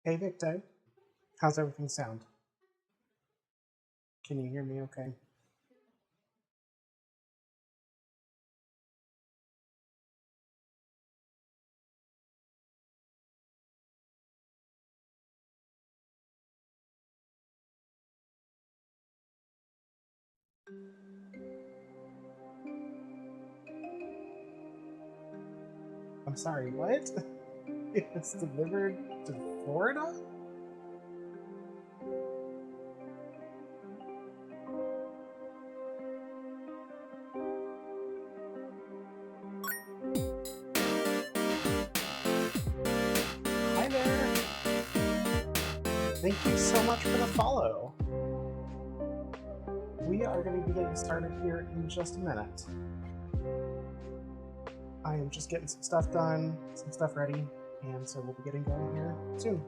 Hey Victor, how's everything sound? Can you hear me okay? I'm sorry, what? It's delivered to Florida? Hi there! Thank you so much for the follow. We are going to be getting started here in just a minute. I am just getting some stuff done, some stuff ready, and so we'll be getting going here soon.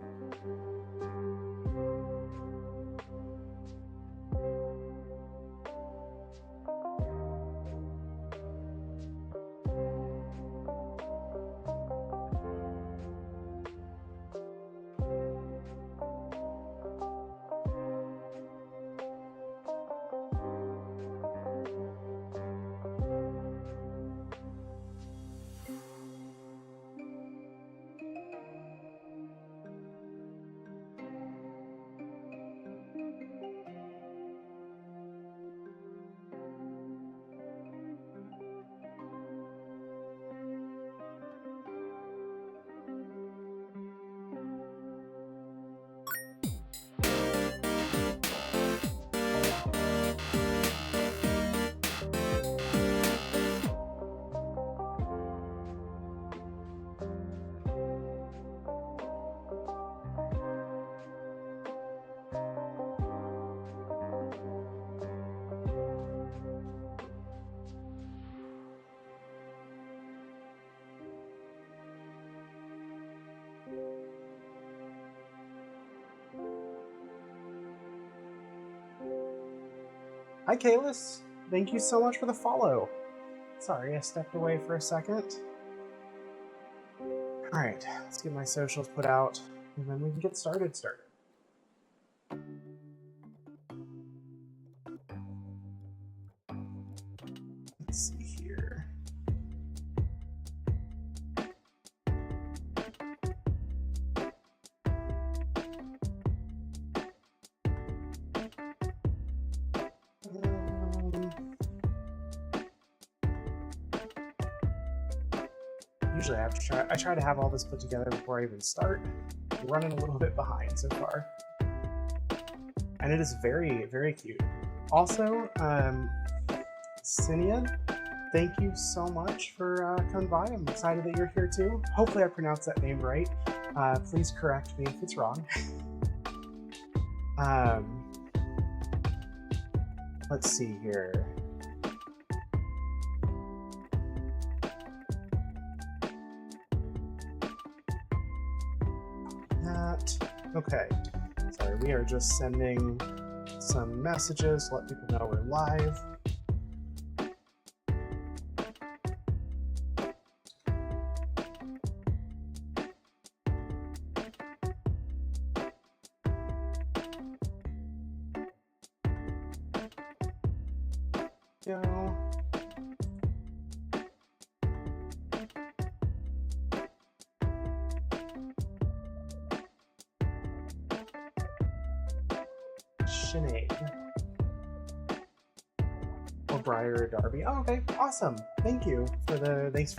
Hi Kalis, thank you so much for the follow. Sorry, I stepped away for a second. Alright, let's get my socials put out, and then we can get started. Let's see here. Usually I try to have all this put together before I even start. I'm running a little bit behind so far. And it is very, very cute. Also, Cinia, thank you so much for coming by. I'm excited that you're here too. Hopefully I pronounced that name right. Please correct me if it's wrong. Let's see here. Okay, sorry, we are just sending some messages, let people know we're live. Go. Sinead. Or Briar or Darby. Oh, okay, awesome. Thanks for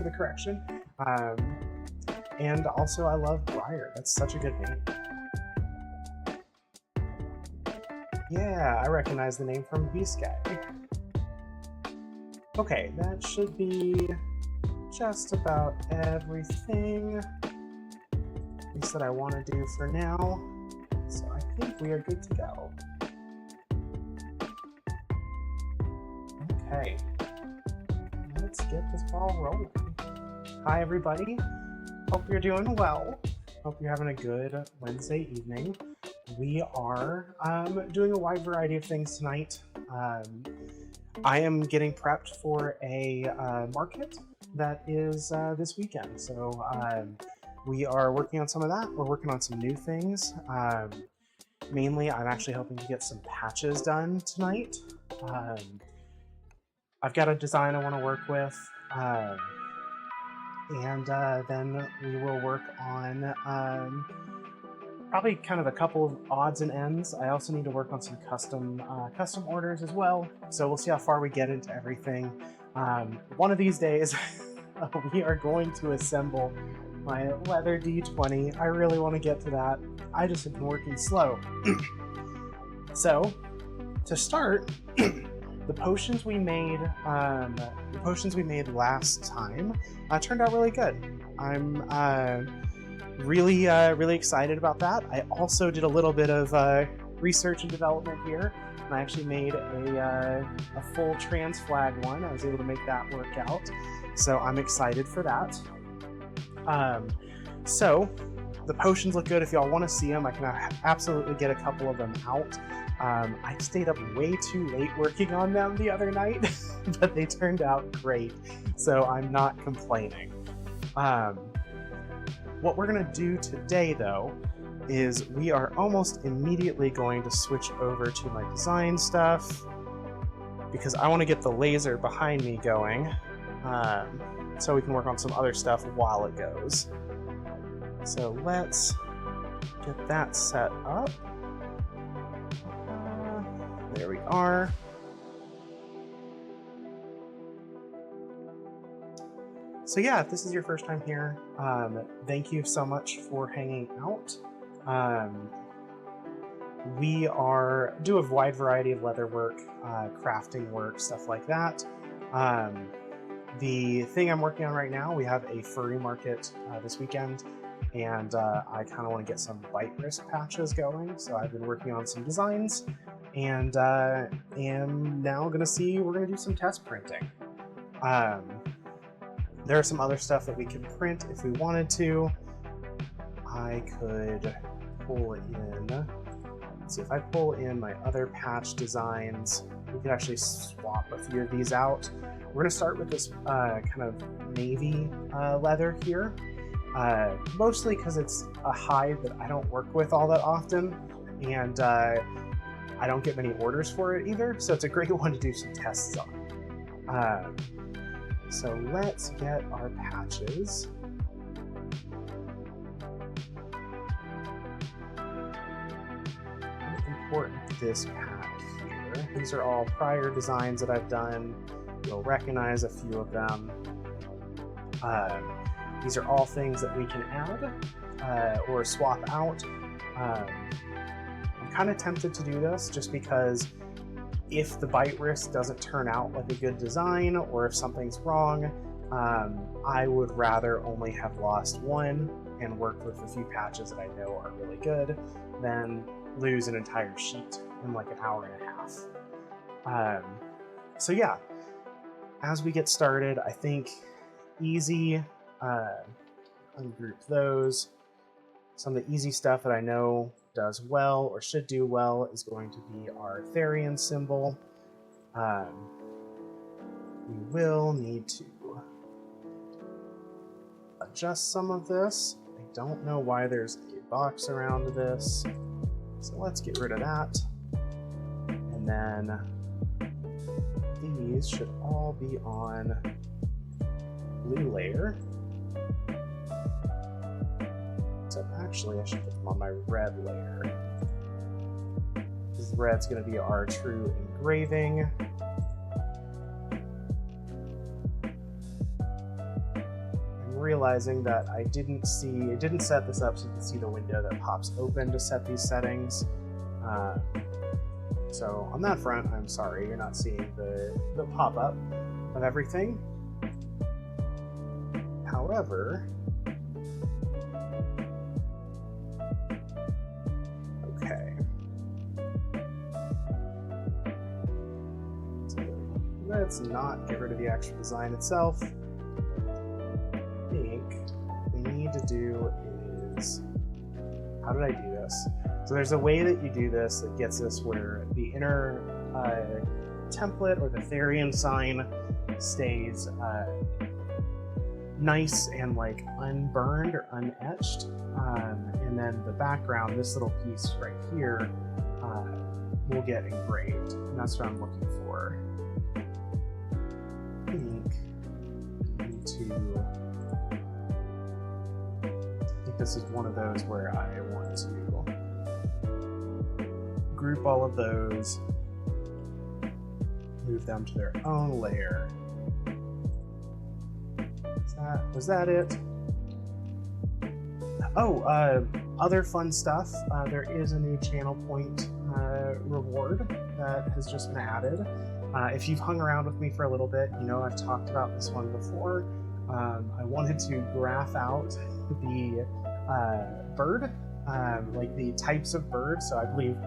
the correction. And also I love Briar. That's such a good name. Yeah, I recognize the name from Beast Guy. Okay, that should be just about everything at least that I want to do for now. So I think we are good to go. Okay, let's get this ball rolling. Hi everybody, hope you're doing well. Hope you're having a good Wednesday evening. We are doing a wide variety of things tonight. I am getting prepped for a market that is this weekend. So we are working on some of that. We're working on some new things. Mainly, I'm actually hoping to get some patches done tonight. I've got a design I want to work with, and then we will work on probably kind of a couple of odds and ends. I also need to work on some custom orders as well, so we'll see how far we get into everything. One of these days, we are going to assemble my leather D20. I really want to get to that. I just have been working slow. So, to start, the potions we made last time turned out really good. I'm really excited about that. I also did a little bit of research and development here, and I actually made a full trans flag one. I was able to make that work out, so I'm excited for that. So the potions look good. If y'all want to see them, I can absolutely get a couple of them out. I stayed up way too late working on them the other night, but they turned out great, so I'm not complaining. What we're going to do today, though, is we are almost immediately going to switch over to my design stuff, because I want to get the laser behind me going, so we can work on some other stuff while it goes. So let's get that set up. There we are. So yeah, if this is your first time here, thank you so much for hanging out. We do a wide variety of leather work, crafting work, stuff like that. The thing I'm working on right now, we have a furry market this weekend, and I kind of want to get some bite risk patches going, so I've been working on some designs, and am now going to see, we're going to do some test printing. There are some other stuff that we could print if we wanted to. I could pull in, let's see, if I pull in my other patch designs, we could actually swap a few of these out. We're going to start with this kind of navy leather here, mostly because it's a hide that I don't work with all that often, and I don't get many orders for it either, so it's a great one to do some tests on. So let's get our patches. Import this patch here. These are all prior designs that I've done. You'll recognize a few of them. These are all things that we can add or swap out. I'm kind of tempted to do this just because if the bite risk doesn't turn out like a good design, or if something's wrong, I would rather only have lost one and worked with a few patches that I know are really good than lose an entire sheet in like an hour and a half. So yeah, as we get started, I think easy, ungroup those. Some of the easy stuff that I know does well or should do well is going to be our Therian symbol. We will need to adjust some of this. I don't know why there's a box around this, so let's get rid of that. And then these should all be on blue layer. So actually I should put them on my red layer. This red's going to be our true engraving. I'm realizing that I didn't set this up so you can see the window that pops open to set these settings. So on that front, I'm sorry you're not seeing the pop-up of everything. However, okay. So let's not get rid of the actual design itself. I think what we need to do is, how did I do this? So there's a way that you do this that gets us where the inner template or the Therian sign stays nice and like unburned or unetched. And then the background, this little piece right here, will get engraved. And that's what I'm looking for. I think this is one of those where I want to group all of those, move them to their own layer. Was that it? Oh, other fun stuff. There is a new channel point reward that has just been added. If you've hung around with me for a little bit, you know I've talked about this one before. I wanted to graph out the bird, like the types of birds. So I believe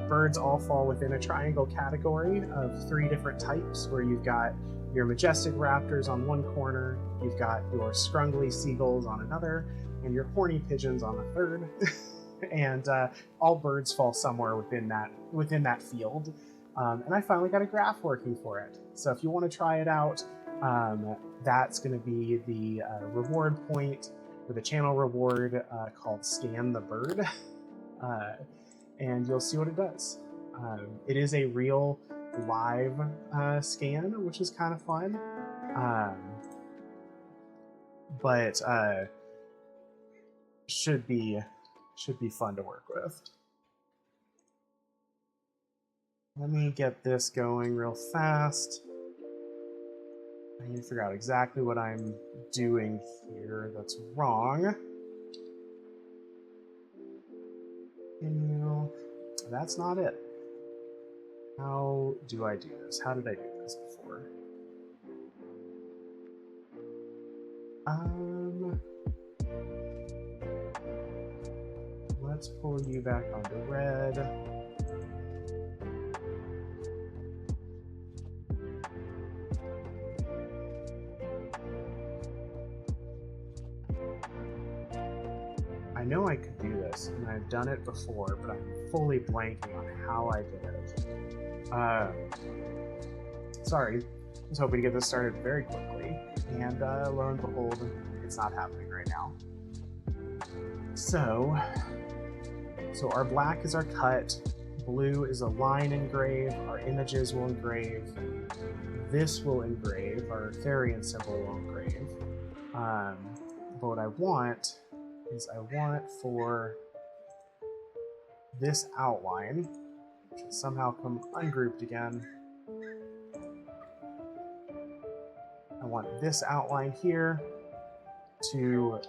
birds all fall within a triangle category of 3 different types, where you've got your majestic raptors on one corner, you've got your scrungly seagulls on another, and your horny pigeons on a third. And all birds fall somewhere within that field. And I finally got a graph working for it. So if you want to try it out, that's going to be the reward point, or the channel reward called Scan the Bird. And you'll see what it does. It is a real live scan, which is kind of fun. But should be fun to work with. Let me get this going real fast. I need to figure out exactly what I'm doing here that's wrong. No, that's not it. How do I do this? How did I do this before? Let's pull you back onto red. I know I could do this, and I've done it before, but I'm fully blanking on how I did it. Sorry, I was hoping to get this started very quickly, and lo and behold, it's not happening right now. So our black is our cut, blue is a line engrave, our images will engrave, this will engrave, our variant symbol will engrave. But what I want is I want for this outline, which has somehow come ungrouped again, I want this outline here to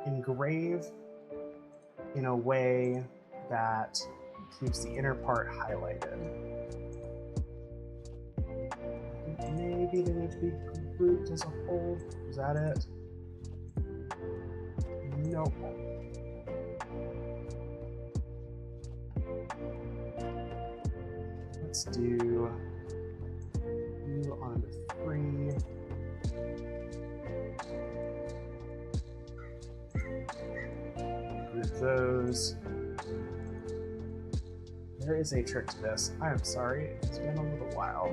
engrave in a way that keeps the inner part highlighted. Maybe they need to be grouped as a whole. Is that it? Nope. Let's do you onto 3. Group those. There is a trick to this. I am sorry, it's been a little while.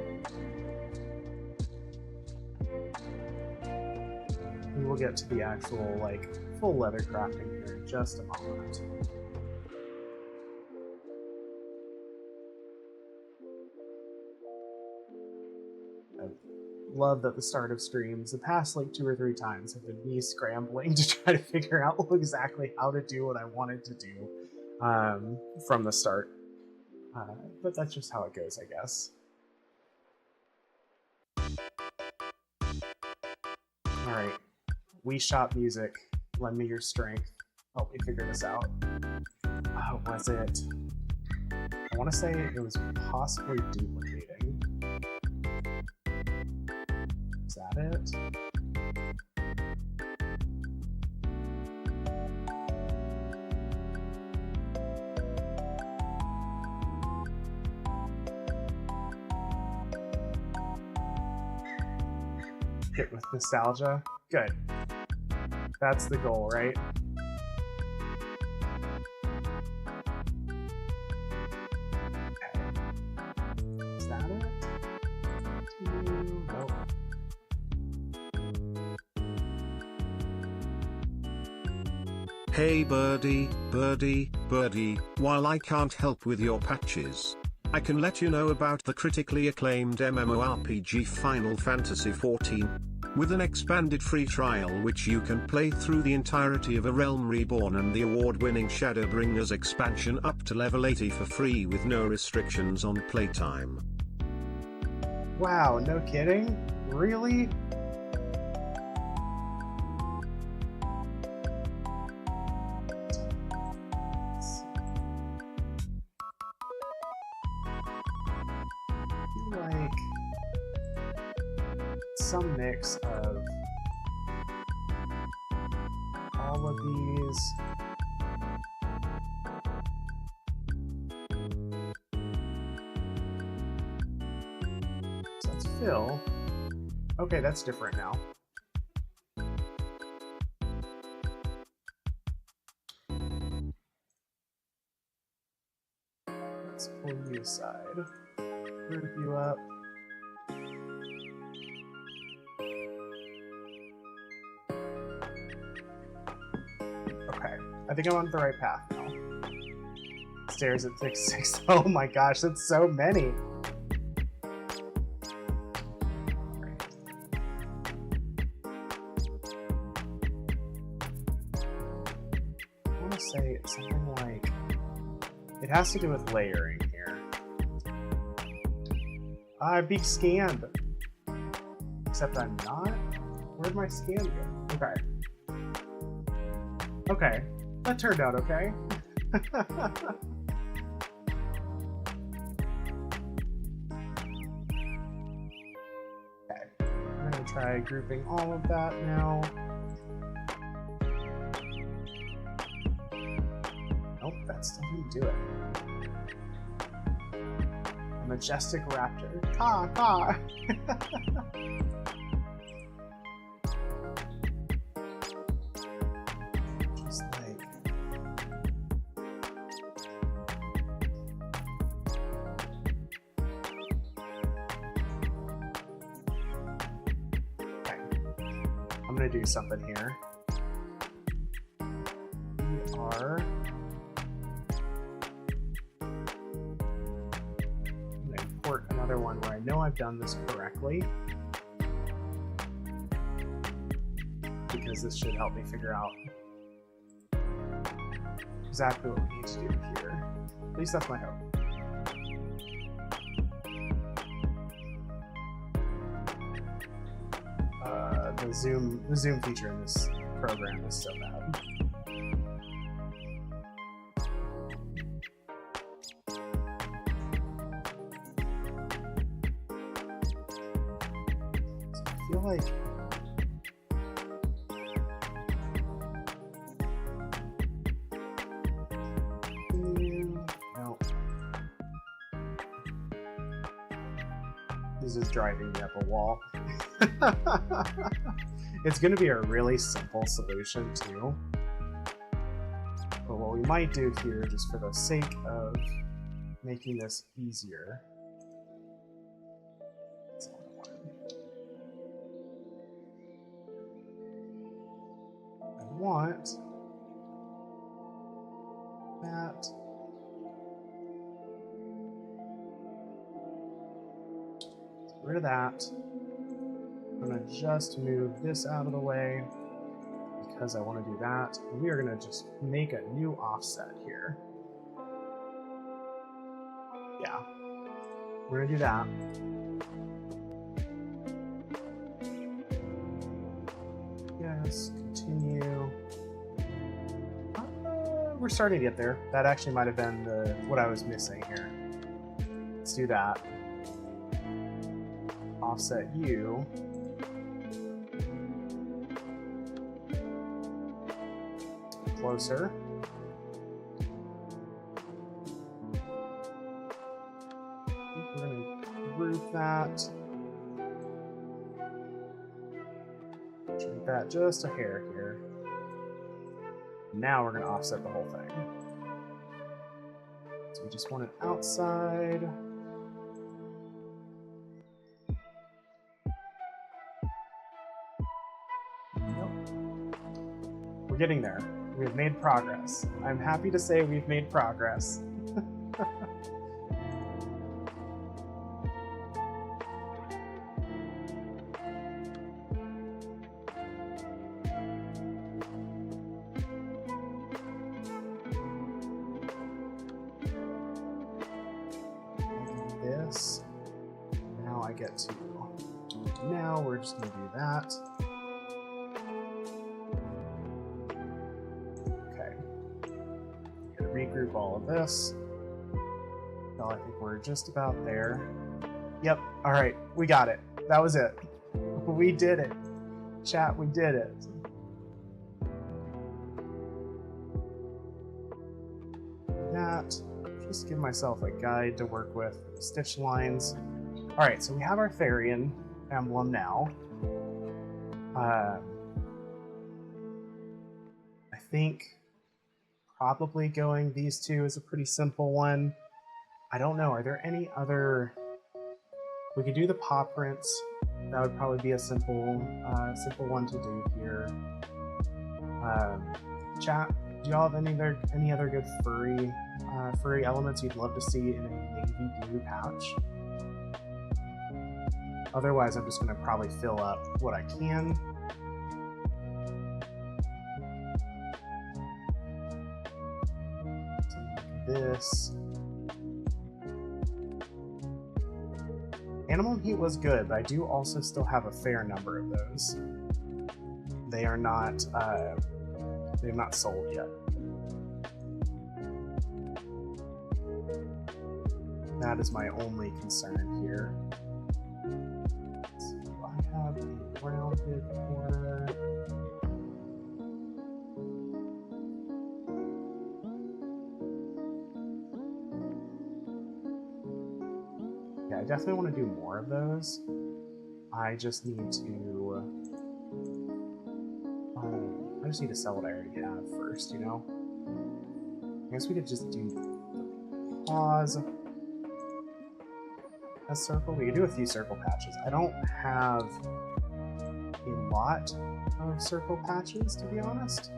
We will get to the actual, like, full leather crafting here in just a moment. I love that the start of streams, the past like 2 or 3 times, have been me scrambling to try to figure out exactly how to do what I wanted to do from the start. But that's just how it goes, I guess. Alright, Wii Shop Music, lend me your strength. Help me figure this out. Oh, was it? I want to say it was possibly duplicating. Is that it? Hit with nostalgia? Good. That's the goal, right? Okay. Is that it? Nope. Hey birdie, birdie, birdie, while I can't help with your patches, I can let you know about the critically acclaimed MMORPG Final Fantasy XIV, with an expanded free trial which you can play through the entirety of A Realm Reborn and the award-winning Shadowbringers expansion up to level 80 for free with no restrictions on playtime. Wow, no kidding? Really? Like some mix of all of these. So let's fill. Okay, that's different now. Let's pull you aside. Group you up. Okay, I think I'm on the right path now. Stairs at 6. Oh my gosh, that's so many. I want to say something like, it has to do with layering here. I'm being scanned. Except I'm not? Where'd my scan go? Okay. Okay. That turned out okay. Okay. I'm gonna try grouping all of that now. Nope, that still didn't do it. Majestic raptor. Caw, caw. Just like... Okay. I'm gonna do something here. We are... another one where I know I've done this correctly, because this should help me figure out exactly what we need to do here. At least that's my hope. The zoom feature in this program is so bad. I feel like no. This is driving me up a wall. It's going to be a really simple solution too. But what we might do here, just for the sake of making this easier, want that. Get rid of that. I'm going to just move this out of the way because I want to do that. And we are going to just make a new offset here. Yeah. We're going to do that. Yes, continue. We're starting to get there. That actually might have been what I was missing here. Let's do that. Offset you. Closer. We're going to group that. Shrink that just a hair here. Now we're going to offset the whole thing. So we just want it outside. Nope. We're getting there. We have made progress. I'm happy to say we've made progress. This. Now I get to. Now we're just going to do that. Okay. Gonna regroup all of this. Well, I think we're just about there. Yep. All right. We got it. That was it. We did it. Chat, we did it. That. Just give myself a guide to work with for the stitch lines. All right, so we have our Therian emblem now. I think probably going these two is a pretty simple one. I don't know, are there any other... We could do the paw prints. That would probably be a simple one to do here. Chat, do y'all have any other good furry elements you'd love to see in a navy blue pouch? Otherwise, I'm just going to probably fill up what I can. This. Animal Heat was good, but I do also still have a fair number of those. They are not, they're not sold yet. That is my only concern here. So I have a rounded corner. Yeah, I definitely want to do more of those. I just need to... I just need to sell what I already have first, you know? I guess we could just do pause. A circle. We could do a few circle patches. I don't have a lot of circle patches, to be honest.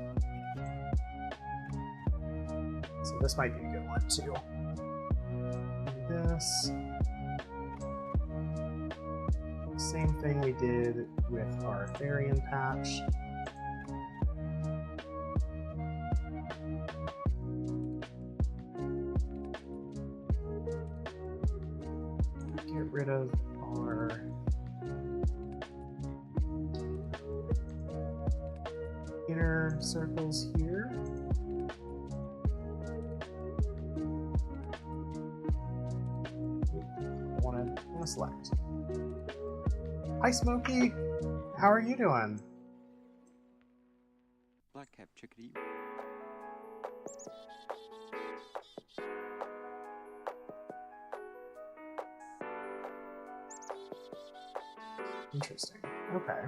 So this might be a good one, too. This. Same thing we did with our Therian patch. Get rid of our inner circles here. I want to select. Hi, Smokey. How are you doing? Black cap chickadee. Interesting. Okay.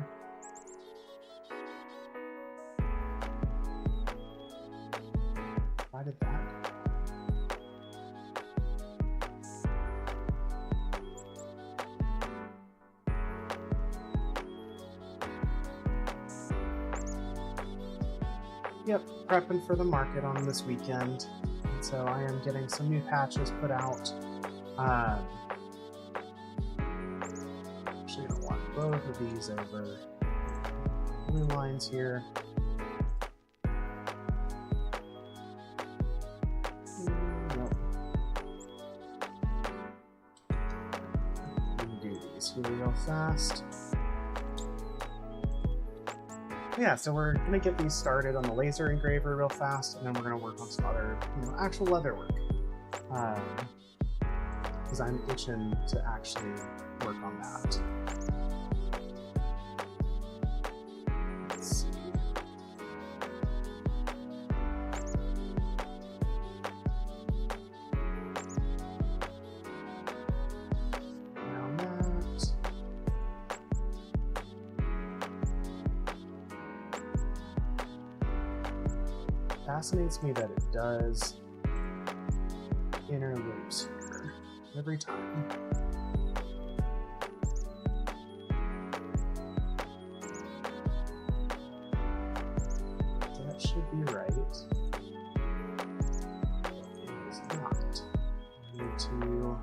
Why did that? Yep, prepping for the market on this weekend. And so I am getting some new patches put out. Actually, I want both of these over blue lines here. Nope. Let me do these here real fast. Yeah, so we're gonna get these started on the laser engraver real fast, and then we're gonna work on some other, actual leather work. Because I'm itching to actually work on that. Let's see. Around that. Fascinates me that it does inner loops here every time. So that should be right. It is not. I need to...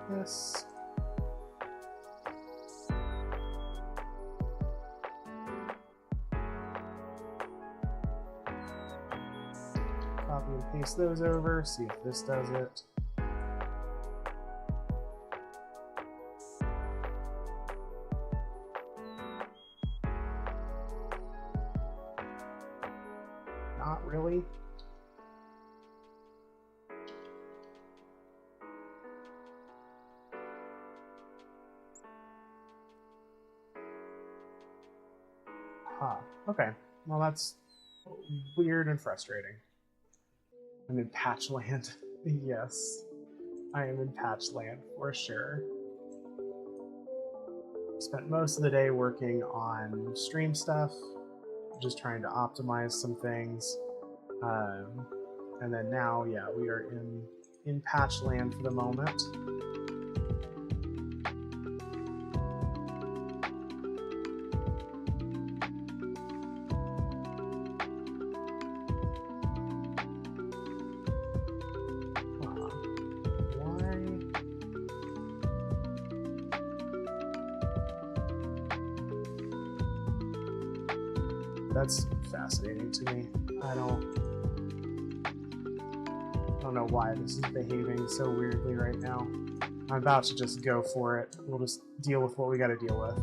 This. Copy and paste those over, see if this does it. Not really. Huh. Okay. Well, that's weird and frustrating. I'm in patch land. Yes. I am in patch land for sure. Spent most of the day working on stream stuff, just trying to optimize some things. And then now, yeah, we are in patch land for the moment. That's fascinating to me. I don't know why this is behaving so weirdly right now. I'm about to just go for it. We'll just deal with what we gotta deal with.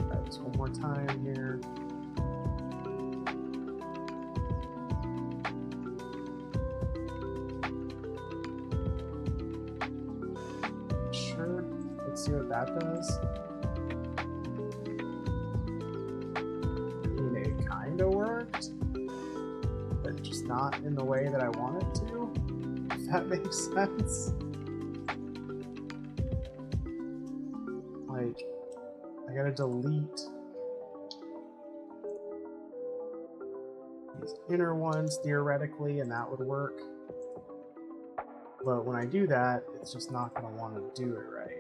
Try this one more time here. Sure. Let's see what that does. It kind of worked, but just not in the way that I want it to, if that makes sense. Like, I gotta delete these inner ones theoretically, and that would work. But when I do that, it's just not gonna want to do it right.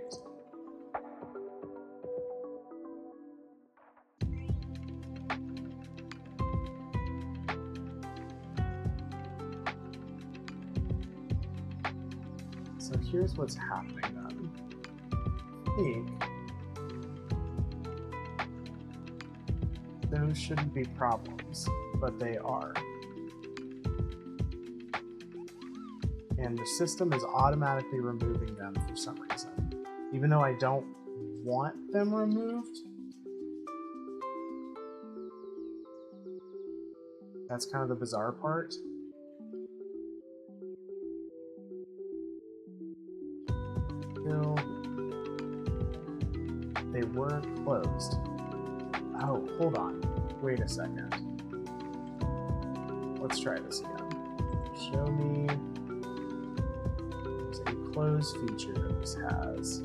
So here's what's happening then. I think those shouldn't be problems, but they are. And the system is automatically removing them for some reason. Even though I don't want them removed. That's kind of the bizarre part. No, they were closed. Oh, hold on. Wait a second. Let's try this again. Show me. There's a close feature that this has.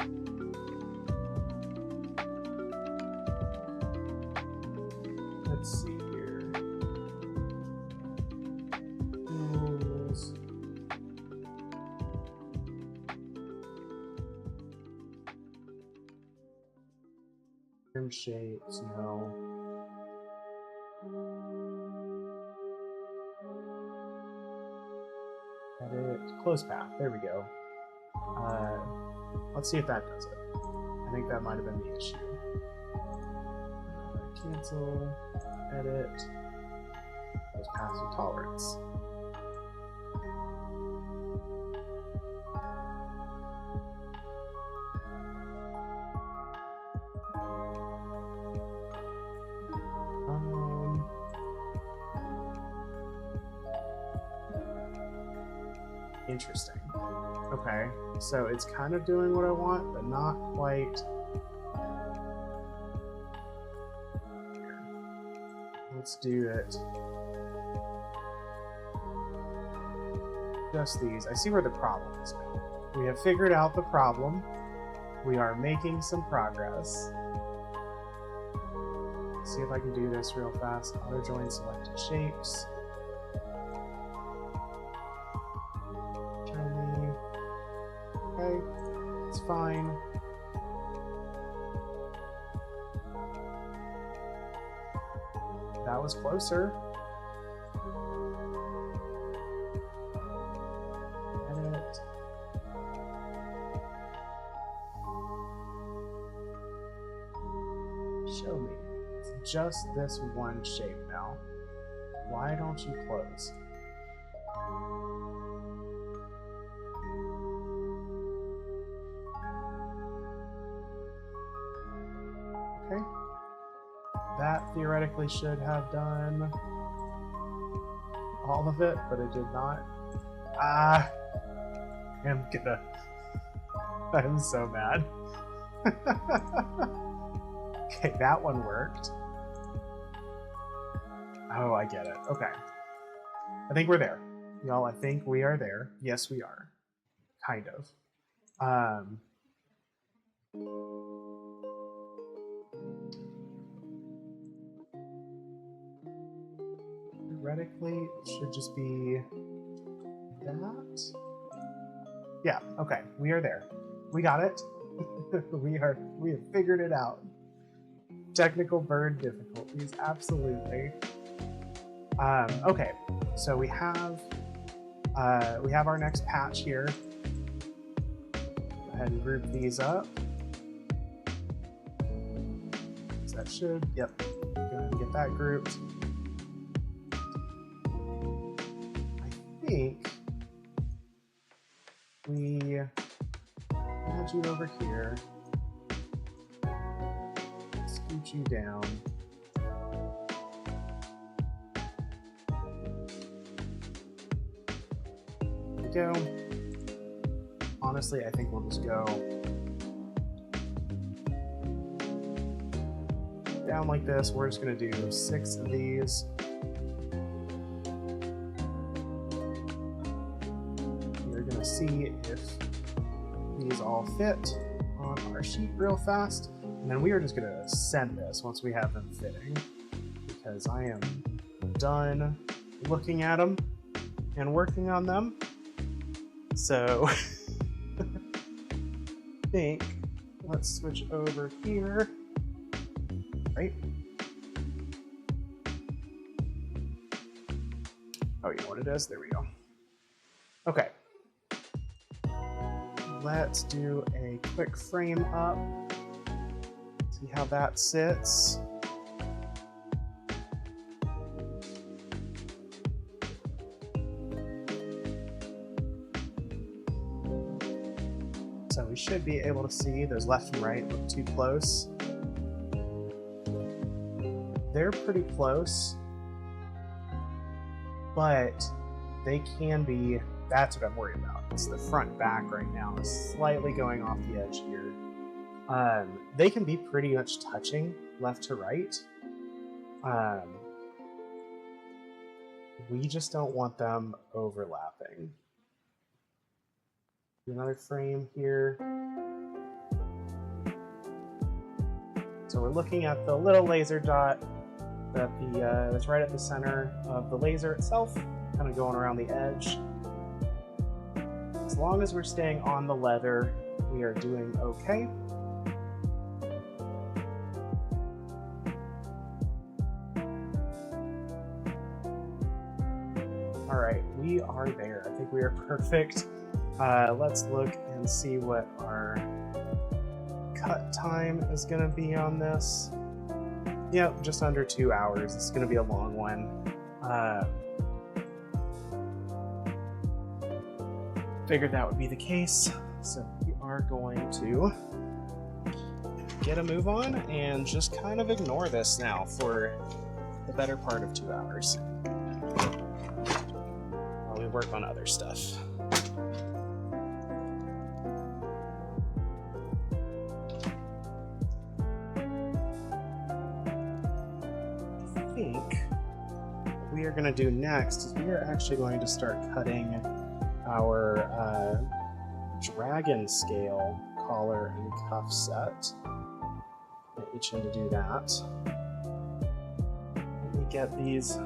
Let's see here. Tools. Shapes, no. Edit, close path, there we go. Let's see if that does it. I think that might have been the issue. Cancel, edit, close path to tolerance. Interesting. Okay, so it's kind of doing what I want, but not quite. Here. Let's do it. Just these. I see where the problem is now. We have figured out the problem. We are making some progress. Let's see if I can do this real fast. Auto join selected shapes. Okay, it's fine. was closer. Edit. Show me. It's just this one shape now. Why don't you close? Okay. That theoretically should have done all of it, but it did not. I'm so mad. Okay, that one worked. Oh, I get it. Okay. I think we're there. Y'all, I think we are there. Yes, we are. Kind of. Theoretically, it should just be that. Yeah, okay. We are there. We got it. We have figured it out. Technical bird difficulties, absolutely. Okay, so we have our next patch here. Go ahead and group these up. So that should, yep. Go ahead and get that grouped. I think we add you over here. Scoot you down. There we go. Honestly, I think we'll just go down like this. We're just going to do 6 of these. We're going to see if these all fit on our sheet real fast. And then we are just going to send this once we have them fitting, because I am done looking at them and working on them. So I think let's switch over here. Right? Oh, you know what it is? There we go. Okay. Let's do a quick frame up. See how that sits. So we should be able to see those left and right look too close. They're pretty close, but they can be, that's what I'm worried about. It's the front back right now. It's slightly going off the edge here. They can be pretty much touching left to right. We just don't want them overlapping. Do another frame here. So we're looking at the little laser dot that's right at the center of the laser itself, kind of going around the edge. As long as we're staying on the leather, we are doing okay. All right, we are there. I think we are perfect. Let's look and see what our cut time is going to be on this. Yep, just under 2 hours. It's going to be a long one. Figured that would be the case. So we are going to get a move on and just kind of ignore this now for the better part of 2 hours while we work on other stuff. I think what we are going to do next is we are actually going to start cutting our dragon scale collar and cuff set. I'm itching to do that. Let me get these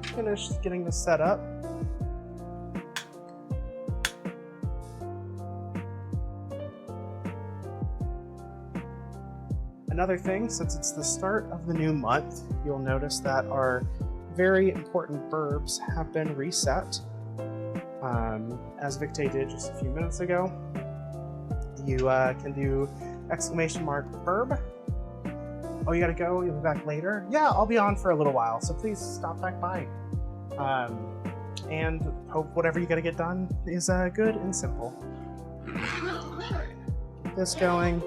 finished, getting this set up. Another thing, since it's the start of the new month, you'll notice that our very important verbs have been reset. As Victe did just a few minutes ago. You can do exclamation mark verb. Oh, you gotta go? You'll be back later? Yeah, I'll be on for a little while, so please stop back by. And hope whatever you gotta get done is good and simple. Get this going.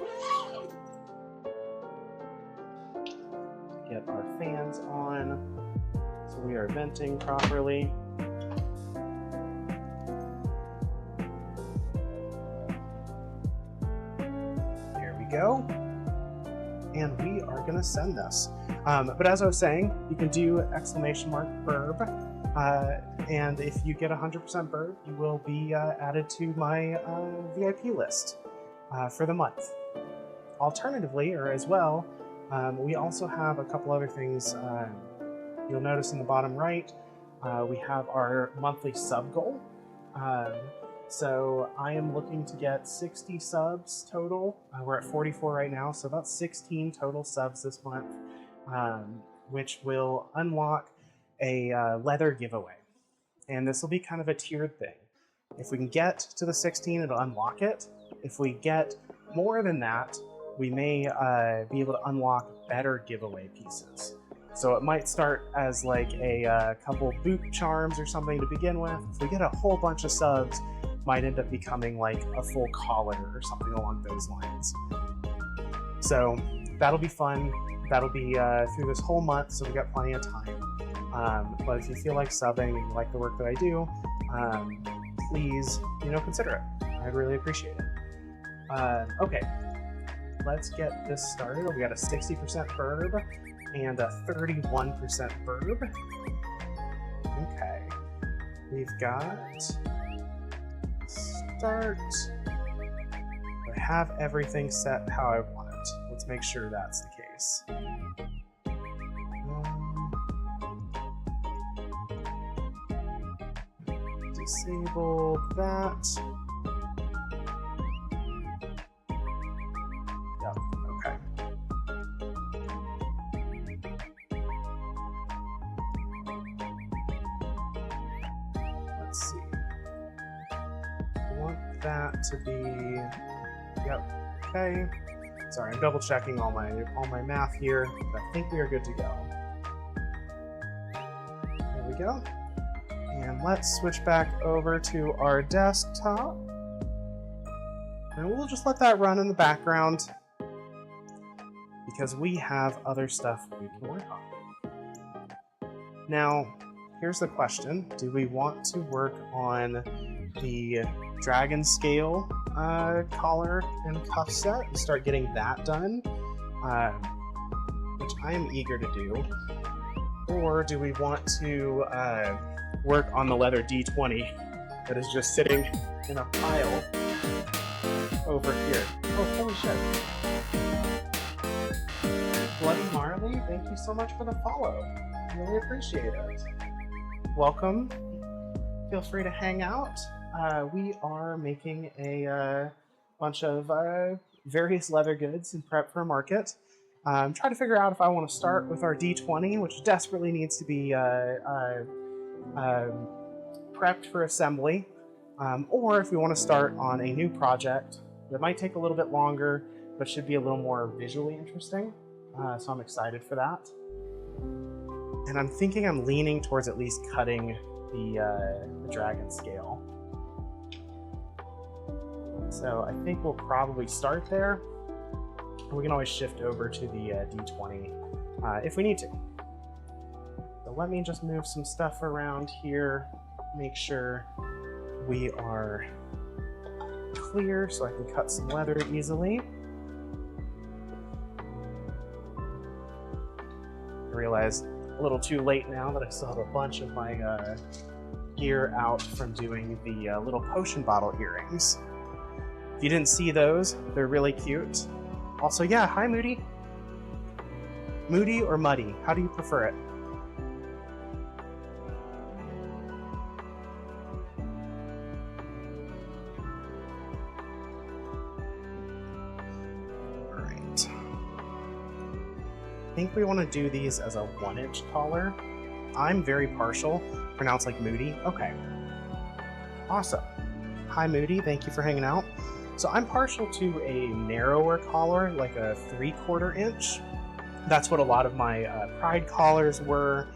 Get our fans on so we are venting properly. There we go. And we are going to send this. But as I was saying, you can do exclamation mark verb. And if you get 100% verb, you will be added to my VIP list for the month. Alternatively, or as well, we also have a couple other things. You'll notice in the bottom right, we have our monthly sub goal. So I am looking to get 60 subs total. We're at 44 right now, so about 16 total subs this month, which will unlock a leather giveaway. And this will be kind of a tiered thing. If we can get to the 16, it'll unlock it. If we get more than that, we may be able to unlock better giveaway pieces. So it might start as like a couple boot charms or something to begin with. If we get a whole bunch of subs, might end up becoming like a full collar or something along those lines. So that'll be fun. That'll be through this whole month, so we've got plenty of time. But if you feel like subbing and you like the work that I do, please, consider it. I'd really appreciate it. Okay, let's get this started. We got a 60% verb and a 31% verb. Okay, we've got start. I have everything set how I want it. Let's make sure that's the case. Disable that. Yep, okay. Let's see. I want that to be, yep, okay. Sorry, I'm double checking all my math here, but I think we are good to go. There we go. And let's switch back over to our desktop. And we'll just let that run in the background because we have other stuff we can work on. Now, here's the question. Do we want to work on the dragon scale collar and cuff set and start getting that done? Which I am eager to do. Or do we want to work on the leather D20 that is just sitting in a pile over here? Oh, holy shit. Bloody Marley, thank you so much for the follow. Really appreciate it. Welcome. Feel free to hang out. We are making a bunch of various leather goods in prep for market. I'm trying to figure out if I want to start with our D20, which desperately needs to be prepped for assembly, or if we want to start on a new project that might take a little bit longer, but should be a little more visually interesting. So I'm excited for that. And I'm thinking I'm leaning towards at least cutting the dragon scale. So I think we'll probably start there. We can always shift over to the D20 if we need to. So let me just move some stuff around here, make sure we are clear so I can cut some leather easily. I realized a little too late now that I still have a bunch of my gear out from doing the little potion bottle earrings. If you didn't see those, they're really cute. Also, yeah, hi Moody. Moody or Muddy? How do you prefer it? Alright. I think we want to do these as a 1-inch collar. I'm very partial. Pronounced like Moody? Okay. Awesome. Hi Moody, thank you for hanging out. So I'm partial to a narrower collar, like a 3/4 inch. That's what a lot of my Pride collars were.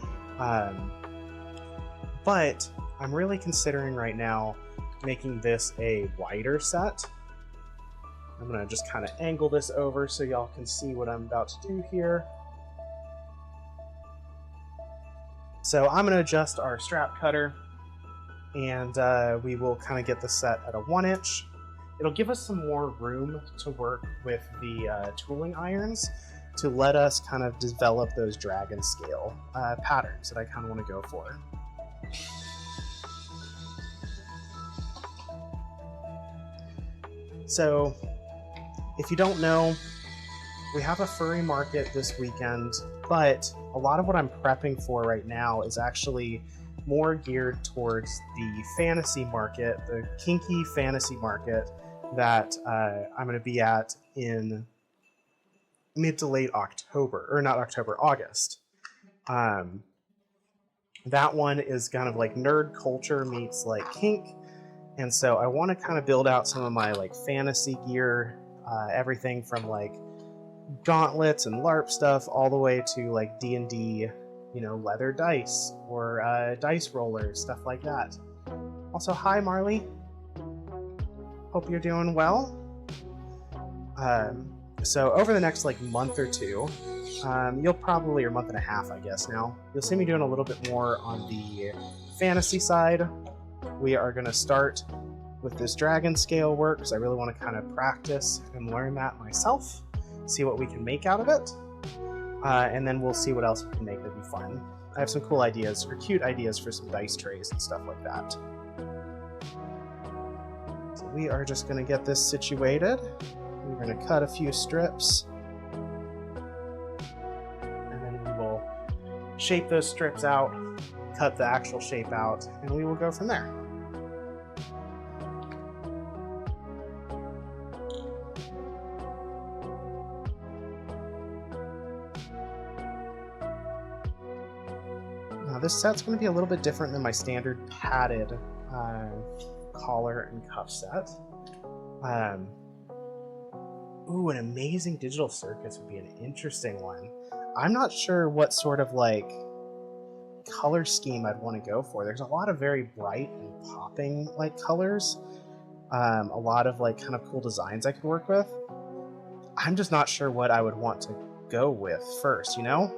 But I'm really considering right now making this a wider set. I'm gonna just kind of angle this over so y'all can see what I'm about to do here. So I'm gonna adjust our strap cutter, and we will kind of get the set at a 1 inch. It'll give us some more room to work with the tooling irons to let us kind of develop those dragon scale patterns that I kind of want to go for. So, if you don't know, we have a furry market this weekend, but a lot of what I'm prepping for right now is actually more geared towards the fantasy market, the kinky fantasy market that I'm going to be at in mid to late October, or not October, August. That one is kind of like nerd culture meets like kink. And so I want to kind of build out some of my like fantasy gear, everything from like gauntlets and LARP stuff all the way to like D&D, you know, leather dice or dice rollers, stuff like that. Also, hi Marley. Hope you're doing well. So over the next like month or two, you'll probably, or month and a half, I guess now, you'll see me doing a little bit more on the fantasy side. We are going to start with this dragon scale work because I really want to kind of practice and learn that myself, see what we can make out of it, and then we'll see what else we can make that'd be fun. I have some cool ideas, or cute ideas for some dice trays and stuff like that. So we are just going to get this situated. We're going to cut a few strips, and then we will shape those strips out, cut the actual shape out, and we will go from there. Now this set's going to be a little bit different than my standard padded collar and cuff set. Ooh, an amazing digital circus would be an interesting one. I'm not sure what sort of like color scheme I'd want to go for. There's a lot of very bright and popping like colors. A lot of like kind of cool designs I could work with. I'm just not sure what I would want to go with first, you know?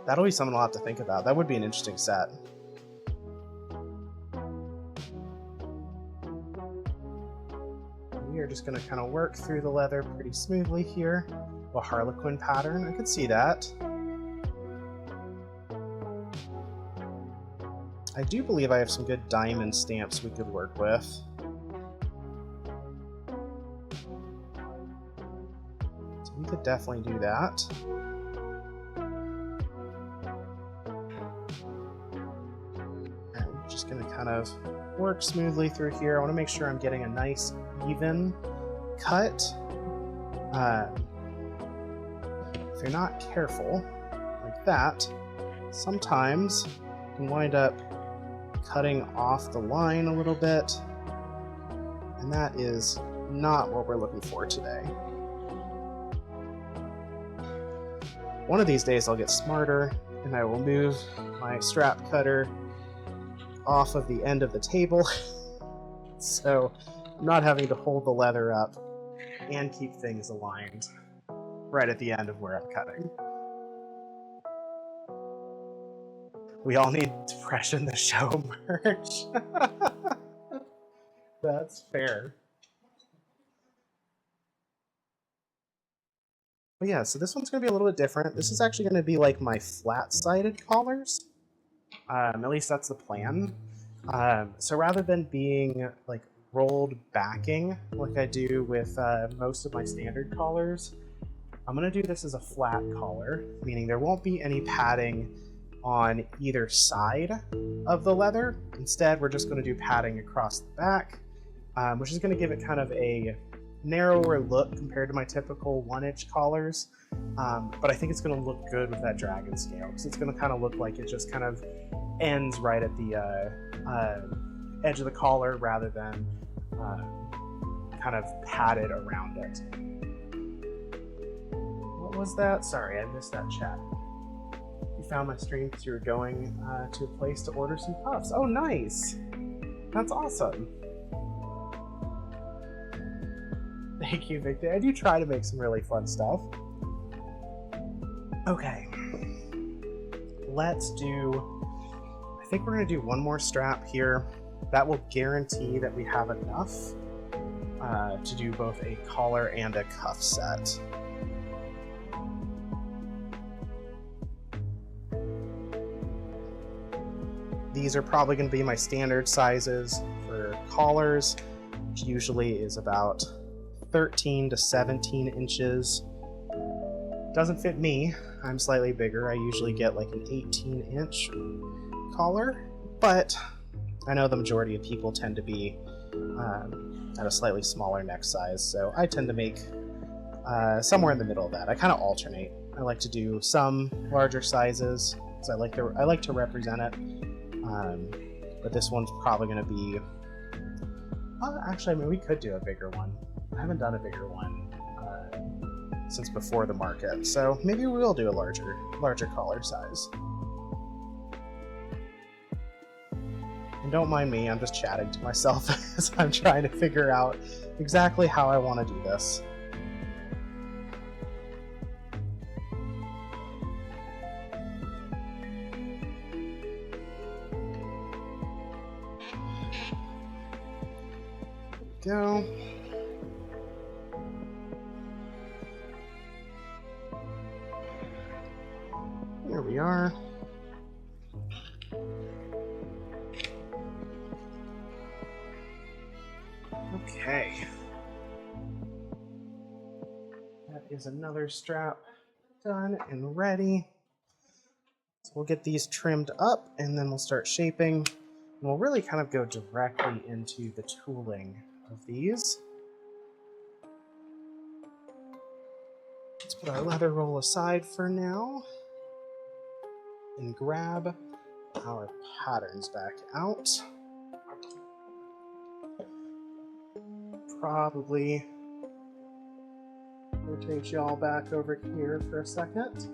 That'll be something I'll have to think about. That would be an interesting set. We are just going to kind of work through the leather pretty smoothly here. A harlequin pattern, I could see that. I do believe I have some good diamond stamps we could work with. So we could definitely do that. And I'm just going to kind of work smoothly through here. I want to make sure I'm getting a nice even cut. If you're not careful like that, sometimes you can wind up cutting off the line a little bit, and that is not what we're looking for today. One of these days I'll get smarter and I will move my strap cutter off of the end of the table so I'm not having to hold the leather up and keep things aligned right at the end of where I'm cutting. We all need to freshen the show merch. That's fair. But yeah, so this one's going to be a little bit different. This is actually going to be like my flat-sided collars. At least that's the plan. So rather than being like rolled backing like I do with most of my standard collars, I'm going to do this as a flat collar, meaning there won't be any padding on either side of the leather. Instead, we're just going to do padding across the back, which is going to give it kind of a narrower look compared to my typical 1-inch collars, but I think it's going to look good with that dragon scale because it's going to kind of look like it just kind of ends right at the edge of the collar rather than kind of padded around it. What was that? Sorry, I missed that chat. You found my stream because you were going to a place to order some puffs. Oh, nice! That's awesome. Thank you, Victor. I do try to make some really fun stuff. Okay. Let's do... I think we're going to do one more strap here. That will guarantee that we have enough to do both a collar and a cuff set. These are probably going to be my standard sizes for collars, which usually is about 13 to 17 inches. Doesn't fit me. I'm slightly bigger. I usually get like an 18-inch collar, but I know the majority of people tend to be at a slightly smaller neck size, so I tend to make somewhere in the middle of that. I kind of alternate. I like to do some larger sizes because I like to represent it. But this one's probably going to be... actually, I mean, we could do a bigger one. I haven't done a bigger one since before the market, so maybe we will do a larger collar size. And don't mind me, I'm just chatting to myself as I'm trying to figure out exactly how I want to do this. Go. Here we are. Okay. That is another strap done and ready. So we'll get these trimmed up and then we'll start shaping. And we'll really kind of go directly into the tooling of these. Let's put our leather roll aside for now and grab our patterns back out. Probably rotate y'all back over here for a second.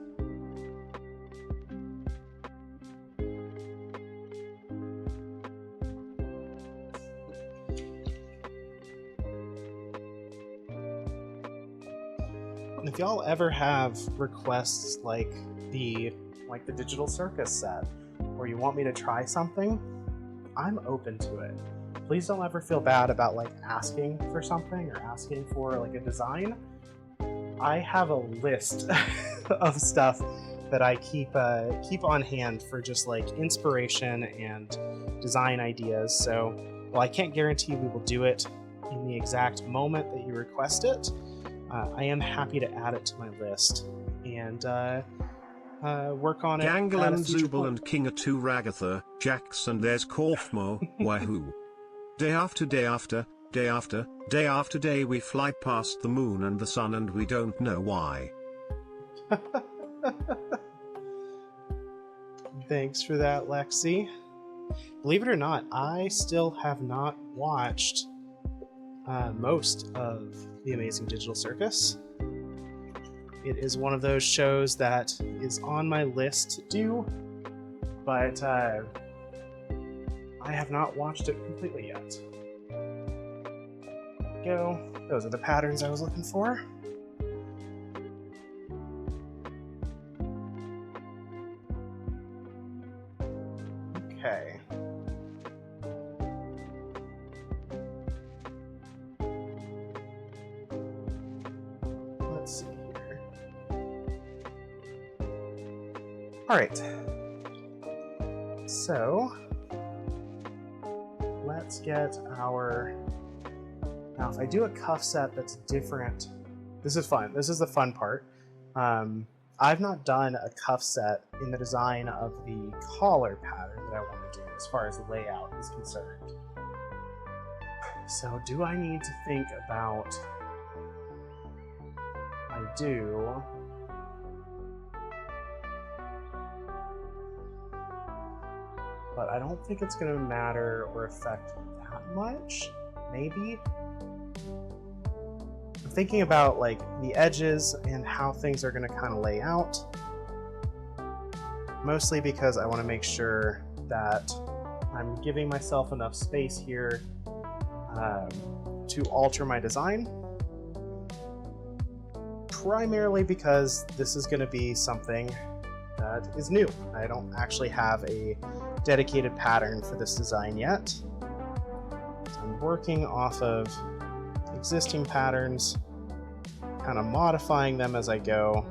If y'all ever have requests like the digital circus set, or you want me to try something, I'm open to it. Please don't ever feel bad about like asking for something or asking for like a design. I have a list of stuff that I keep on hand for just like inspiration and design ideas. So while I can't guarantee we will do it in the exact moment that you request it, I am happy to add it to my list and work on it. Gangle and Zubal and King 2 Ragatha, Jackson, there's Korfmo, Wahoo. Day after day after, day after, day after day we fly past the moon and the sun and we don't know why. Thanks for that, Lexi. Believe it or not, I still have not watched most of The Amazing Digital Circus. It is one of those shows that is on my list to do, but I have not watched it completely yet. Go. Those are the patterns I was looking for. Okay. Let's see here. All right. So let's get our... Now, if I do a cuff set that's different, this is fun. This is the fun part. I've not done a cuff set in the design of the collar pattern that I want to do as far as the layout is concerned. So do I need to think about I do. But I don't think it's going to matter or affect that much. Maybe. I'm thinking about like the edges and how things are going to kind of lay out. Mostly because I want to make sure that I'm giving myself enough space here to alter my design. Primarily because this is going to be something that is new. I don't actually have a dedicated pattern for this design yet. So I'm working off of existing patterns, kind of modifying them as I go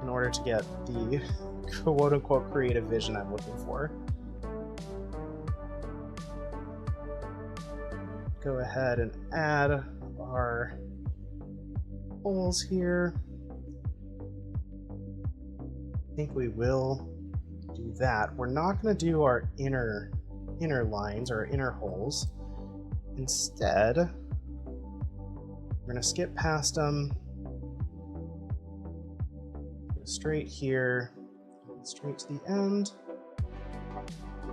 in order to get the quote-unquote creative vision I'm looking for. Go ahead and add our holes here. I think we will do that. We're not going to do our inner lines or inner holes. Instead, we're going to skip past them. Go straight here, straight to the end.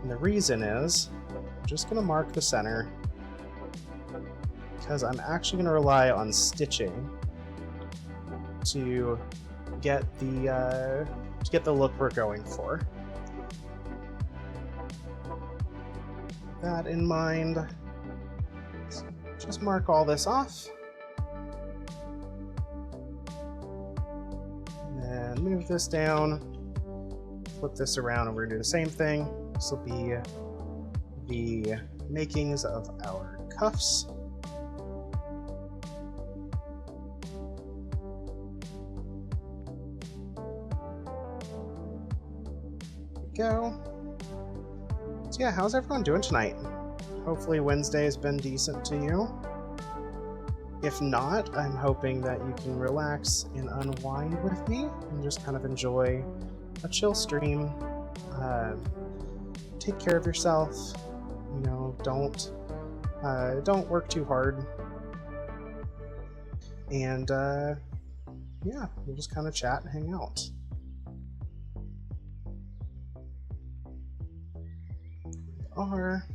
And the reason is, I'm just going to mark the center because I'm actually going to rely on stitching to get the look we're going for. With that in mind, just mark all this off. And then move this down, flip this around, and we're going to do the same thing. This will be the makings of our cuffs. Go. So yeah, how's everyone doing tonight? Hopefully Wednesday has been decent to you. If not, I'm hoping that you can relax and unwind with me and just kind of enjoy a chill stream. Take care of yourself. You know, don't work too hard. And yeah, we'll just kind of chat and hang out. Are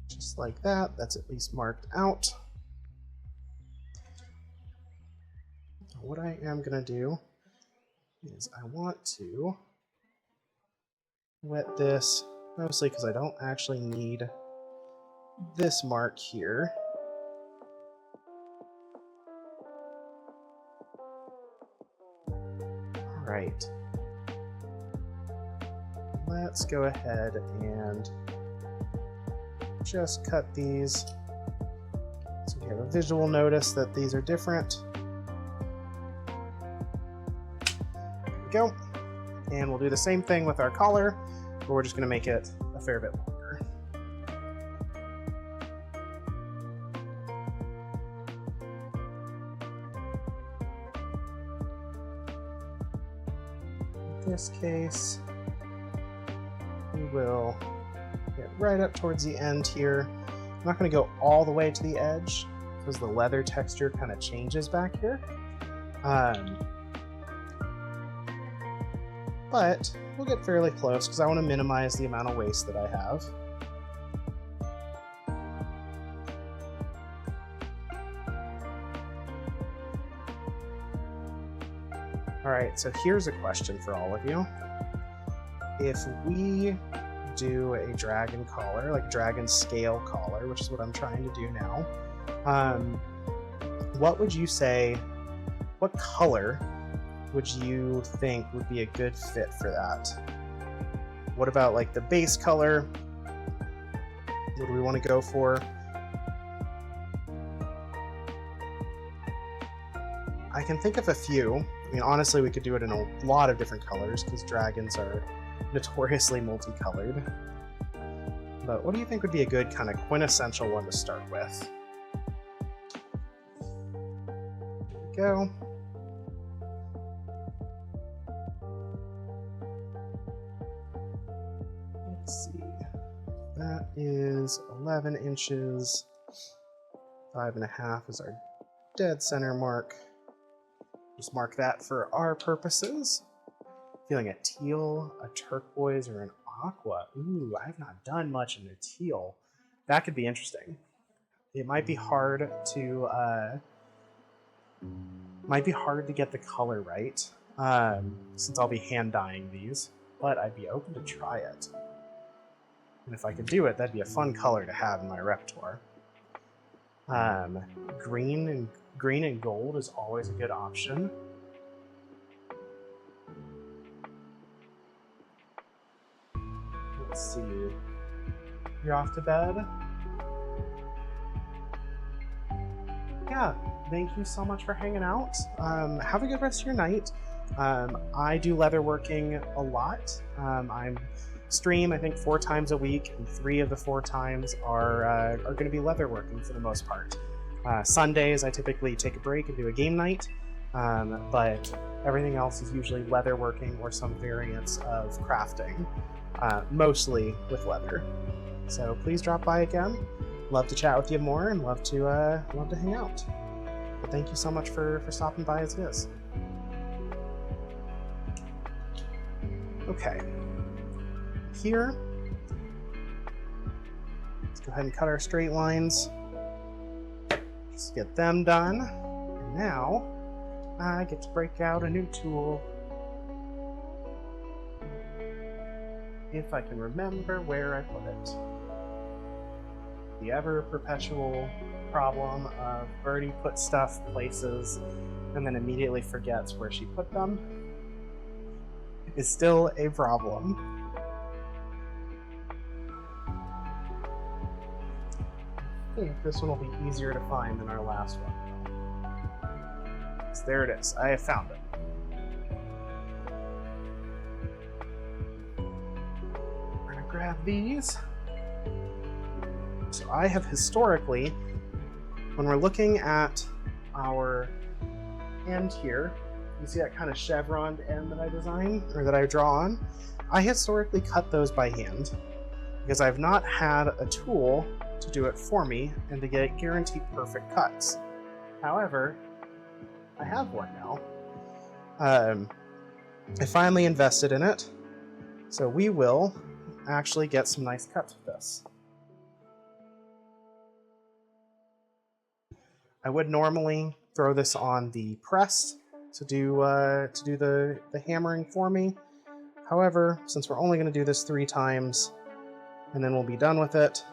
just like that. That's at least marked out. What I am going to do is I want to wet this, mostly because I don't actually need this mark here. All right. Let's go ahead and just cut these so we have a visual notice that these are different. There we go. And we'll do the same thing with our collar, but we're just going to make it a fair bit longer. In this case, we will get right up towards the end here. I'm not going to go all the way to the edge because the leather texture kind of changes back here. But we'll get fairly close because I want to minimize the amount of waste that I have. Alright, so here's a question for all of you. If we do a dragon collar, like dragon scale collar, which is what I'm trying to do now, what would you say, what color would you think would be a good fit for that? What about like the base color? What do we want to go for? I can think of a few. I mean, honestly, we could do it in a lot of different colors because dragons are notoriously multicolored. But what do you think would be a good kind of quintessential one to start with? There we go. Let's see. That is 11 inches. 5.5 is our dead center mark. Just mark that for our purposes. Feeling a teal, a turquoise, or an aqua. Ooh, I have not done much in a teal. That could be interesting. It might be hard to get the color right, since I'll be hand dyeing these, but I'd be open to try it. And if I could do it, that'd be a fun color to have in my repertoire. Green and gold is always a good option. Let's see. You're off to bed? Yeah, thank you so much for hanging out. Have a good rest of your night. I do leatherworking a lot. I stream, I think, 4 times a week, and 3 of the 4 times are going to be leatherworking for the most part. Sundays, I typically take a break and do a game night, but everything else is usually leatherworking or some variants of crafting, mostly with leather. So please drop by again. Love to chat with you more and love to hang out. But thank you so much for stopping by as it is. Okay. Here, let's go ahead and cut our straight lines. Just get them done. And now I get to break out a new tool. If I can remember where I put it. The ever-perpetual problem of Birdie puts stuff places and then immediately forgets where she put them is still a problem. I think this one will be easier to find than our last one. So there it is. I have found it. We're going to grab these. So I have historically, when we're looking at our end here, you see that kind of chevroned end that I design, or that I draw on? I historically cut those by hand, because I've not had a tool to do it for me and to get guaranteed perfect cuts. However, I have one now. I finally invested in it, so we will actually get some nice cuts with this. I would normally throw this on the press to do the hammering for me. However, since we're only going to do this 3 times and then we'll be done with it,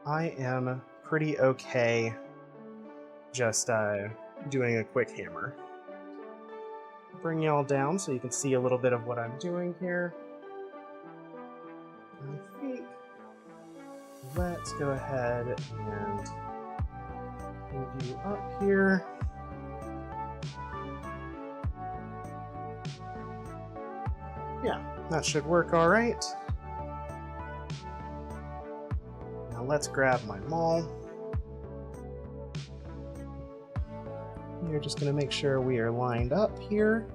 I am pretty okay just doing a quick hammer. Bring y'all down so you can see a little bit of what I'm doing here. I think let's go ahead and move you up here. Yeah, that should work all right. Now let's grab my maul. We're just going to make sure we are lined up here.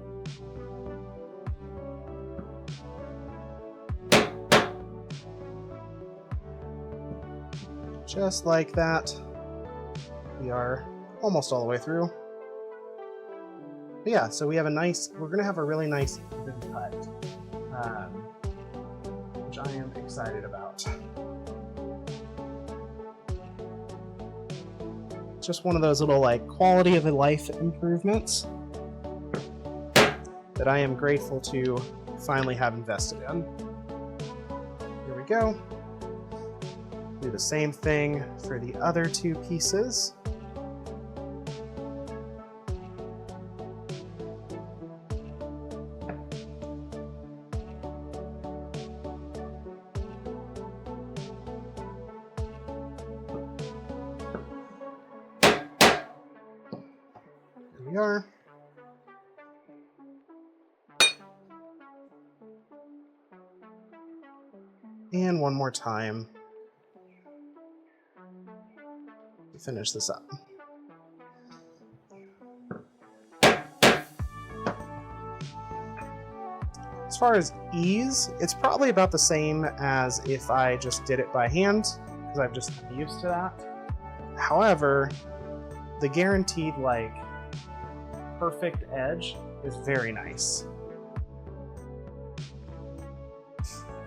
Just like that. We are almost all the way through. But yeah, so we have we're going to have a really nice even cut, which I am excited about. Just one of those little quality of life improvements that I am grateful to finally have invested in. Here we go. Do the same thing for the other 2 pieces. Here we are. And one more time to finish this up. As far as ease, it's probably about the same as if I just did it by hand, because I'm just used to that. However, the guaranteed like perfect edge is very nice.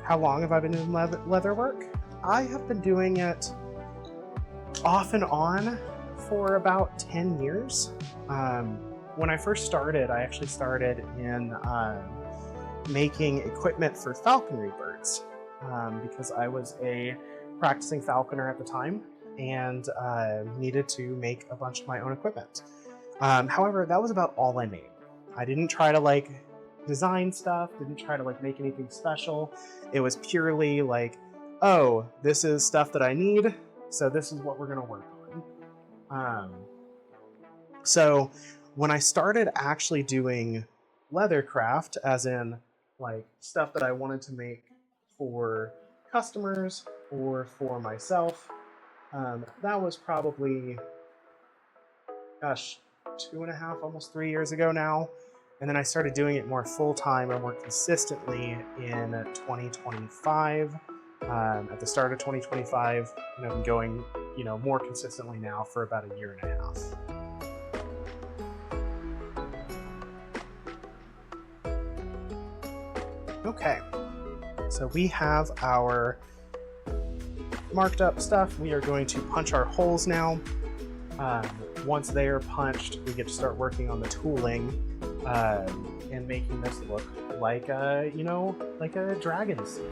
How long have I been doing leather work? I have been doing it off and on for about 10 years. When I first started, I actually started in making equipment for falconry birds because I was a practicing falconer at the time and needed to make a bunch of my own equipment. However, that was about all I made. I didn't try to like design stuff, didn't try to like make anything special. It was purely like, oh, this is stuff that I need, so this is what we're gonna work on. So when I started actually doing leathercraft, as in like stuff that I wanted to make for customers or for myself, that was probably, gosh, 2.5, almost 3 years ago now. And then I started doing it more full-time and more consistently in 2025. At the start of 2025, and I've been going, more consistently now for about 1.5 years. Okay, so we have our marked up stuff. We are going to punch our holes now. Once they are punched, we get to start working on the tooling and making this look like a, like a dragon scene,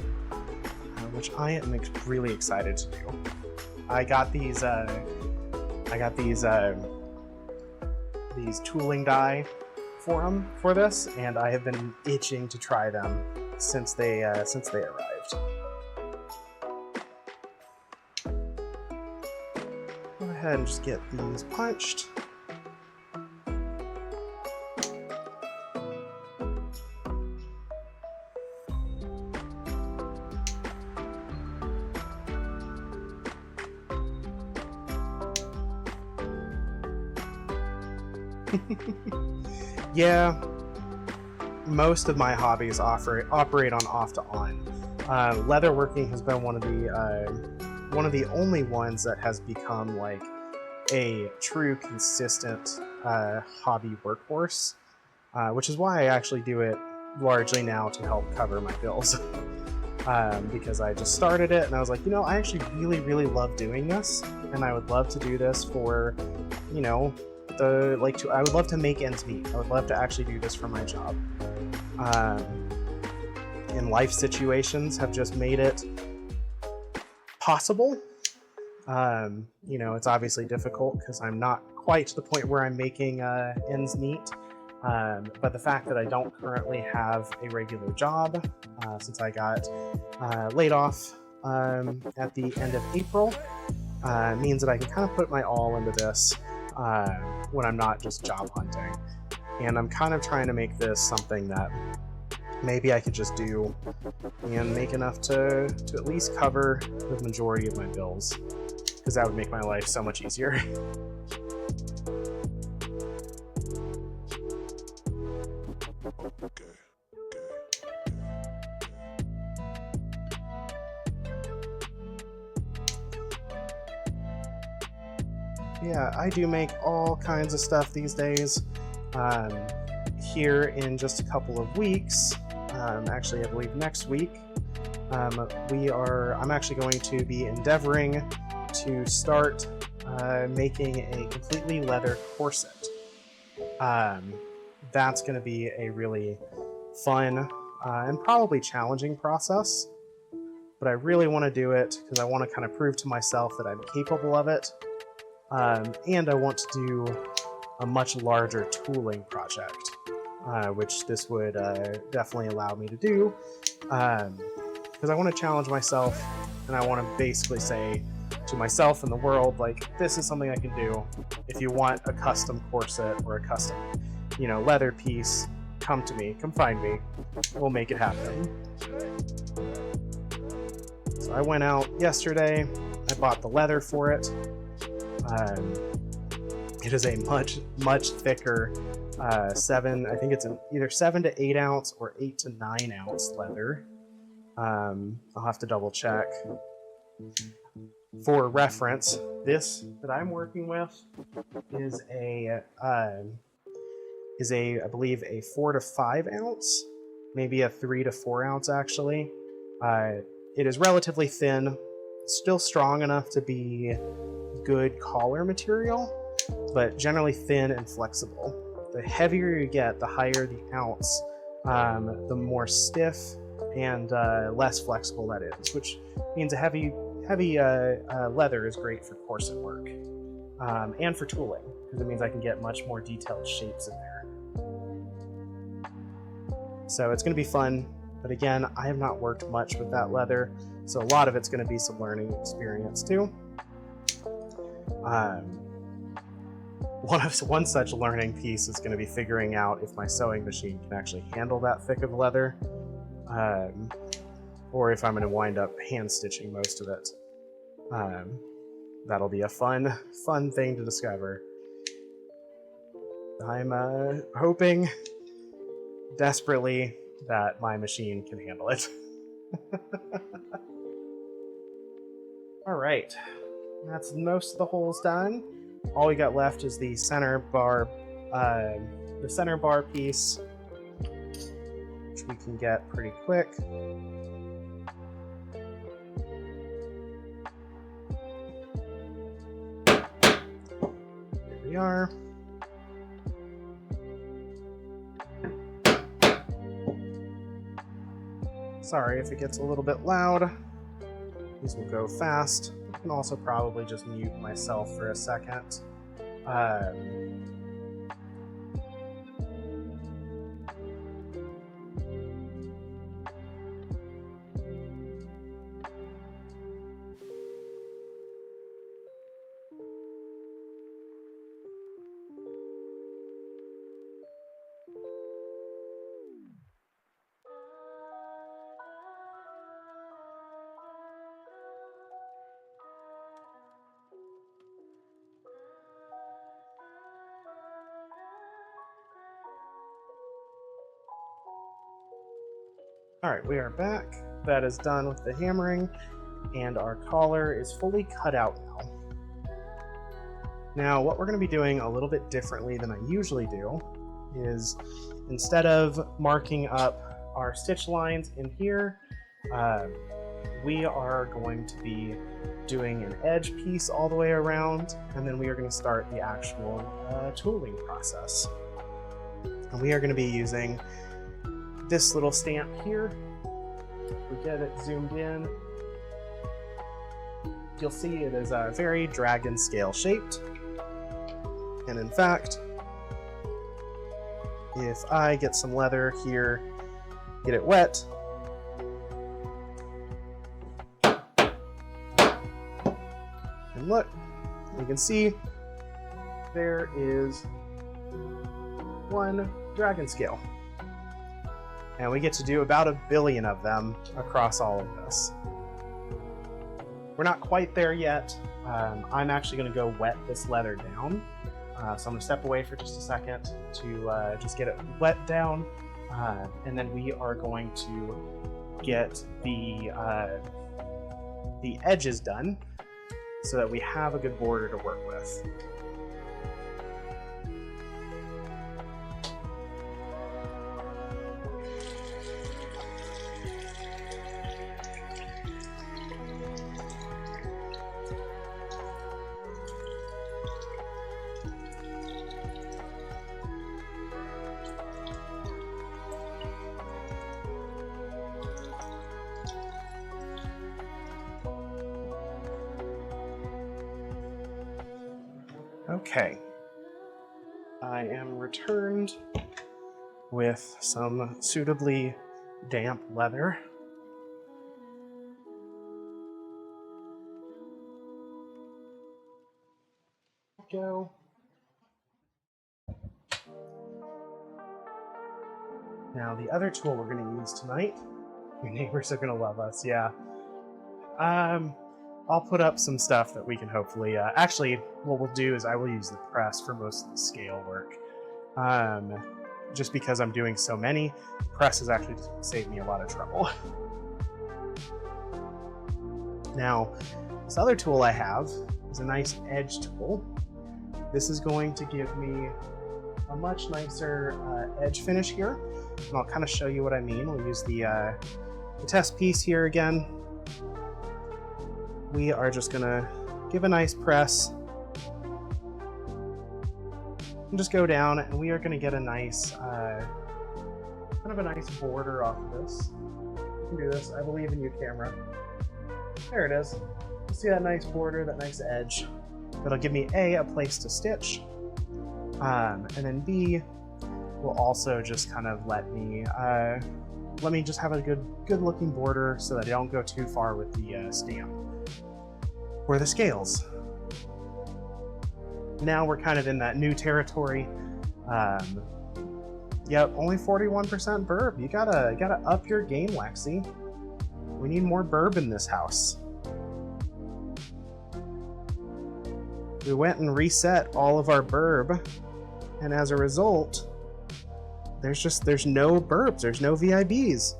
which I am really excited to do. I got these tooling die for this, and I have been itching to try them since they arrived. Go ahead and just get these punched. Yeah, most of my hobbies operate on off to on. Leatherworking has been one of the only ones that has become like a true consistent hobby workhorse, which is why I actually do it largely now to help cover my bills. Because I just started it and I was like, I actually really love doing this, and I would love to do this for, I would love to make ends meet. I would love to actually do this for my job. And life situations have just made it possible. It's obviously difficult because I'm not quite to the point where I'm making ends meet. But the fact that I don't currently have a regular job, since I got laid off at the end of April, means that I can kind of put my all into this when I'm not just job hunting. And I'm kind of trying to make this something that maybe I could just do and make enough to at least cover the majority of my bills, because that would make my life so much easier. Yeah, I do make all kinds of stuff these days. Here in just a couple of weeks, actually I believe next week, I'm actually going to be endeavoring to start making a completely leather corset. That's going to be a really fun and probably challenging process, but I really want to do it because I want to kind of prove to myself that I'm capable of it. And I want to do a much larger tooling project, which this would definitely allow me to do, because I want to challenge myself, and I want to basically say to myself and the world, like, this is something I can do. If you want a custom corset or a custom, leather piece, come to me, come find me, we'll make it happen. So I went out yesterday, I bought the leather for it. It is a much thicker I think it's either 7 to 8 ounce or 8 to 9 ounce leather. I'll have to double check. For reference, this that I'm working with is I believe a 4 to 5 ounce, maybe a 3 to 4 ounce actually. It is relatively thin, still strong enough to be good collar material, but generally thin and flexible. The heavier you get, the higher the ounce, the more stiff and less flexible that is, which means a heavy leather is great for corset work and for tooling, because it means I can get much more detailed shapes in there. So it's going to be fun, but again, I have not worked much with that leather, so a lot of it's going to be some learning experience too. One such learning piece is going to be figuring out if my sewing machine can actually handle that thick of leather, or if I'm going to wind up hand stitching most of it. That'll be a fun thing to discover. I'm hoping desperately that my machine can handle it. All right, that's most of the holes done. All we got left is the center bar piece, which we can get pretty quick. Here we are. Sorry if it gets a little bit loud. These will go fast. I can also probably just mute myself for a second. All right, we are back. That is done with the hammering, and our collar is fully cut out now. Now, what we're going to be doing a little bit differently than I usually do is, instead of marking up our stitch lines in here, we are going to be doing an edge piece all the way around, and then we are going to start the actual tooling process. And we are going to be using this little stamp here. If we get it zoomed in, you'll see it is very dragon scale shaped. And in fact, if I get some leather here, get it wet, and look, you can see there is one dragon scale. And we get to do about 1 billion of them across all of this. We're not quite there yet. I'm actually going to go wet this leather down. So I'm going to step away for just a second to just get it wet down. And then we are going to get the edges done so that we have a good border to work with. Okay, I am returned with some suitably damp leather. Go. Now the other tool we're going to use tonight, your neighbors are going to love us, yeah. I'll put up some stuff that we can hopefully, actually, what we'll do is I will use the press for most of the scale work. Just because I'm doing so many, press is actually just going to save me a lot of trouble. Now, This other tool I have is a nice edge tool. This is going to give me a much nicer edge finish here, and I'll kind of show you what I mean. We'll use the test piece here again. We are just gonna give a nice press and just go down, and we are gonna get a nice, kind of a nice border off of this. You can do this. I believe in you, camera. There it is. You see that nice border, that nice edge? That'll give me a place to stitch, and then B will also just kind of let me just have a good looking border so that I don't go too far with the stamp or the scales. Now we're kind of in that new territory. Yep, only 41% burb. You gotta up your game, Lexi. We need more burb in this house. We went and reset all of our burb, and as a result, there's no burbs, there's no VIBs.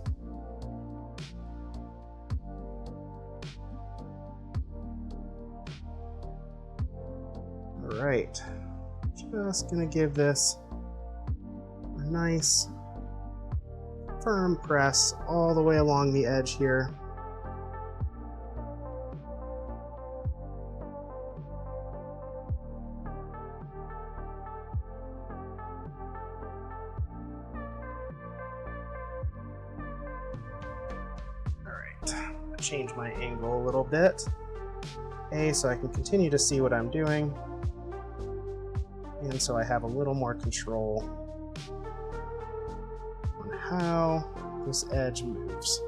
All right, just gonna give this a nice firm press all the way along the edge here. Change my angle a little bit, so I can continue to see what I'm doing, and so I have a little more control on how this edge moves.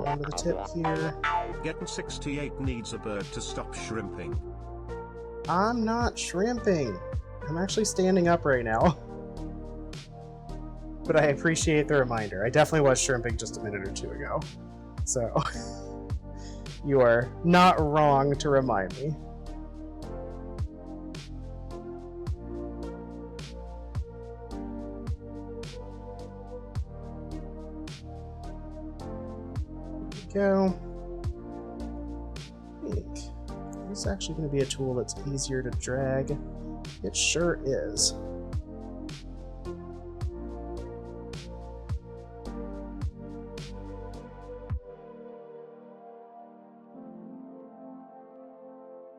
Onto the tip here. Getting 68 needs a bird to stop shrimping. I'm not shrimping. I'm actually standing up right now. But I appreciate the reminder. I definitely was shrimping just a minute or two ago. So, you are not wrong to remind me. Go. I think this is actually going to be a tool that's easier to drag. It sure is.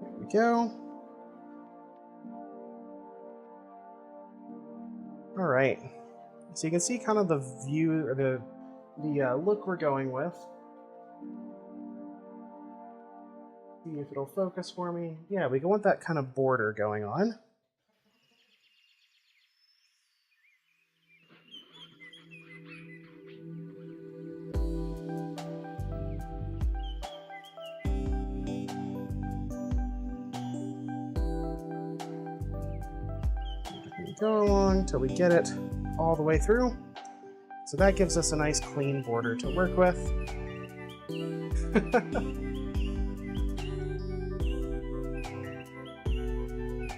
There we go. All right. So you can see kind of the view or the look we're going with. See if it'll focus for me. Yeah, we want that kind of border going on. Go along till we get it all the way through. So that gives us a nice clean border to work with.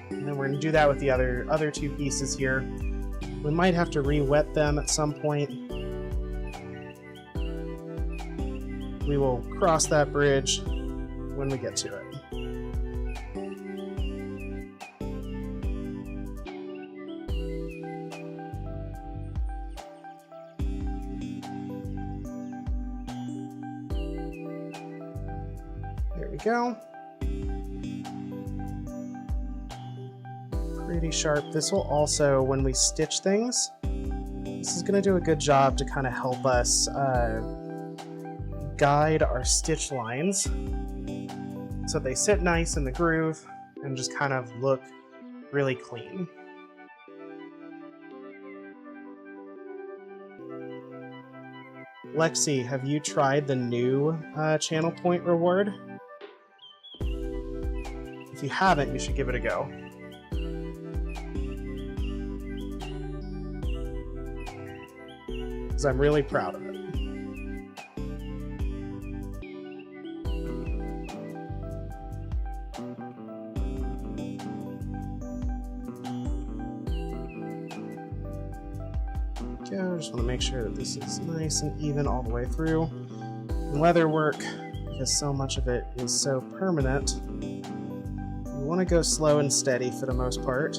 And then we're going to do that with the other two pieces here. We might have to re-wet them at some point. We will cross that bridge when we get to it. There we go. Pretty sharp. This will also, when we stitch things, this is going to do a good job to kind of help us guide our stitch lines so they sit nice in the groove and just kind of look really clean. Lexi, have you tried the new channel point reward? If you haven't, you should give it a go. Because I'm really proud of it. go. Just want to make sure that this is nice and even all the way through. In leather work, because so much of it is so permanent, you want to go slow and steady for the most part.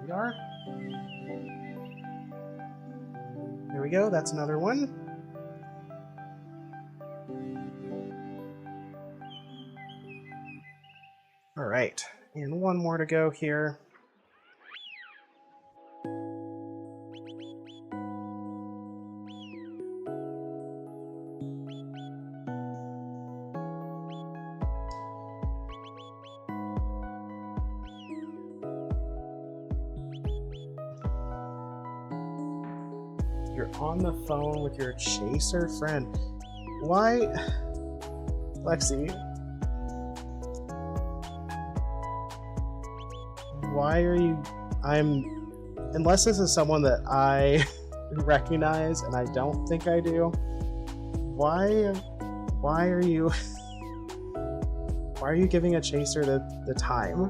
We are. There we go, that's another one. All right, and one more to go here. You're on the phone with your chaser friend. Why? Lexi, why are you... Unless this is someone that I recognize, and I don't think I do, why are you... Why are you giving a chaser the time?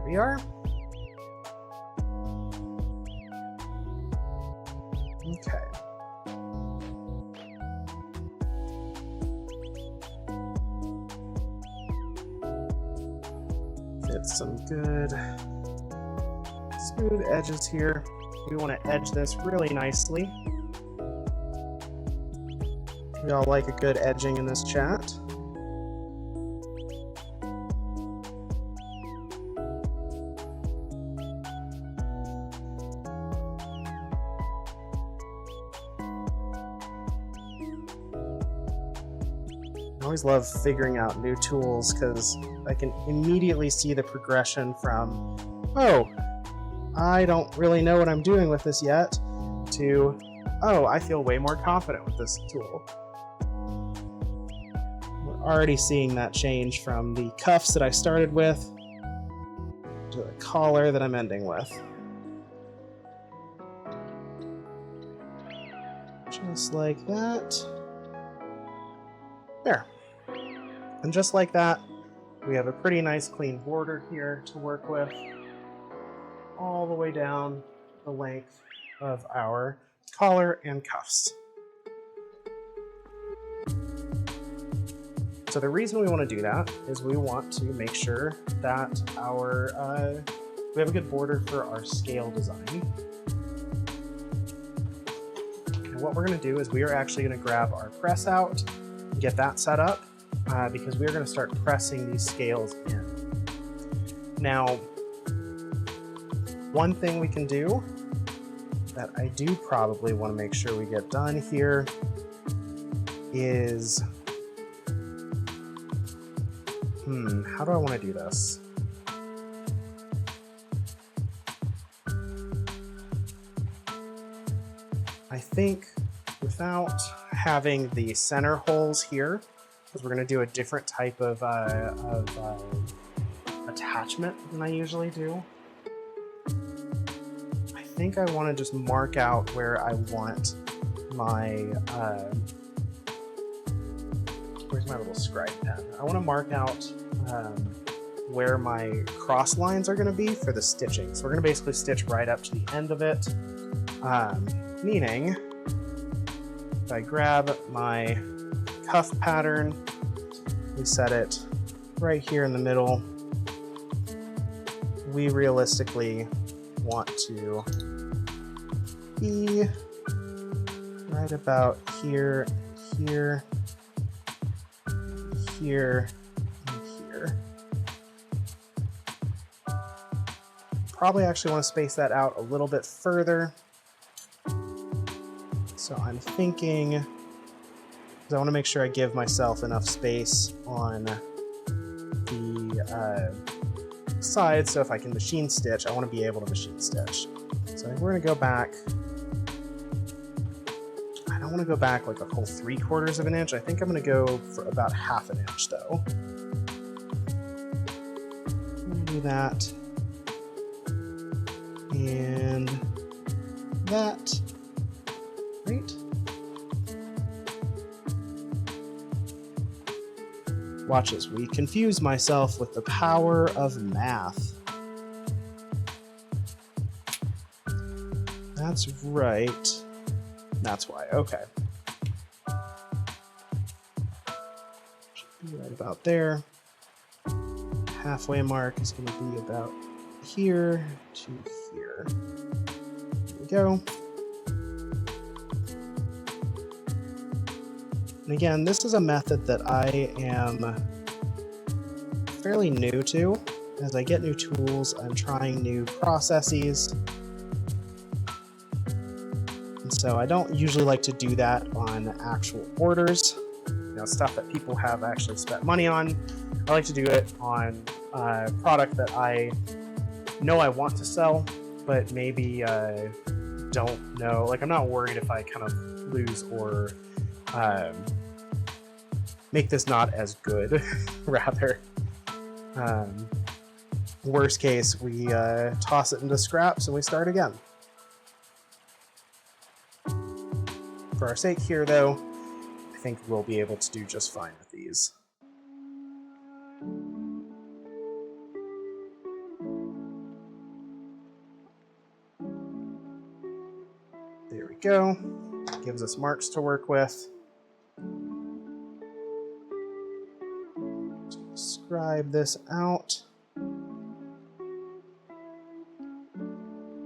We are. Okay. Get some good smooth edges here. We want to edge this really nicely. We all like a good edging in this chat. I always love figuring out new tools because I can immediately see the progression from, oh, I don't really know what I'm doing with this yet, to, oh, I feel way more confident with this tool. We're already seeing that change from the cuffs that I started with to the collar that I'm ending with. Just like that. There. And just like that, we have a pretty nice clean border here to work with, all the way down the length of our collar and cuffs. So the reason we want to do that is we want to make sure that we have a good border for our scale design. And what we're going to do is we are actually going to grab our press out, get that set up, because we're going to start pressing these scales in. Now, one thing we can do that I do probably want to make sure we get done here is, how do I want to do this? I think without having the center holes here, because we're going to do a different type of attachment than I usually do. I think I want to just mark out where I want my, where's my little scribe pen? I want to mark out where my cross lines are going to be for the stitching. So we're going to basically stitch right up to the end of it, meaning if I grab my cuff pattern, we set it right here in the middle. We realistically want to be right about here, here, here, and here. Probably actually want to space that out a little bit further. So I'm thinking, because I want to make sure I give myself enough space on the side, so if I can machine stitch, I want to be able to machine stitch. So I think we're going to go back. I don't want to go back like a whole 3/4 of an inch. I think I'm going to go for about 1/2 an inch though. Do that. And that. Right? Watch as we confuse myself with the power of math. That's right. That's why. Okay. Should be right about there. Halfway mark is going to be about here to here. There we go. And again, this is a method that I am fairly new to. As I get new tools, I'm trying new processes. And so I don't usually like to do that on actual orders, stuff that people have actually spent money on. I like to do it on a product that I know I want to sell, but maybe don't know. Like, I'm not worried if I kind of lose or make this not as good, rather. Worst case, we toss it into scraps and we start again. For our sake here, though, I think we'll be able to do just fine with these. There we go. Gives us marks to work with. Scribe this out.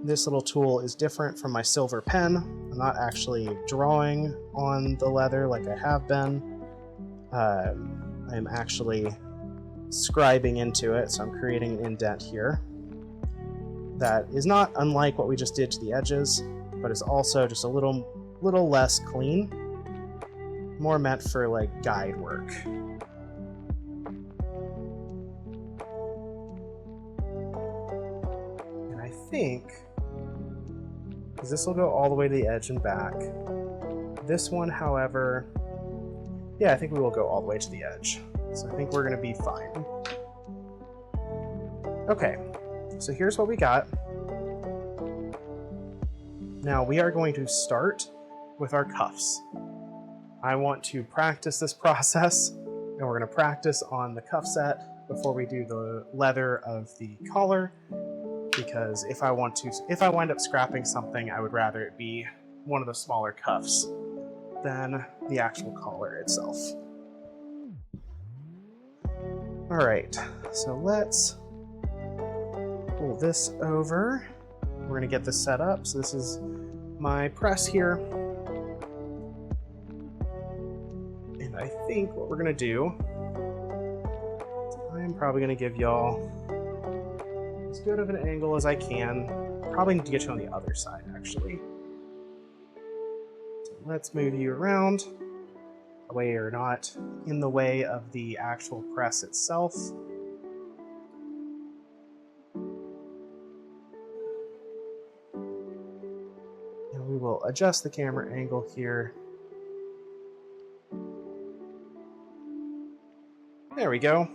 This little tool is different from my silver pen. I'm not actually drawing on the leather like I have been. I'm actually scribing into it, so I'm creating an indent here. That is not unlike what we just did to the edges, but is also just a little less clean. More meant for like guide work. And I think, because this will go all the way to the edge and back. This one, however, yeah, I think we will go all the way to the edge. So I think we're going to be fine. Okay, so here's what we got. Now we are going to start with our cuffs. I want to practice this process, and we're going to practice on the cuff set before we do the leather of the collar. Because if I wind up scrapping something, I would rather it be one of the smaller cuffs than the actual collar itself. Alright, so let's pull this over. We're going to get this set up. So this is my press here. And I think what we're going to do, I'm probably going to give y'all as good of an angle as I can. Probably need to get you on the other side, actually. So let's move you around, away or not in the way of the actual press itself. And we will adjust the camera angle here. There we go.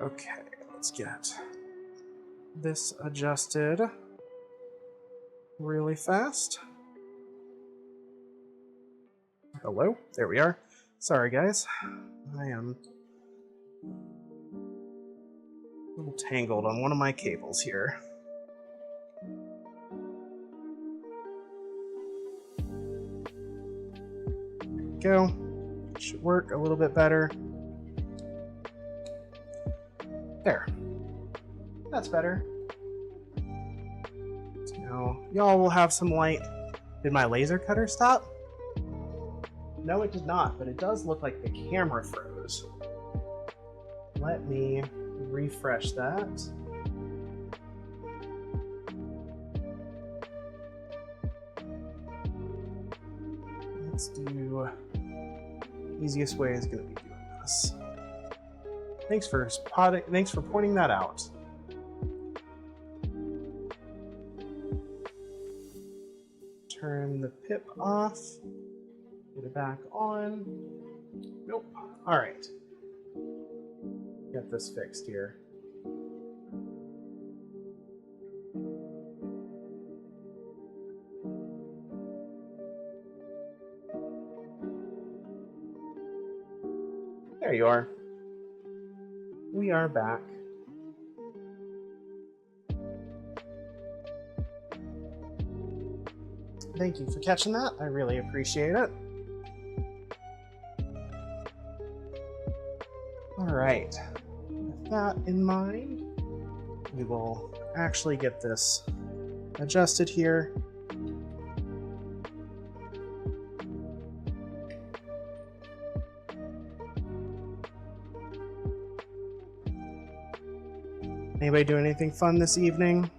Okay, let's get this adjusted really fast. Hello, there we are. Sorry guys, I am a little tangled on one of my cables here. There we go. Should work a little bit better. There. That's better. So now y'all will have some light. Did my laser cutter stop? No, it did not, but it does look like the camera froze. Let me refresh that. Let's do... Easiest way is going to be doing this. Thanks for pointing that out. Turn the pip off. Get it back on. Nope. All right. Get this fixed here. There you are. We are back. Thank you for catching that. I really appreciate it. All right. With that in mind, we will actually get this adjusted here. Anybody doing anything fun this evening?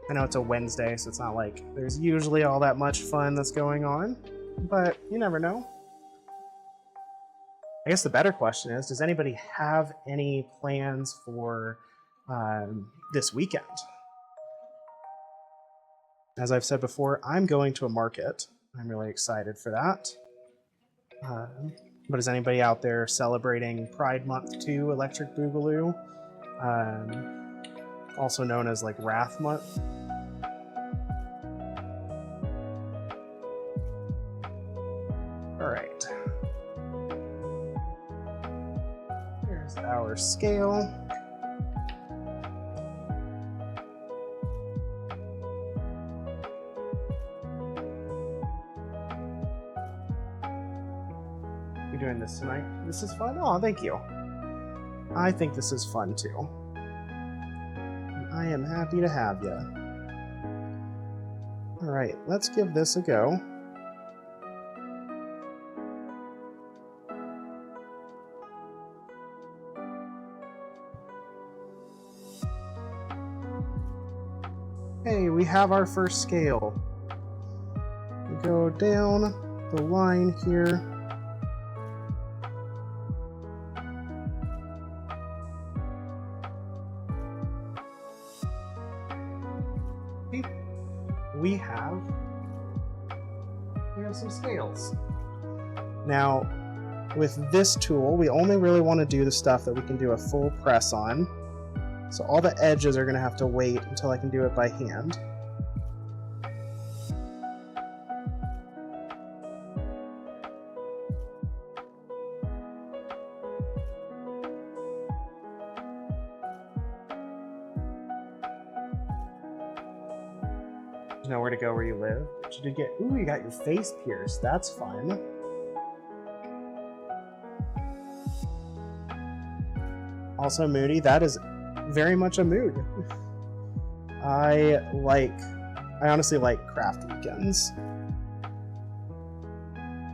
I know it's a Wednesday, so it's not like there's usually all that much fun that's going on, but you never know. I guess the better question is, does anybody have any plans for this weekend? As I've said before, I'm going to a market. I'm really excited for that. But is anybody out there celebrating Pride Month 2 Electric Boogaloo? Also known as like Wrath Month. All right. Here's our scale. You're doing this tonight? This is fun? Oh, thank you. I think this is fun too. I am happy to have you. All right, let's give this a go. Hey, we have our first scale. We go down the line here. We have some scales. Now, with this tool, we only really want to do the stuff that we can do a full press on. So all the edges are going to have to wait until I can do it by hand. You know where to go where you live. But you did get, ooh, you got your face pierced. That's fun. Also, Moody, that is very much a mood. I honestly like craft weekends.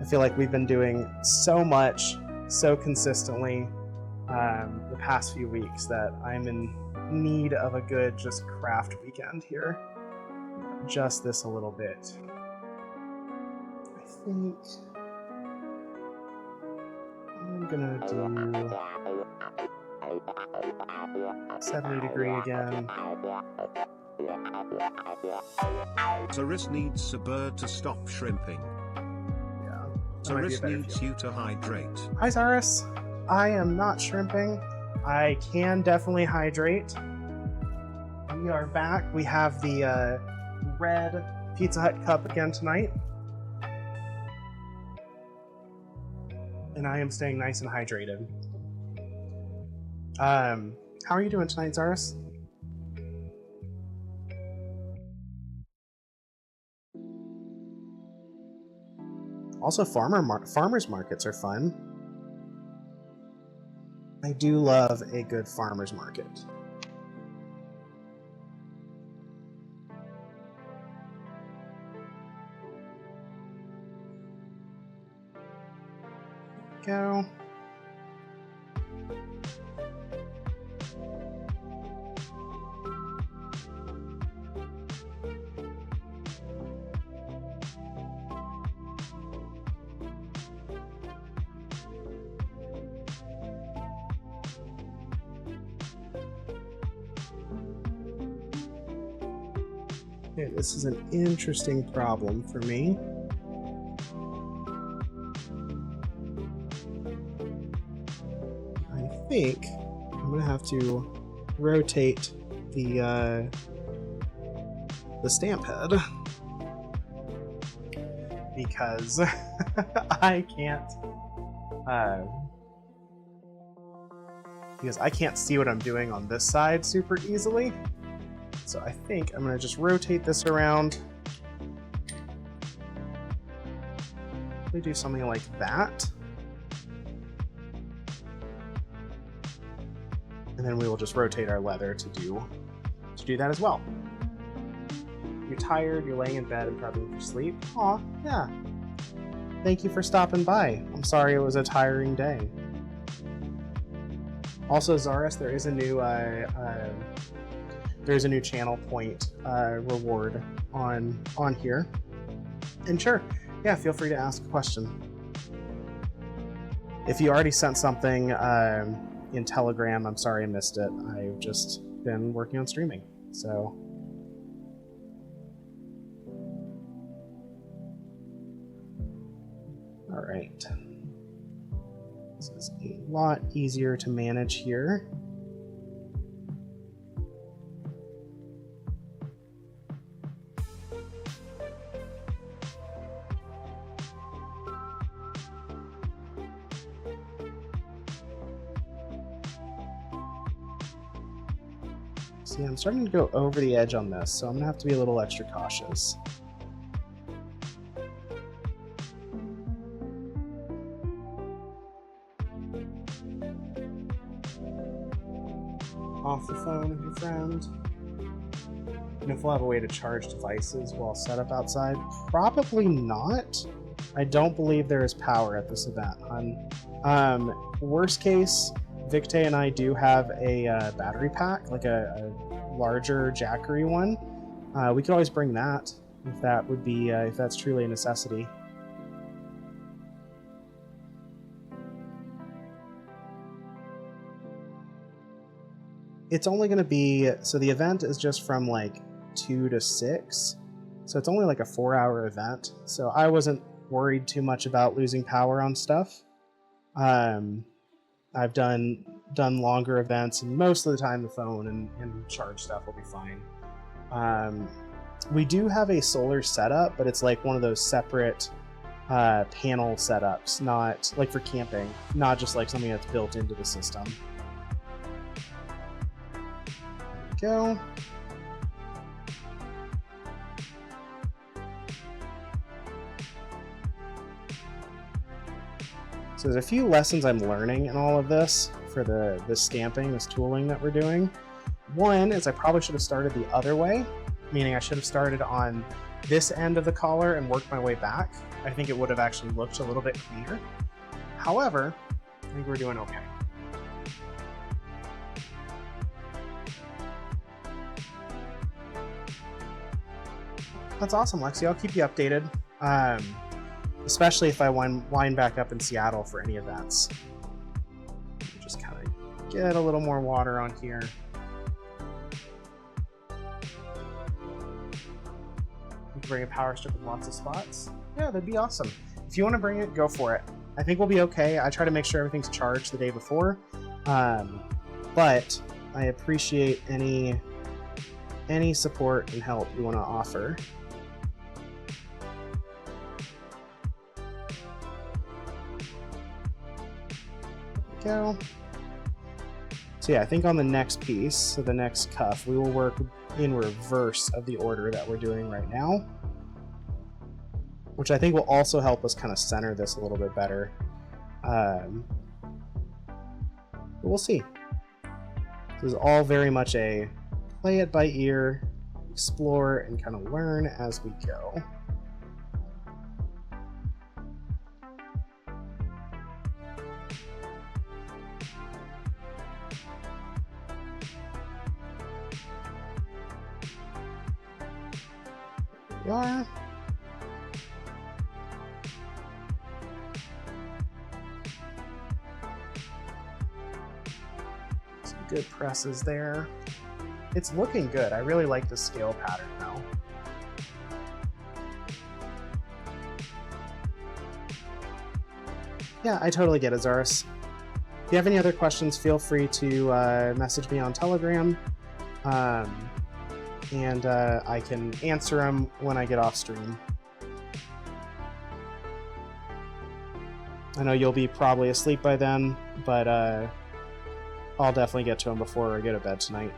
I feel like we've been doing so much, so consistently the past few weeks that I'm in need of a good just craft weekend here. Adjust this a little bit. I think I'm gonna do 70° again. Zaris needs a bird to stop shrimping. Yeah. Zaris needs you to hydrate. Hi, Zaris. I am not shrimping. I can definitely hydrate. We are back. We have the red Pizza Hut cup again tonight. And I am staying nice and hydrated. How are you doing tonight, Zaris? Also, farmers markets are fun. I do love a good farmers market. Go. Okay, this is an interesting problem for me. I think I'm gonna have to rotate the stamp head because I can't see what I'm doing on this side super easily. So I think I'm gonna just rotate this around. We do something like that. And then we will just rotate our leather to do that as well. You're tired, you're laying in bed and probably for sleep. Aw, yeah. Thank you for stopping by. I'm sorry it was a tiring day. Also, Zaris, there is a new channel point reward on here. And sure, yeah, feel free to ask a question. If you already sent something in Telegram, I'm sorry I missed it. I've just been working on streaming, so. All right. This is a lot easier to manage here. See, I'm starting to go over the edge on this, so I'm gonna have to be a little extra cautious. Off the phone with your friend. And if we'll have a way to charge devices while set up outside? Probably not. I don't believe there is power at this event, hon. Worst case, Victe and I do have a battery pack, like a larger Jackery one. We could always bring that if that would be if that's truly a necessity. It's only going to be, so the event is just from like 2 to 6, so it's only like a 4-hour event. So I wasn't worried too much about losing power on stuff. I've done longer events, and most of the time the phone and charge stuff will be fine. We do have a solar setup, but it's like one of those separate panel setups, not like for camping, not just like something that's built into the system. There we go. So there's a few lessons I'm learning in all of this for the stamping, this tooling that we're doing. One is I probably should have started the other way, meaning I should have started on this end of the collar and worked my way back. I think it would have actually looked a little bit cleaner. However, I think we're doing okay. That's awesome, Lexi. I'll keep you updated. Especially if I wind back up in Seattle for any events. Just kind of get a little more water on here. We can bring a power strip with lots of spots. Yeah, that'd be awesome. If you want to bring it, go for it. I think we'll be okay. I try to make sure everything's charged the day before. But I appreciate any support and help you want to offer. Go. So yeah, I think on the next piece, so the next cuff, we will work in reverse of the order that we're doing right now, which I think will also help us kind of center this a little bit better. But we'll see. This is all very much a play it by ear, explore, and kind of learn as we go. We are. Some good presses there. It's looking good. I really like the scale pattern now. Yeah, I totally get it, Zaris. If you have any other questions, feel free to message me on Telegram, and I can answer them when I get off stream. I know you'll be probably asleep by then, but I'll definitely get to them before I go to bed tonight.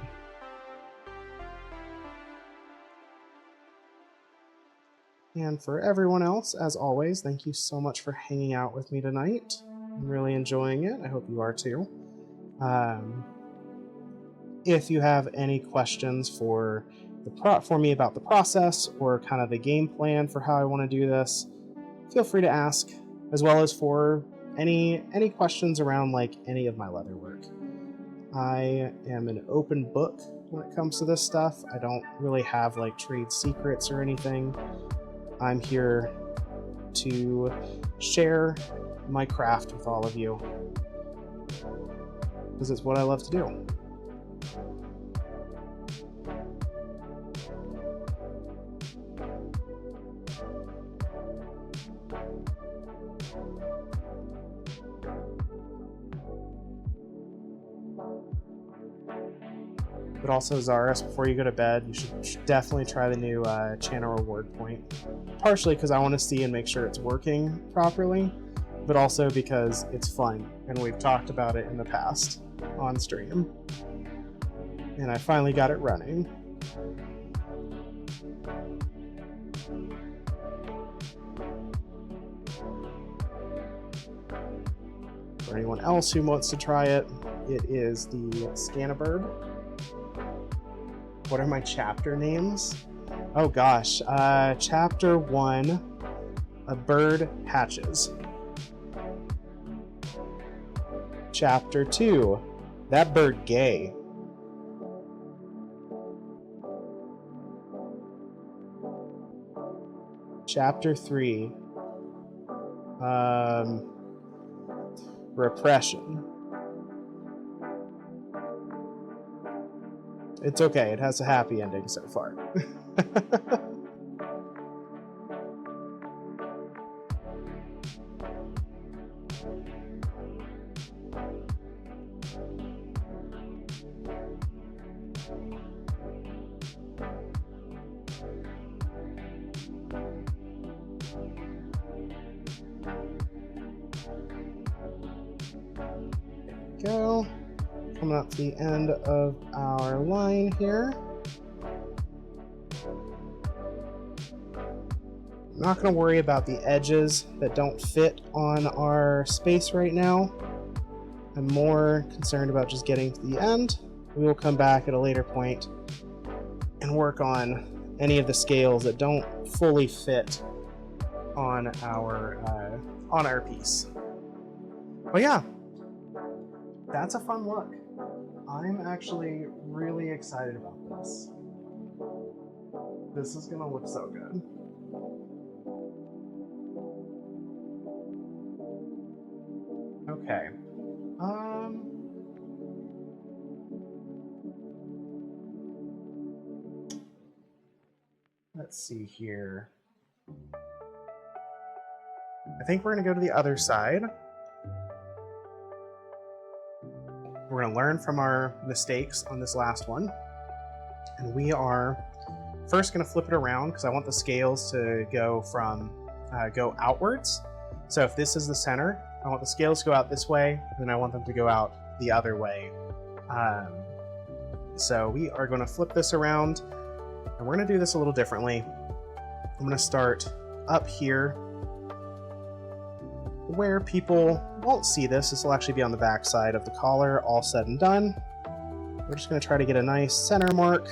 And for everyone else, as always, thank you so much for hanging out with me tonight. I'm really enjoying it. I hope you are too. If you have any questions for me about the process or kind of the game plan for how I want to do this, feel free to ask, as well as for any questions around like any of my leather work. I am an open book when it comes to this stuff. I don't really have like trade secrets or anything. I'm here to share my craft with all of you because it's what I love to do. But also, Zaris, before you go to bed, you should definitely try the new channel reward point. Partially because I want to see and make sure it's working properly, but also because it's fun, and we've talked about it in the past on stream. And I finally got it running. For anyone else who wants to try it, it is the Scanabird. What are my chapter names? Oh gosh, chapter 1, a bird hatches. Chapter 2, that bird gay. Chapter 3, repression. It's okay, it has a happy ending so far. Go. Coming up to the end of our line here. I'm not going to worry about the edges that don't fit on our space right now. I'm more concerned about just getting to the end. We will come back at a later point and work on any of the scales that don't fully fit on our piece. But yeah, that's a fun look. I'm actually really excited about this. This is gonna look so good. Okay. Let's see here. I think we're gonna go to the other side. We're going to learn from our mistakes on this last one. And we are first going to flip it around because I want the scales to go go outwards. So if this is the center, I want the scales to go out this way, and then I want them to go out the other way. So we are going to flip this around, and we're going to do this a little differently. I'm going to start up here where people won't see this. This will actually be on the back side of the collar, all said and done. We're just going to try to get a nice center mark.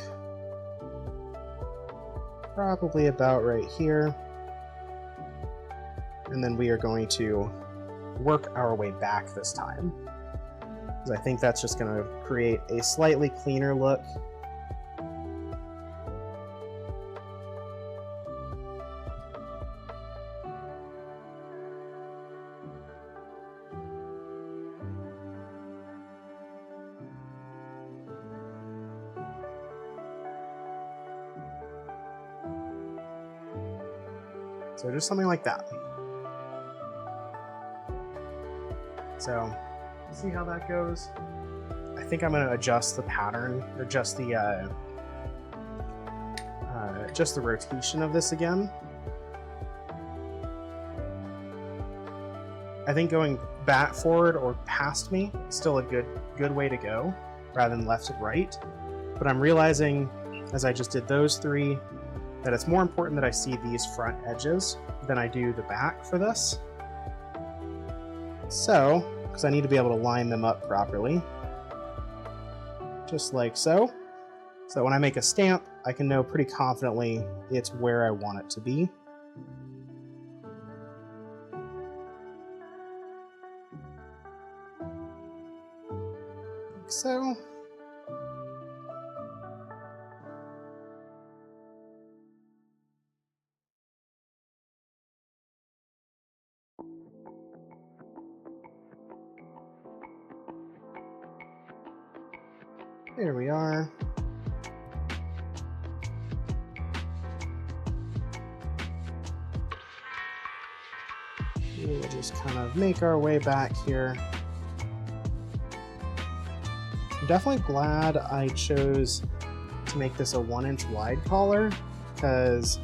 Probably about right here. And then we are going to work our way back this time, because I think that's just going to create a slightly cleaner look. So just something like that. So, see how that goes. I think I'm going to adjust the pattern, or just the rotation of this again. I think going back, forward, or past me is still a good way to go, rather than left and right. But I'm realizing, as I just did those three, that it's more important that I see these front edges than I do the back for this. So, because I need to be able to line them up properly. Just like so. So when I make a stamp, I can know pretty confidently it's where I want it to be. Like so. There we are. We'll just kind of make our way back here. I'm definitely glad I chose to make this a 1-inch wide collar, because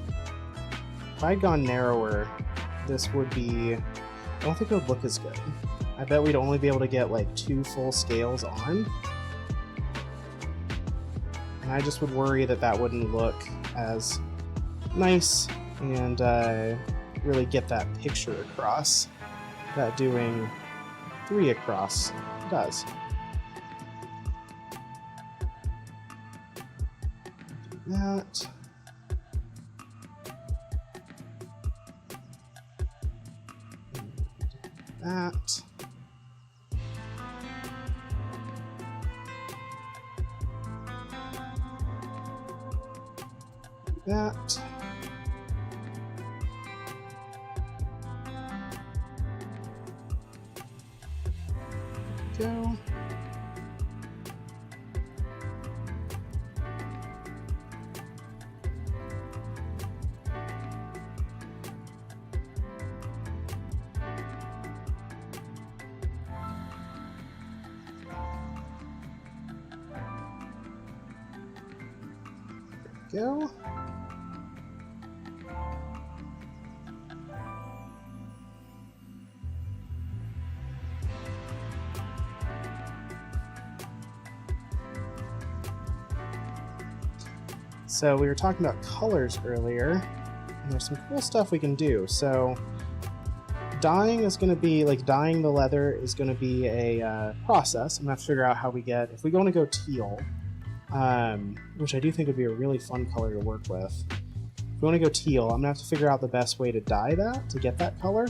if I'd gone narrower, this would be, I don't think it would look as good. I bet we'd only be able to get like 2 full scales on. And I just would worry that that wouldn't look as nice and really get that picture across that doing 3 across does. That. That. That. Go. Go. So we were talking about colors earlier, and there's some cool stuff we can do. So dyeing is going to be, like, dyeing the leather is going to be a process. I'm going to have to figure out how we get, if we want to go teal, which I do think would be a really fun color to work with. If we want to go teal, I'm going to have to figure out the best way to dye that, to get that color.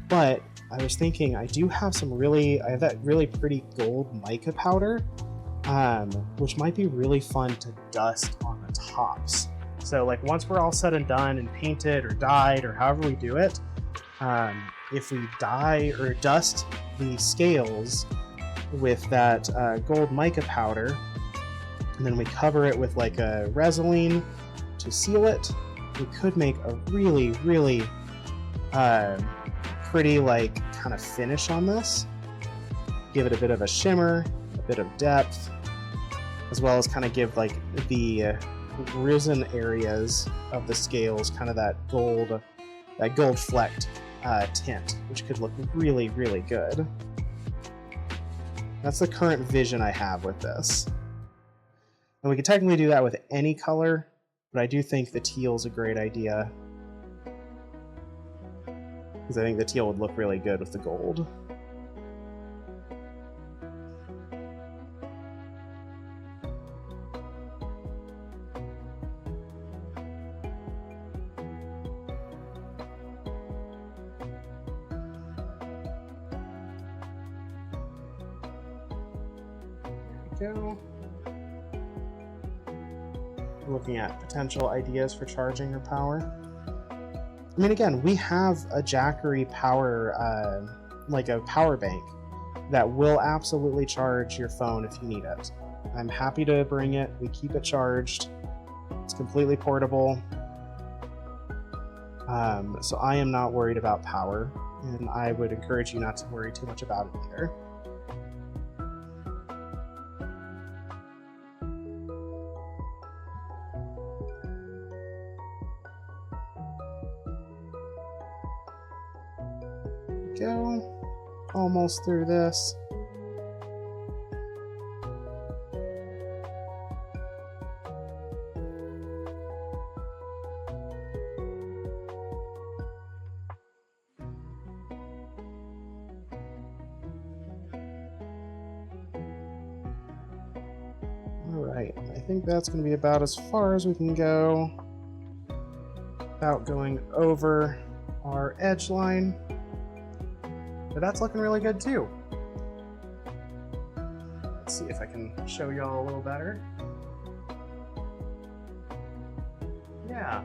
But I was thinking, I have that really pretty gold mica powder, which might be really fun to dust on the tops. So like once we're all said and done and painted or dyed or however we do it, if we dye or dust the scales with that gold mica powder, and then we cover it with like a Resin to seal it, we could make a really, really pretty like kind of finish on this. Give it a bit of a shimmer, a bit of depth, as well as kind of give like the risen areas of the scales kind of that gold flecked tint, which could look really, really good. That's the current vision I have with this. And we could technically do that with any color, but I do think the teal is a great idea, because I think the teal would look really good with the gold. Go. Looking at potential ideas for charging your power. I mean, again, we have a Jackery power, like a power bank that will absolutely charge your phone if you need it. I'm happy to bring it. We keep it charged. It's completely portable. So I am not worried about power and I would encourage you not to worry too much about it either. Go. Almost through this. Alright, I think that's going to be about as far as we can go without going over our edge line. But that's looking really good too. Let's see if I can show y'all a little better. Yeah.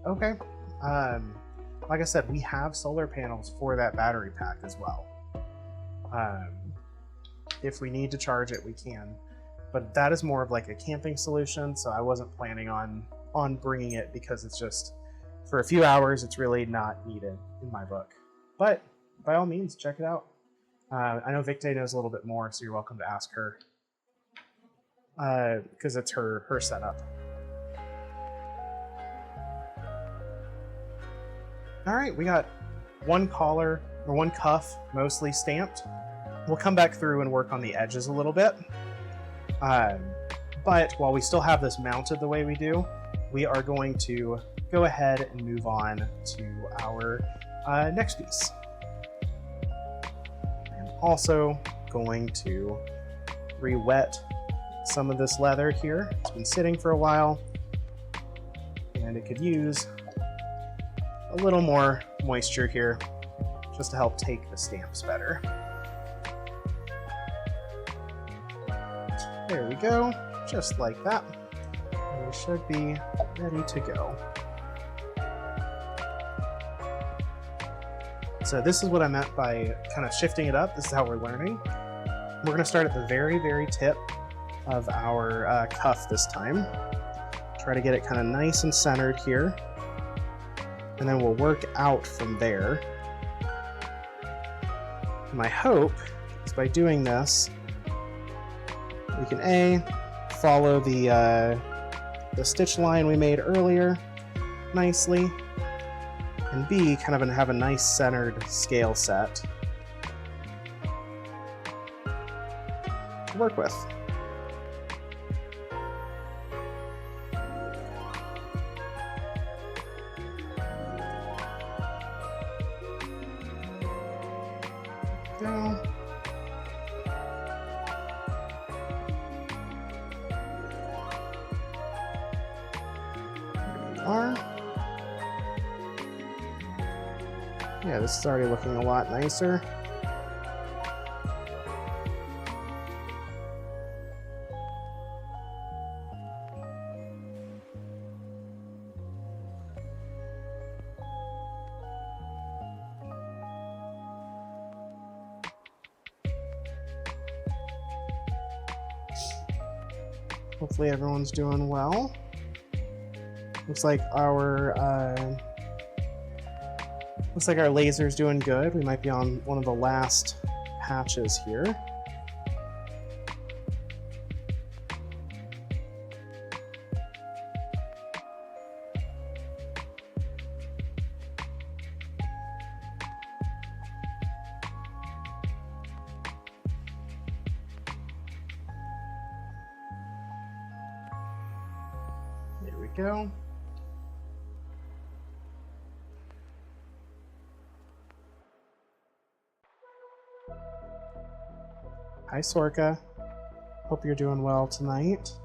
Okay. Like I said, we have solar panels for that battery pack as well. If we need to charge it, we can. But that is more of like a camping solution, so I wasn't planning on bringing it because it's just, for a few hours, it's really not needed in my book. But by all means, check it out. I know Victe knows a little bit more, so you're welcome to ask her. Because it's her setup. All right, we got one collar, or one cuff, mostly stamped. We'll come back through and work on the edges a little bit. But while we still have this mounted the way we do, we are going to go ahead and move on to our next piece. I'm also going to re-wet some of this leather here. It's been sitting for a while, and it could use a little more moisture here just to help take the stamps better. There we go, just like that. And we should be ready to go. So this is what I meant by kind of shifting it up. This is how we're learning. We're going to start at the very, very tip of our cuff this time. Try to get it kind of nice and centered here. And then we'll work out from there. My hope is by doing this, we can follow the stitch line we made earlier nicely, and B, kind of have a nice centered scale set to work with. Go. Yeah, this is already looking a lot nicer. Hopefully everyone's doing well. Looks like our laser's doing good. We might be on one of the last patches here. There we go. Hi, Sorka. Hope you're doing well tonight.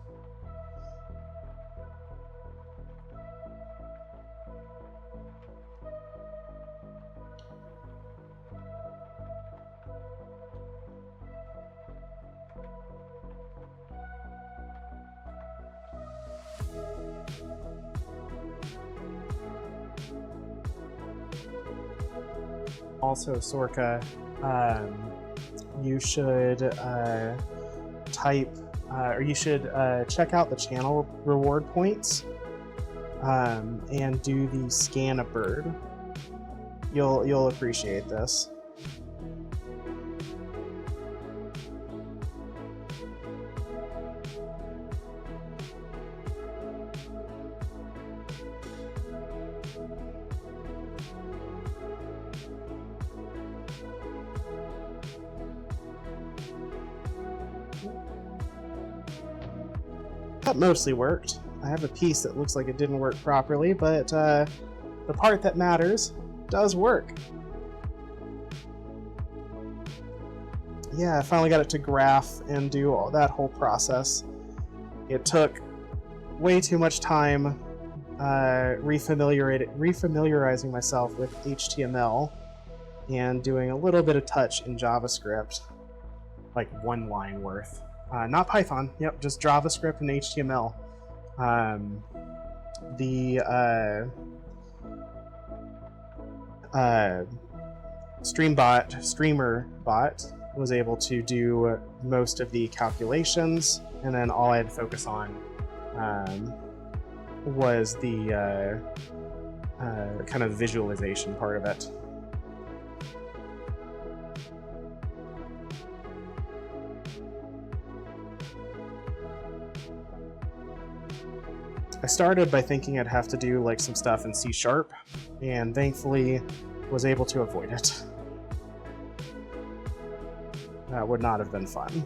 Also, Sorka, you should check out the channel reward points and do the scan a bird. You'll appreciate this. That mostly worked. I have a piece that looks like it didn't work properly, but the part that matters does work. Yeah, I finally got it to graph and do all that whole process. It took way too much time refamiliarizing myself with HTML and doing a little bit of touch in JavaScript, like one line worth. Not Python, yep, just JavaScript and HTML. Streamer bot was able to do most of the calculations, and then all I had to focus on was the kind of visualization part of it. I started by thinking I'd have to do like some stuff in C#, and thankfully was able to avoid it. That would not have been fun.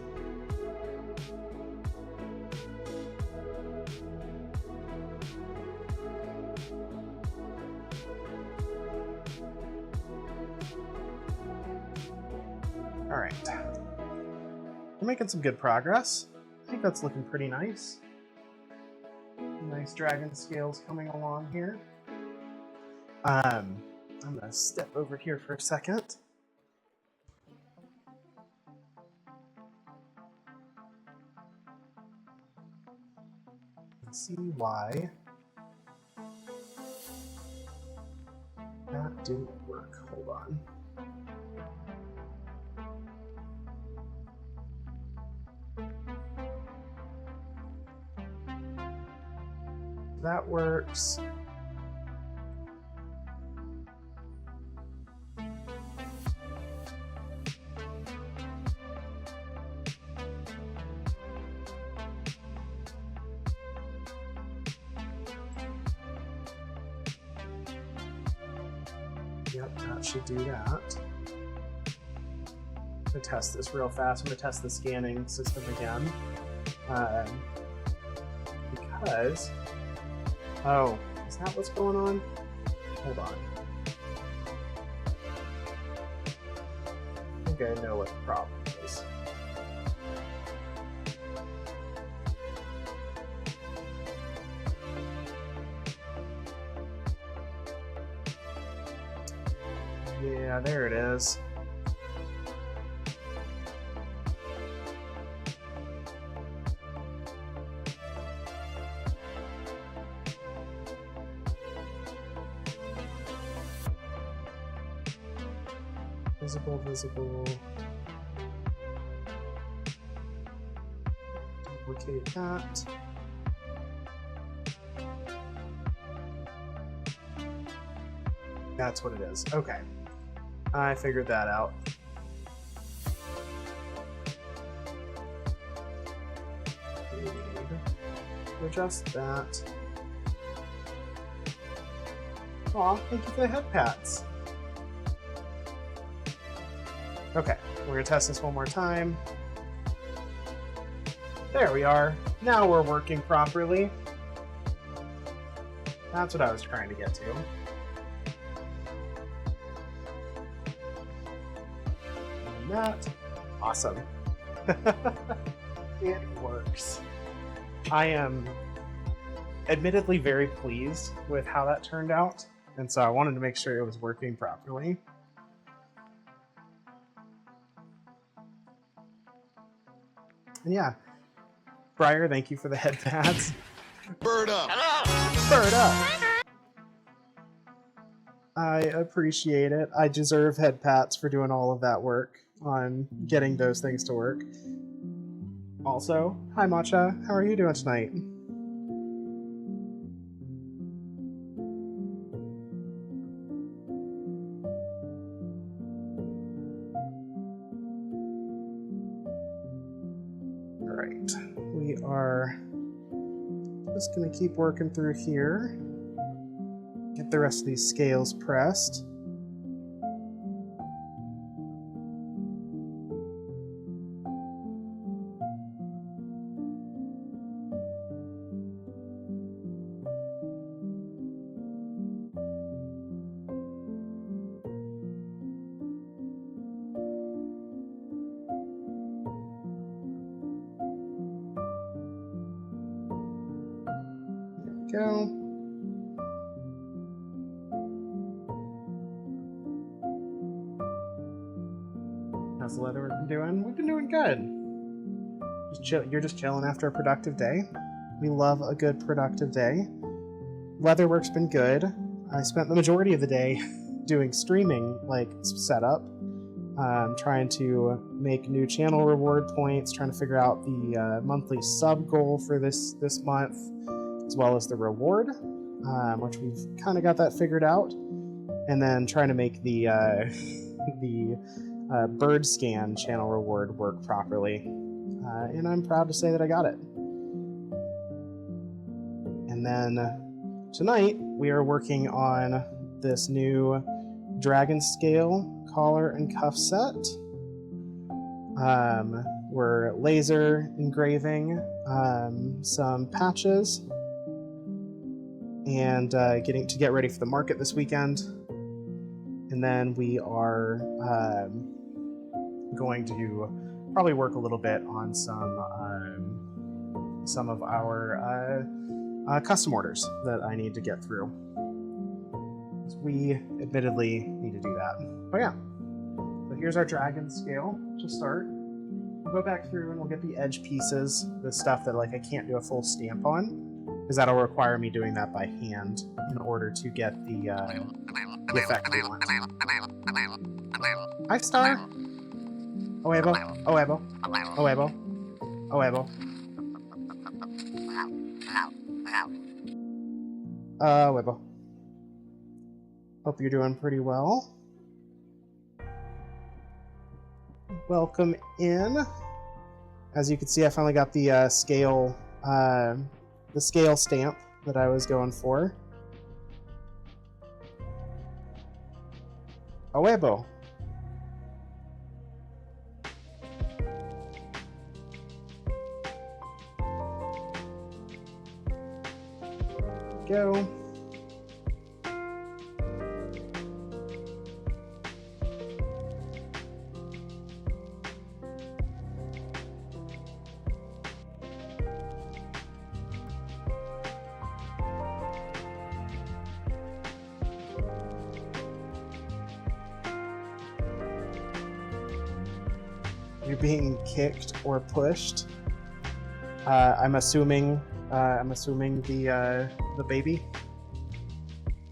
All right. We're making some good progress. I think that's looking pretty nice. Nice dragon scales coming along here. I'm gonna step over here for a second. Let's see why that didn't work. Hold on. That works. Yep, that should do that. I'm gonna test this real fast. I'm gonna test the scanning system again. Because... Oh, is that what's going on? Hold on. I think I know what the problem is. Yeah, there it is. Visible. Duplicate that. That's what it is. Okay. I figured that out. We need to adjust that. Aw, thank you for the head pats. Okay, we're gonna test this one more time. There we are. Now we're working properly. That's what I was trying to get to. And that. Awesome. It works. I am admittedly very pleased with how that turned out, and so I wanted to make sure it was working properly. And yeah, Briar, thank you for the head pads. Bird up! Bird up! I appreciate it. I deserve head pats for doing all of that work. on getting those things to work. Also, hi Matcha, how are you doing tonight? Alright, we are just going to keep working through here. Get the rest of these scales pressed. Go. How's the leatherworking doing? We've been doing good. You're just chilling after a productive day. We love a good productive day. Leatherwork's been good. I spent the majority of the day doing streaming setup, trying to make new channel reward points, trying to figure out the monthly sub goal for this month, as well as the reward, which we've kind of got that figured out, and then trying to make the bird scan channel reward work properly. And I'm proud to say that I got it. And then tonight we are working on this new dragon scale collar and cuff set. We're laser engraving some patches and get ready for the market this weekend. And then we are going to probably work a little bit on some of our custom orders that I need to get through. We admittedly need to do that. But yeah, so here's our dragon scale to start. We'll go back through and we'll get the edge pieces, the stuff that I can't do a full stamp on, because that'll require me doing that by hand in order to get the effect we want. Hi, Star. Oebo, Oebo, Oebo, Oebo. Oebo. Hope you're doing pretty well. Welcome in. As you can see, I finally got the scale stamp that I was going for. Oebo. Go. You're being kicked or pushed. I'm assuming the baby,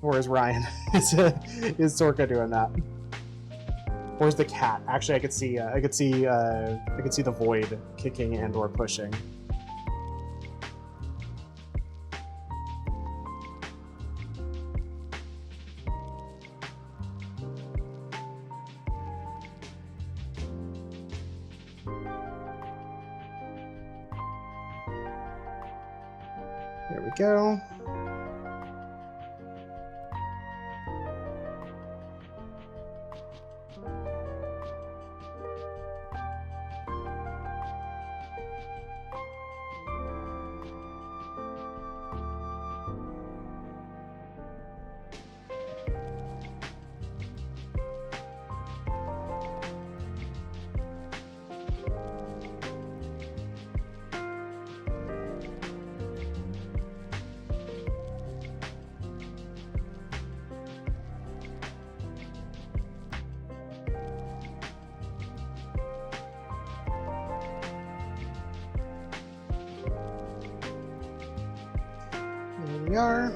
or is Ryan? is Sorka doing that? Or is the cat? Actually, I could see the void kicking and or pushing. There we go. There we are.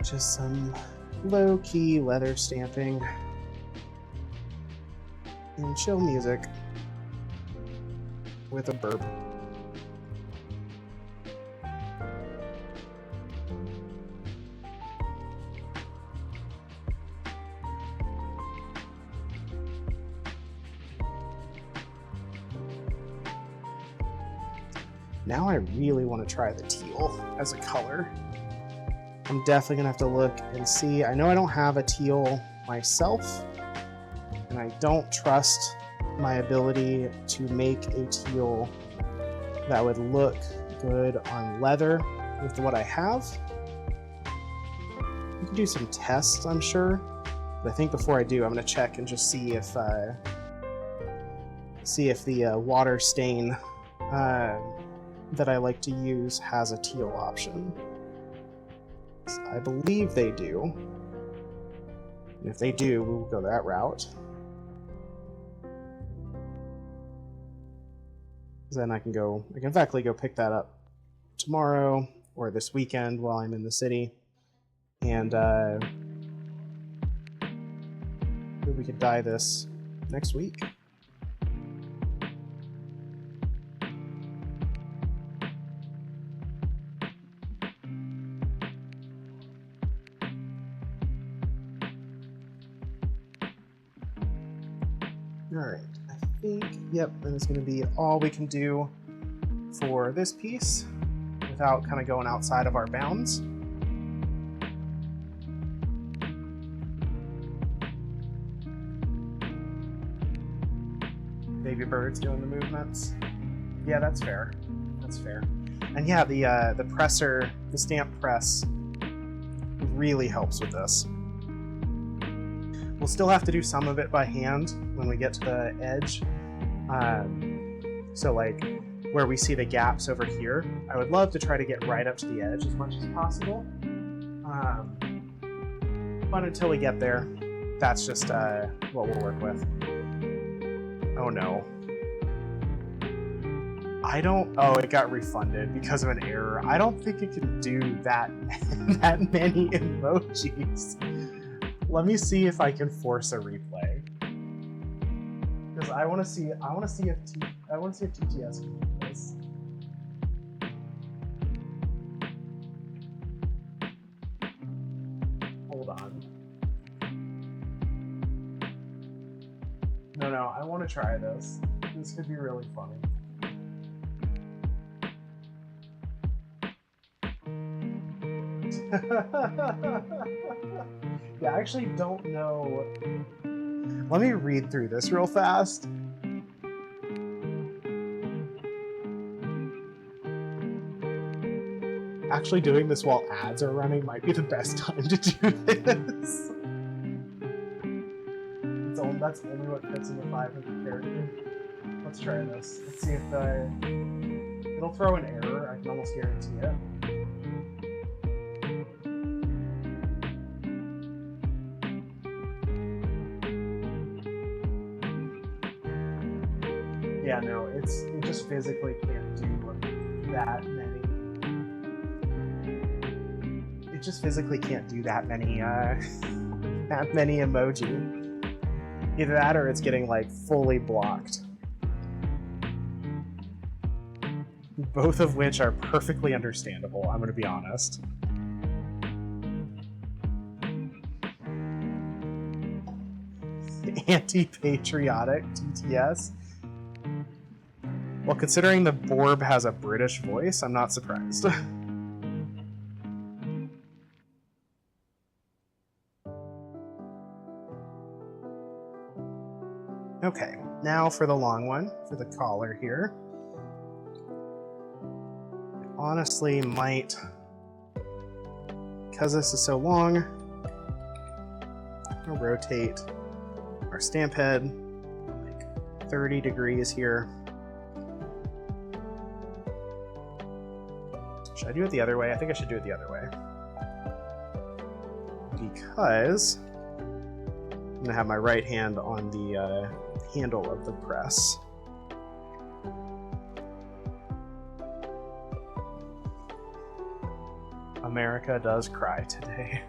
Just some low-key leather stamping and chill music with a burp. Now I really want to try the teal as a color. I'm definitely gonna have to look and see. I know I don't have a teal myself, and I don't trust my ability to make a teal that would look good on leather with what I have. We can do some tests, I'm sure, but I think before I do, I'm gonna check and just see if the water stain that I like to use has a teal option. I believe they do. And if they do, we will go that route. Then I can in fact go pick that up tomorrow or this weekend while I'm in the city. And maybe we could dye this next week. Alright, I think, yep, and it's going to be all we can do for this piece without kind of going outside of our bounds. Baby bird's doing the movements. Yeah, that's fair. That's fair. And yeah, the presser, the stamp press, really helps with this. We'll still have to do some of it by hand when we get to the edge. So like where we see the gaps over here, I would love to try to get right up to the edge as much as possible. But until we get there, that's just what we'll work with. Oh no. Oh, it got refunded because of an error. I don't think it can do that many emojis. Let me see if I can force a replay. Because I want to see if TTS can do this. Hold on. No, I want to try this. This could be really funny. Yeah, I actually don't know. Let me read through this real fast. Actually doing this while ads are running might be the best time to do this. That's only what fits in the 500 character. Let's try this. Let's see if it'll throw an error. I can almost guarantee it. Yeah, no, it just physically can't do that many. It just physically can't do that many that many emoji. Either that or it's getting like fully blocked. Both of which are perfectly understandable, I'm gonna be honest. Anti-patriotic TTS. Well, considering the Borb has a British voice, I'm not surprised. Okay, now for the long one, for the collar here. I honestly might, because this is so long, I'll rotate our stamp head like 30 degrees here. Should I do it the other way? I think I should do it the other way. Because I'm going to have my right hand on the handle of the press. America does cry today.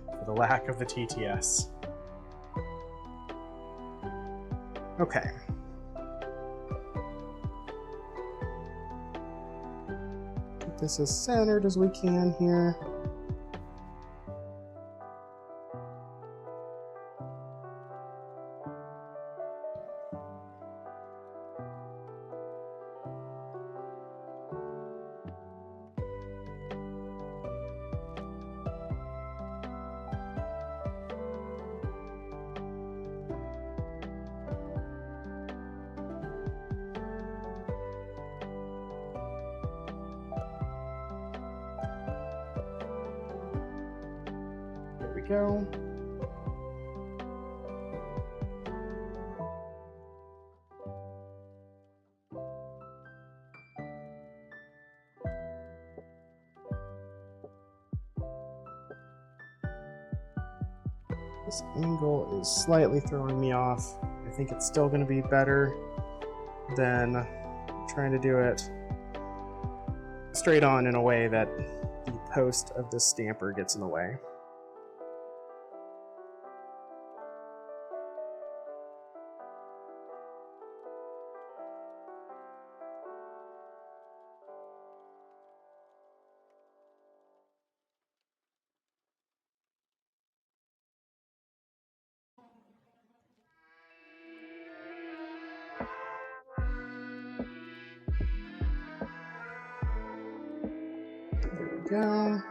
For the lack of the TTS. Okay. Get this as centered as we can here. There we go. This angle is slightly throwing me off. I think it's still going to be better than trying to do it straight on in a way that the post of this stamper gets in the way. There we go.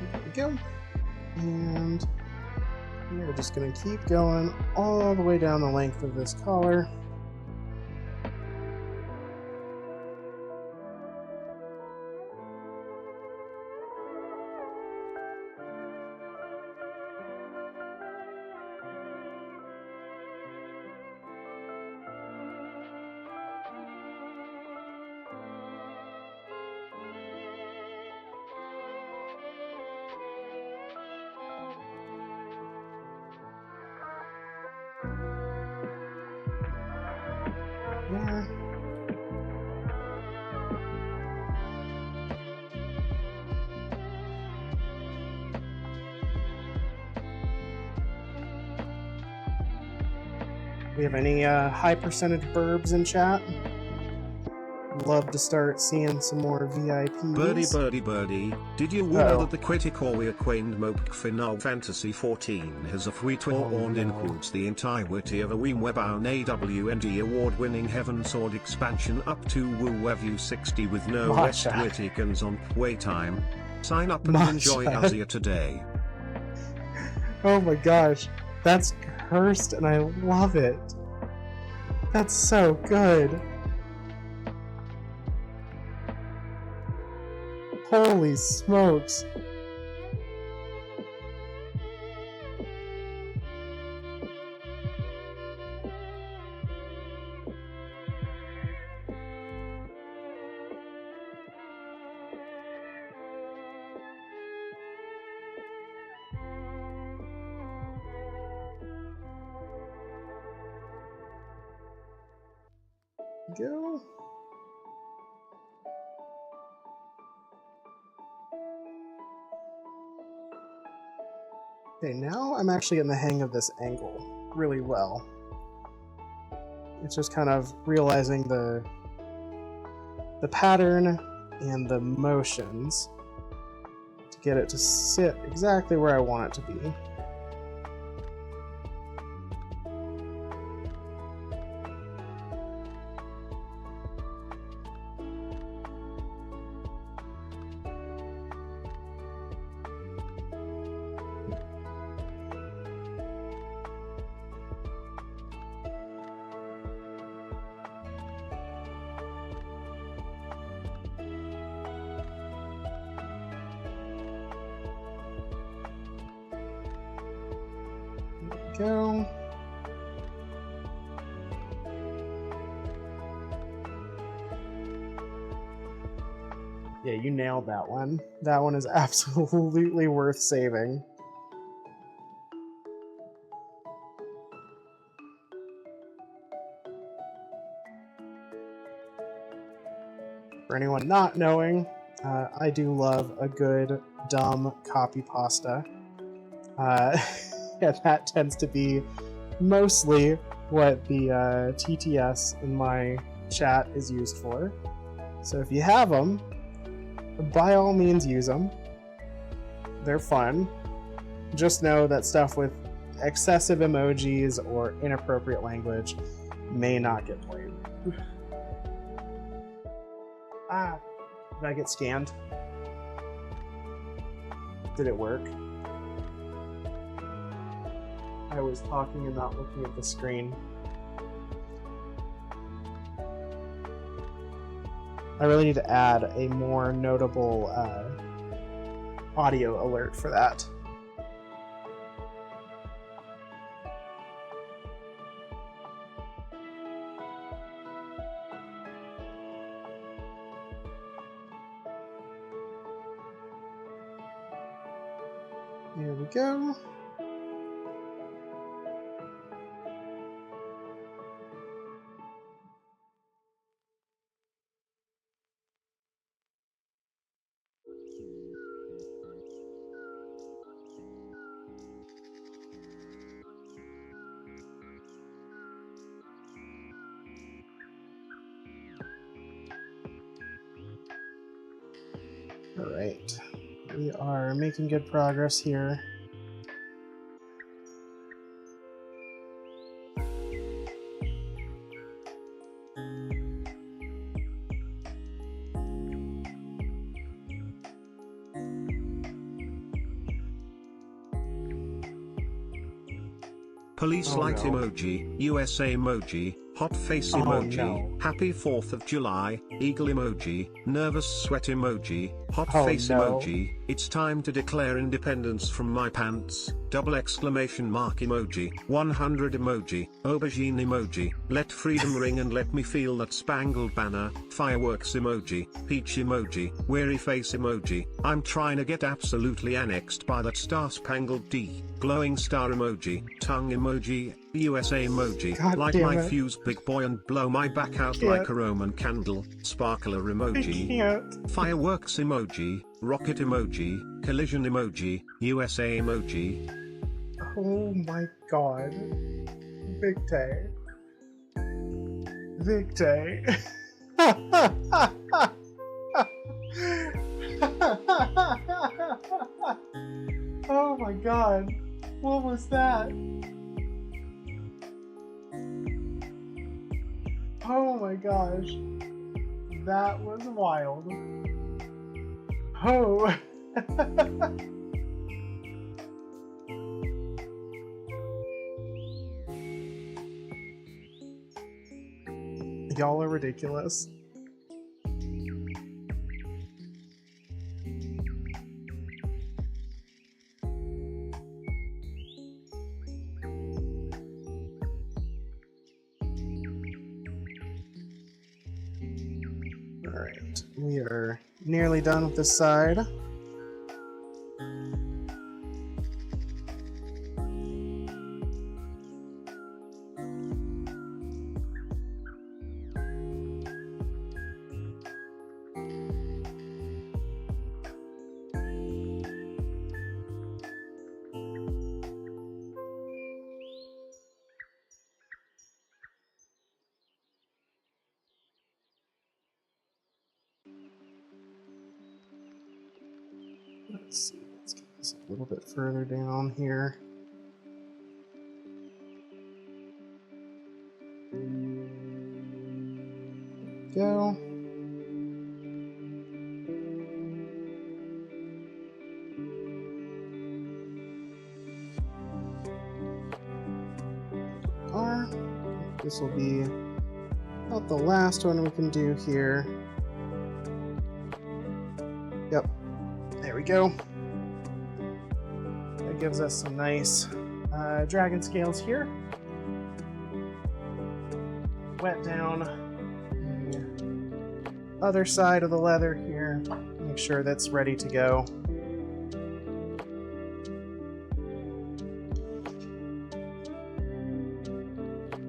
There we go. And we're just going to keep going all the way down the length of this collar. There. We have any high percentage burbs in chat? Love to start seeing some more VIPs. Birdie, did you know that the critically acclaimed Mope Final Fantasy 14 has a free-to-all and includes the entirety of a Web-bound AWND award-winning Heaven Sword expansion up to WoW 60 with no rest criticans on playtime? Sign up and enjoy Azia today. Oh my gosh, that's cursed and I love it. That's so good. Holy smokes. Go. Okay, now I'm actually getting the hang of this angle really well. It's just kind of realizing the pattern and the motions to get it to sit exactly where I want it to be. go. Yeah, you nailed that one. That one is absolutely worth saving. For anyone not knowing, I do love a good, dumb copy pasta. Yeah, that tends to be mostly what the TTS in my chat is used for. So if you have them, by all means use them. They're fun. Just know that stuff with excessive emojis or inappropriate language may not get played. Ah, did I get scanned? Did it work? I was talking and not looking at the screen. I really need to add a more notable audio alert for that. Here we go. All right, we are making good progress here. Police Oh, light no. emoji, USA emoji, hot face Oh, emoji, no. happy 4th of July, eagle emoji, nervous sweat emoji, hot Oh, face no. emoji, it's time to declare independence from my pants, double exclamation mark emoji, 100 emoji, aubergine emoji, let freedom ring and let me feel that spangled banner, fireworks emoji, peach emoji, weary face emoji, I'm trying to get absolutely annexed by that star-spangled D, glowing star emoji, tongue emoji, USA emoji, God light damn my it. fuse big boy and blow my back out Can't. like a Roman candle, sparkler I emoji, can't. fireworks emoji, rocket emoji, collision emoji, USA emoji. Oh my god. Victor. Victor. Oh my god. What was that? Oh my gosh. That was wild. Oh. Y'all are ridiculous. Alright, we are nearly done with this side. Let's see, let's get this a little bit further down here. Go. This will be about the last one we can do here. Yep, there we go. That gives us some nice dragon scales here. Wet down the other side of the leather here. Make sure that's ready to go.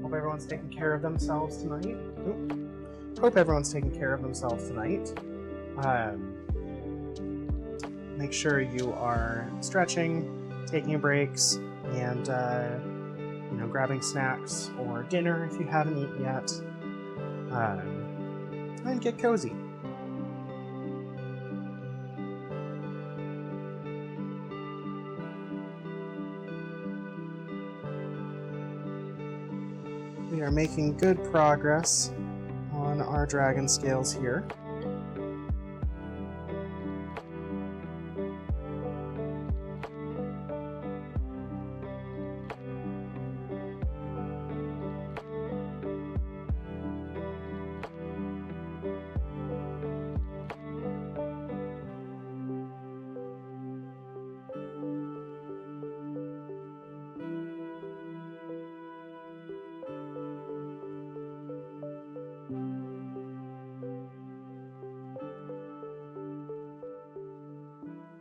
Hope everyone's taking care of themselves tonight. Hope everyone's taking care of themselves tonight. Make sure you are stretching, taking breaks, and grabbing snacks or dinner if you haven't eaten yet, and get cozy. We are making good progress on our dragon scales here.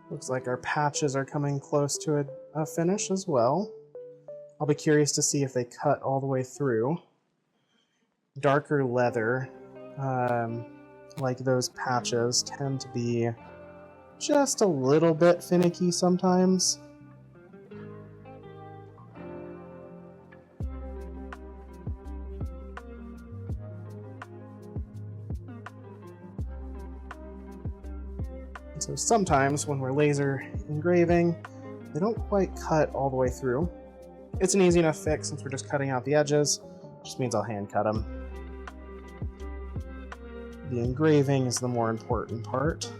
Looks like our patches are coming close to a finish as well. I'll be curious to see if they cut all the way through. Darker leather, like those patches, tend to be just a little bit finicky sometimes. So sometimes when we're laser engraving, they don't quite cut all the way through. It's an easy enough fix since we're just cutting out the edges. Just means I'll hand cut them. The engraving is the more important part.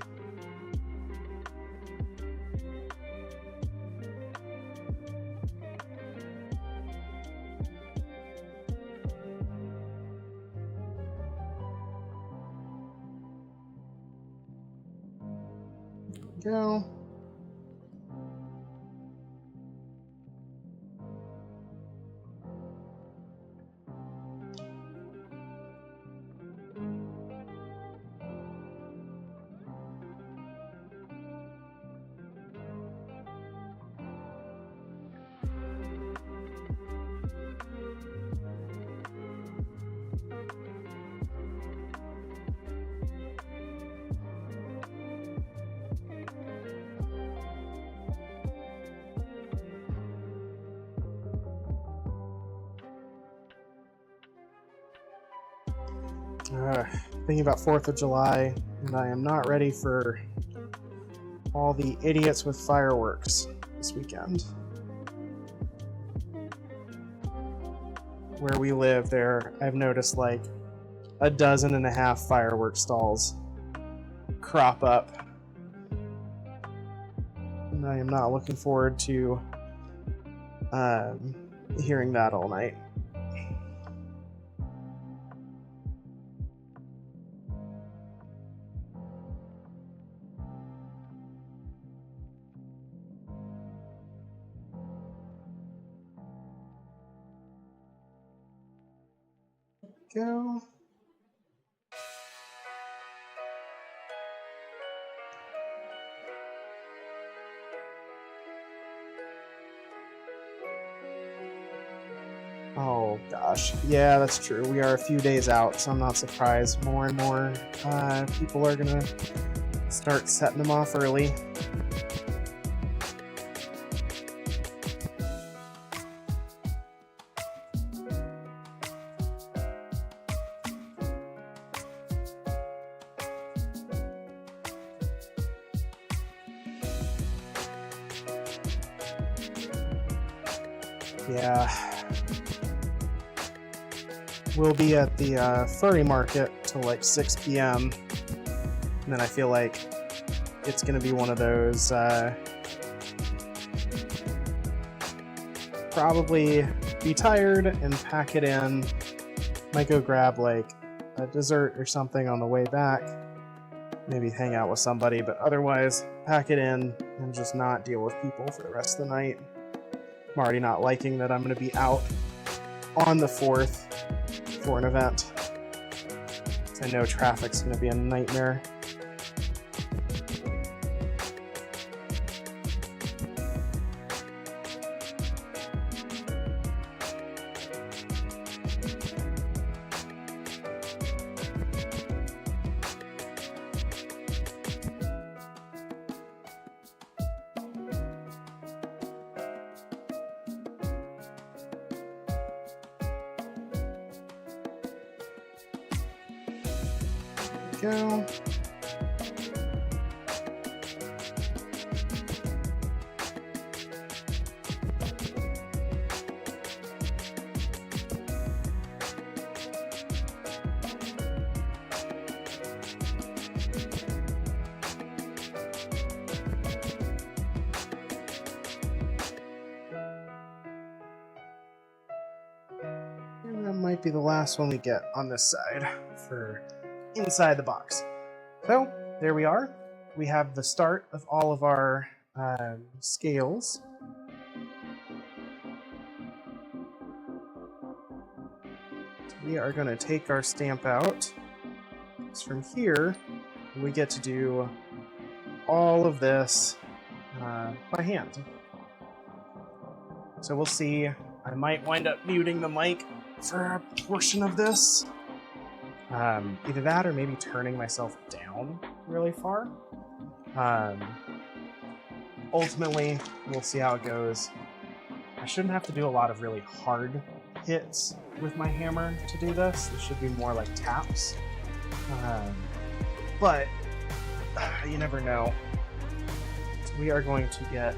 Go. Thinking about 4th of July, and I am not ready for all the idiots with fireworks this weekend. Where we live there, I've noticed like 12.5 fireworks stalls crop up. And I am not looking forward to hearing that all night. Go. Oh gosh, yeah, that's true. We are a few days out, so I'm not surprised. More and more people are gonna start setting them off early. Yeah. We'll be at the furry market till like 6 p.m. And then I feel like it's going to be one of those probably be tired and pack it in. Might go grab like a dessert or something on the way back. Maybe hang out with somebody, but otherwise pack it in and just not deal with people for the rest of the night. I'm already not liking that I'm going to be out on the 4th for an event. I know traffic's going to be a nightmare. Go. And that might be the last one we get on this side for inside the box. So there we are. We have the start of all of our scales. So we are going to take our stamp out. So from here, we get to do all of this by hand. So we'll see. I might wind up muting the mic for a portion of this. Either that or maybe turning myself down really far. Ultimately, we'll see how it goes. I shouldn't have to do a lot of really hard hits with my hammer to do this. It should be more like taps. But you never know. So we are going to get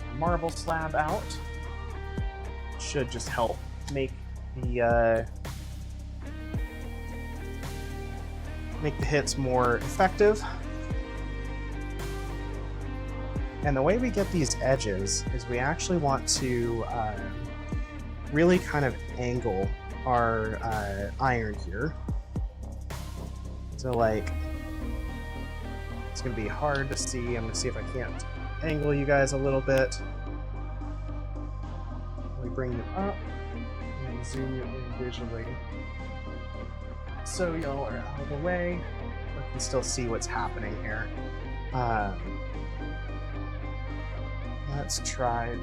a marble slab out. Should just help make the hits more effective. And the way we get these edges is we actually want to really kind of angle our iron here. So like, it's gonna be hard to see. I'm gonna see if I can't angle you guys a little bit. We bring them up and zoom you in visually. So y'all are out of the way, but you can still see what's happening here. Let's try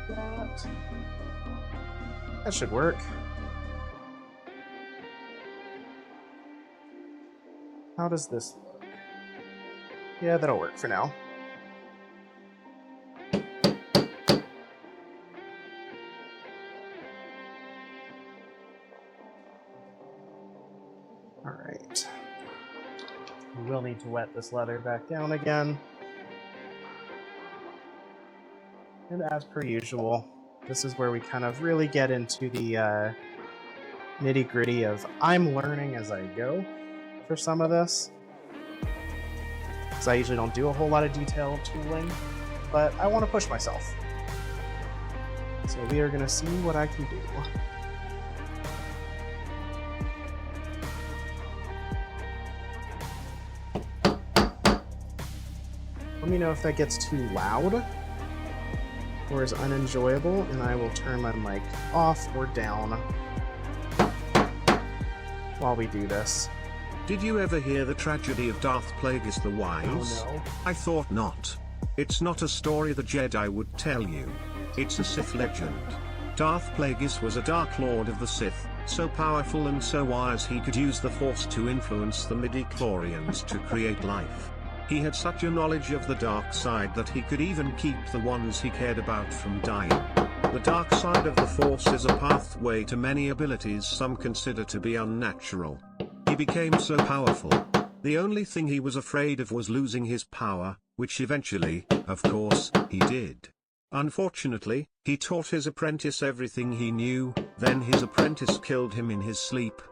that. That should work. How does this look? Yeah, that'll work for now. Alright. We will need to wet this leather back down again. And as per usual, this is where we kind of really get into the nitty-gritty of I'm learning as I go for some of this. Because I usually don't do a whole lot of detailed tooling, but I want to push myself. So we are going to see what I can do. Let me know if that gets too loud or is unenjoyable, and I will turn my mic off or down while we do this. Did you ever hear the tragedy of Darth Plagueis the Wise? Oh no. I thought not. It's not a story the Jedi would tell you. It's a Sith legend. Darth Plagueis was a Dark Lord of the Sith, so powerful and so wise he could use the Force to influence the midi-chlorians to create life. He had such a knowledge of the dark side that he could even keep the ones he cared about from dying. The dark side of the Force is a pathway to many abilities some consider to be unnatural. He became so powerful. The only thing he was afraid of was losing his power, which eventually, of course, he did. Unfortunately, he taught his apprentice everything he knew, then his apprentice killed him in his sleep.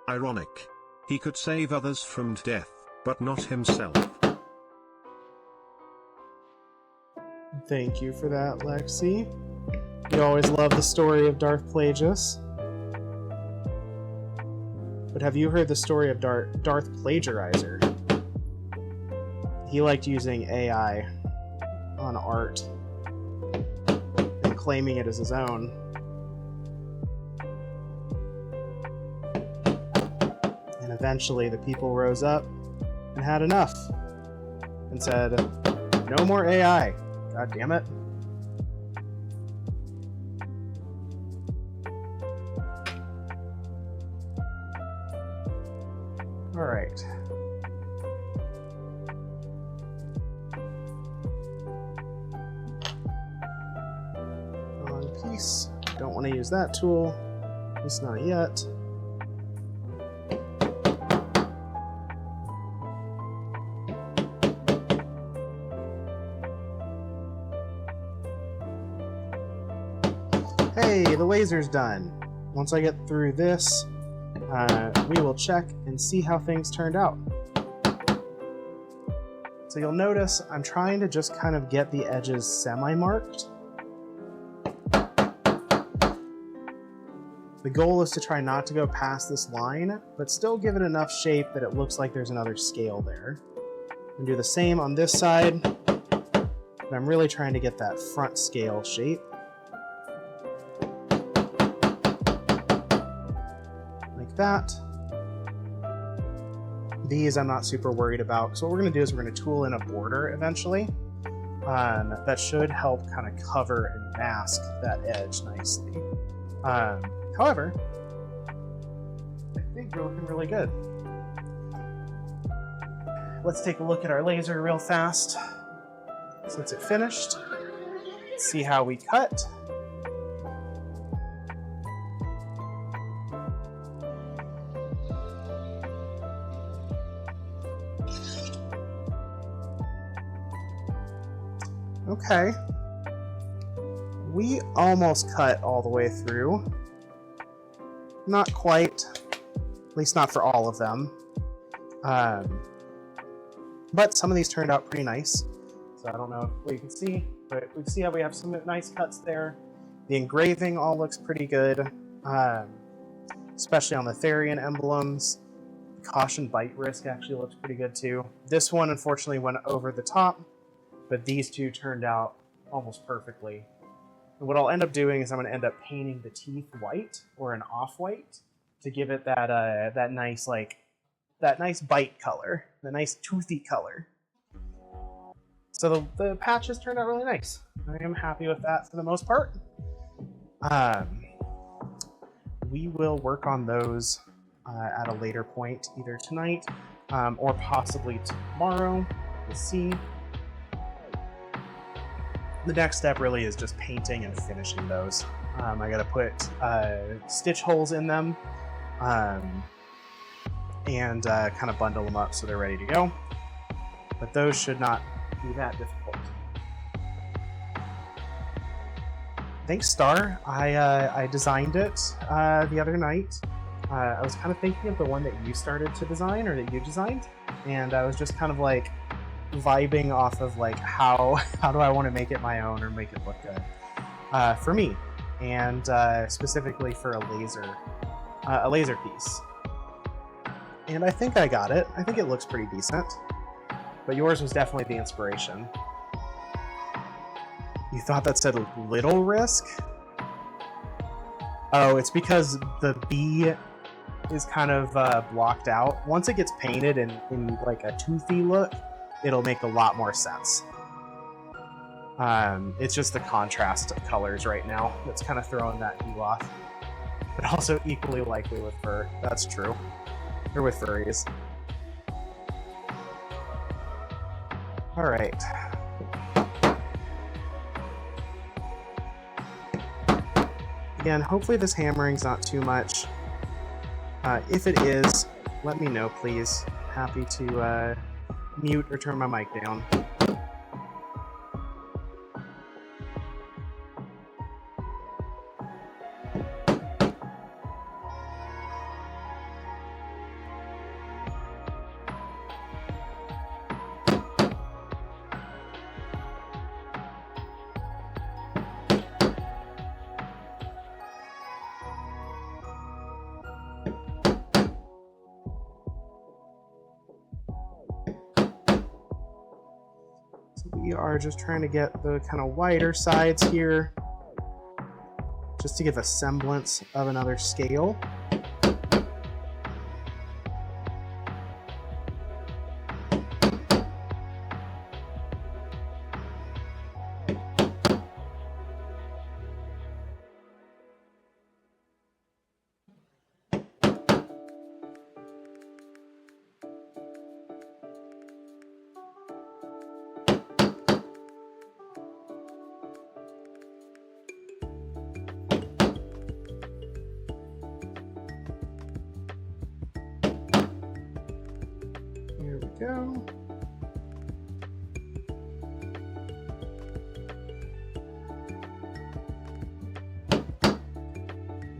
Ironic. He could save others from death, but not himself. Thank you for that, Lexi. You always love the story of Darth Plagueis. But have you heard the story of Darth Plagiarizer? He liked using AI on art. claiming it as his own. And eventually the people rose up and had enough and said, no more AI. God damn it. All right. On piece. Don't want to use that tool. At least not yet. Hey, the laser's done. Once I get through this, we will check and see how things turned out. So you'll notice I'm trying to just kind of get the edges semi-marked. The goal is to try not to go past this line, but still give it enough shape that it looks like there's another scale there. And do the same on this side, but I'm really trying to get that front scale shape. Like that. These I'm not super worried about. So what we're going to do is we're going to tool in a border eventually. That should help kind of cover and mask that edge nicely. However, I think we're looking really good. Let's take a look at our laser real fast. Since it finished, let's see how we cut. Okay. We almost cut all the way through. Not quite. At least not for all of them. But some of these turned out pretty nice. So I don't know what you can see, but we can see how we have some nice cuts there. The engraving all looks pretty good, especially on the Therian emblems. The caution bite risk actually looks pretty good too. This one unfortunately went over the top, but these two turned out almost perfectly. And what I'll end up doing is I'm going to end up painting the teeth white or an off-white to give it that that nice bite color, the nice toothy color. So the patches turned out really nice. I am happy with that for the most part. We will work on those at a later point, either tonight or possibly tomorrow. We'll see. The next step really is just painting and finishing those. I gotta put stitch holes in them and kind of bundle them up so they're ready to go. But those should not be that difficult. Thanks, Star. I designed it the other night. I was kind of thinking of the one that you started to design, or that you designed, and I was just kind of like vibing off of like how do I want to make it my own or make it look good for me, and specifically for a laser piece. And I think I got it. I think it looks pretty decent. But yours was definitely the inspiration. You thought that said little risk? Oh, it's because the B is kind of blocked out. Once it gets painted in like a toothy look, it'll make a lot more sense. It's just the contrast of colors right now that's kind of throwing that hue off. But also equally likely with fur. That's true. Or with furries. Alright. Again, hopefully this hammering's not too much. If it is, let me know, please. Happy to mute or turn my mic down. We are just trying to get the kind of wider sides here just to give a semblance of another scale. Here we go.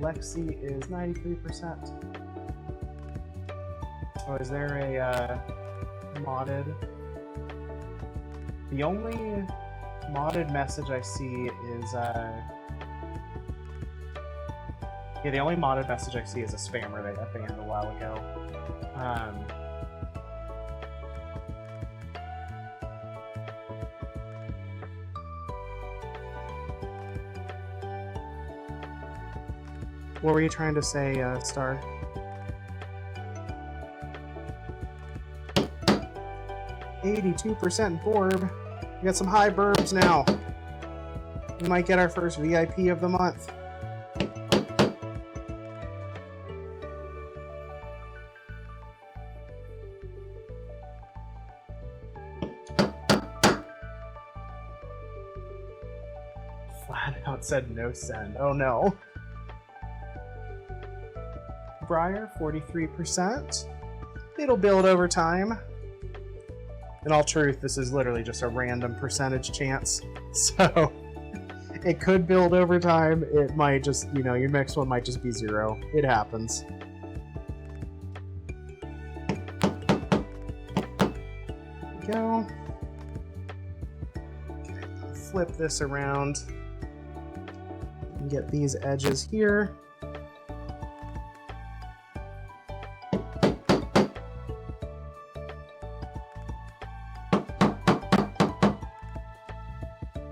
Lexi is 93%. Oh, is there a modded? The only modded message I see is yeah, the only modded message I see is a spammer that I banned a while ago. What were you trying to say, Star? %, Borb. We got some high burbs now. We might get our first VIP of the month. Flat out said no send. Oh no. Briar, 43%. It'll build over time. In all truth, this is literally just a random percentage chance. So, it could build over time. It might just, you know, your next one might just be 0. It happens. There we go. Okay, flip this around. And get these edges here.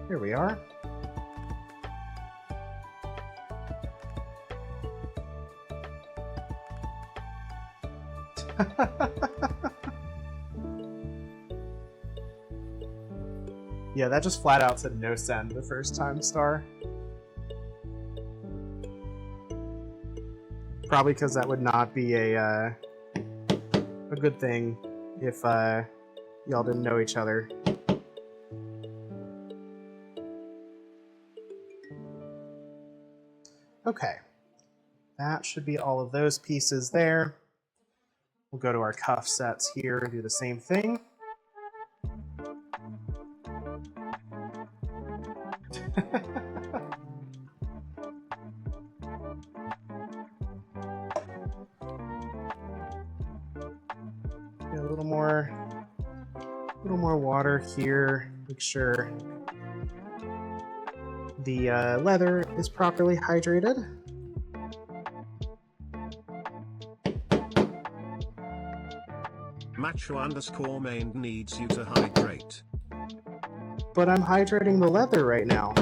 Here we are. Yeah, that just flat out said no send the first time, Star. Probably because that would not be a good thing if y'all didn't know each other. Okay, that should be all of those pieces there. We'll go to our cuff sets here and do the same thing. Get a little more water here. Make sure the leather is properly hydrated. Macho_main needs you to hydrate. But I'm hydrating the leather right now.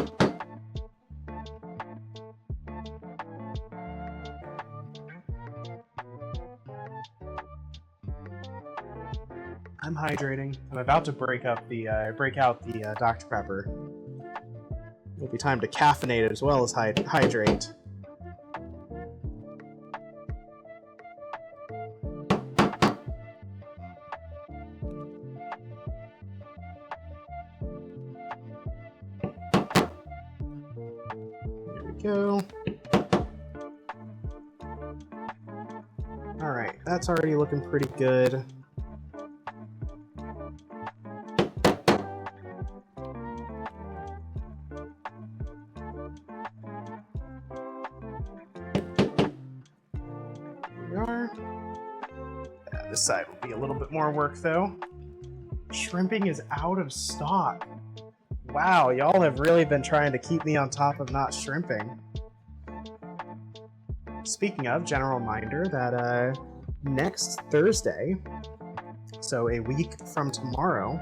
I'm hydrating. I'm about to break out the Dr. Pepper. It'll be time to caffeinate it as well as hydrate. There we go. Alright, that's already looking pretty good. This side will be a little bit more work though. Shrimping is out of stock. Wow, y'all have really been trying to keep me on top of not shrimping. Speaking of, general reminder that next Thursday, so a week from tomorrow,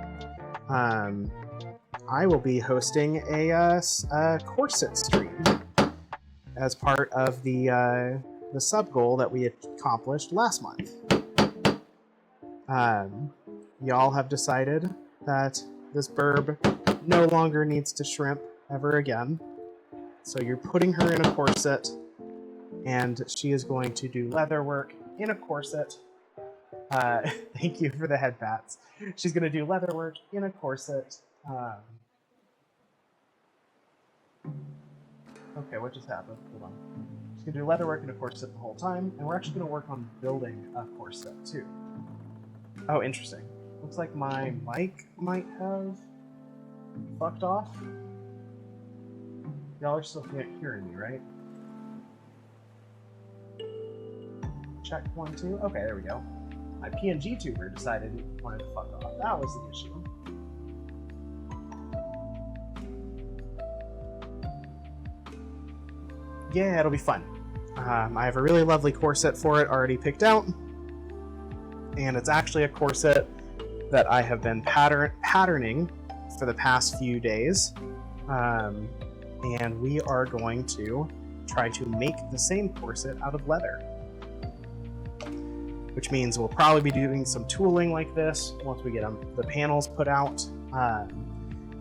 I will be hosting a corset stream. as part of the sub goal that we accomplished last month. Y'all have decided that this burb no longer needs to shrimp ever again. So you're putting her in a corset, and she is going to do leather work in a corset. Thank you for the head pats. She's going to do leather work in a corset. Okay, what just happened? Hold on. She's going to do leather work in a corset the whole time, and we're actually going to work on building a corset too. Oh, interesting. Looks like my mic might have fucked off. Y'all are still hearing me, right? Check 1, 2. Okay, there we go. My PNG tuber decided it wanted to fuck off. That was the issue. Yeah, it'll be fun. I have a really lovely corset for it already picked out. And it's actually a corset that I have been patterning for the past few days. And we are going to try to make the same corset out of leather. Which means we'll probably be doing some tooling like this once we get the panels put out.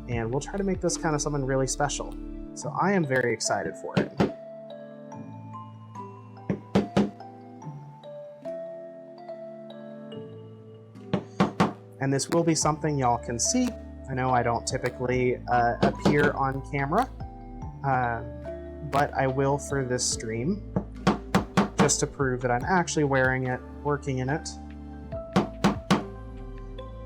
And we'll try to make this kind of something really special. So I am very excited for it. And this will be something y'all can see. I know I don't typically appear on camera, but I will for this stream, just to prove that I'm actually wearing it, working in it.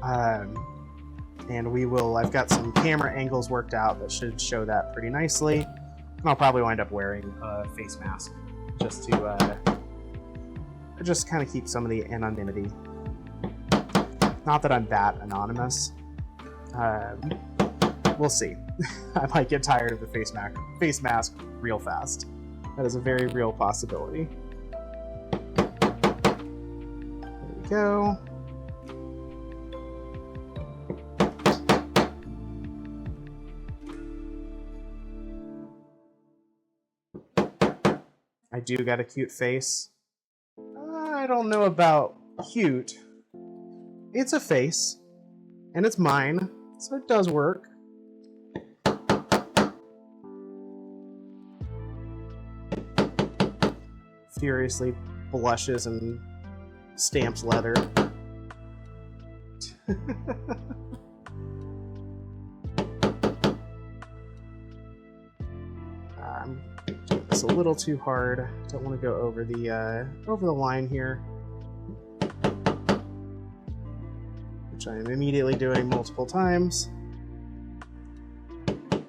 And we will, I've got some camera angles worked out that should show that pretty nicely. And I'll probably wind up wearing a face mask just to just kind of keep some of the anonymity. Not that I'm that anonymous. We'll see. I might get tired of the face mask real fast. That is a very real possibility. There we go. I do got a cute face. I don't know about cute. It's a face, and it's mine, so it does work. Furiously blushes and stamps leather. I'm doing this a little too hard. Don't want to go over the line here. Which I am immediately doing multiple times. There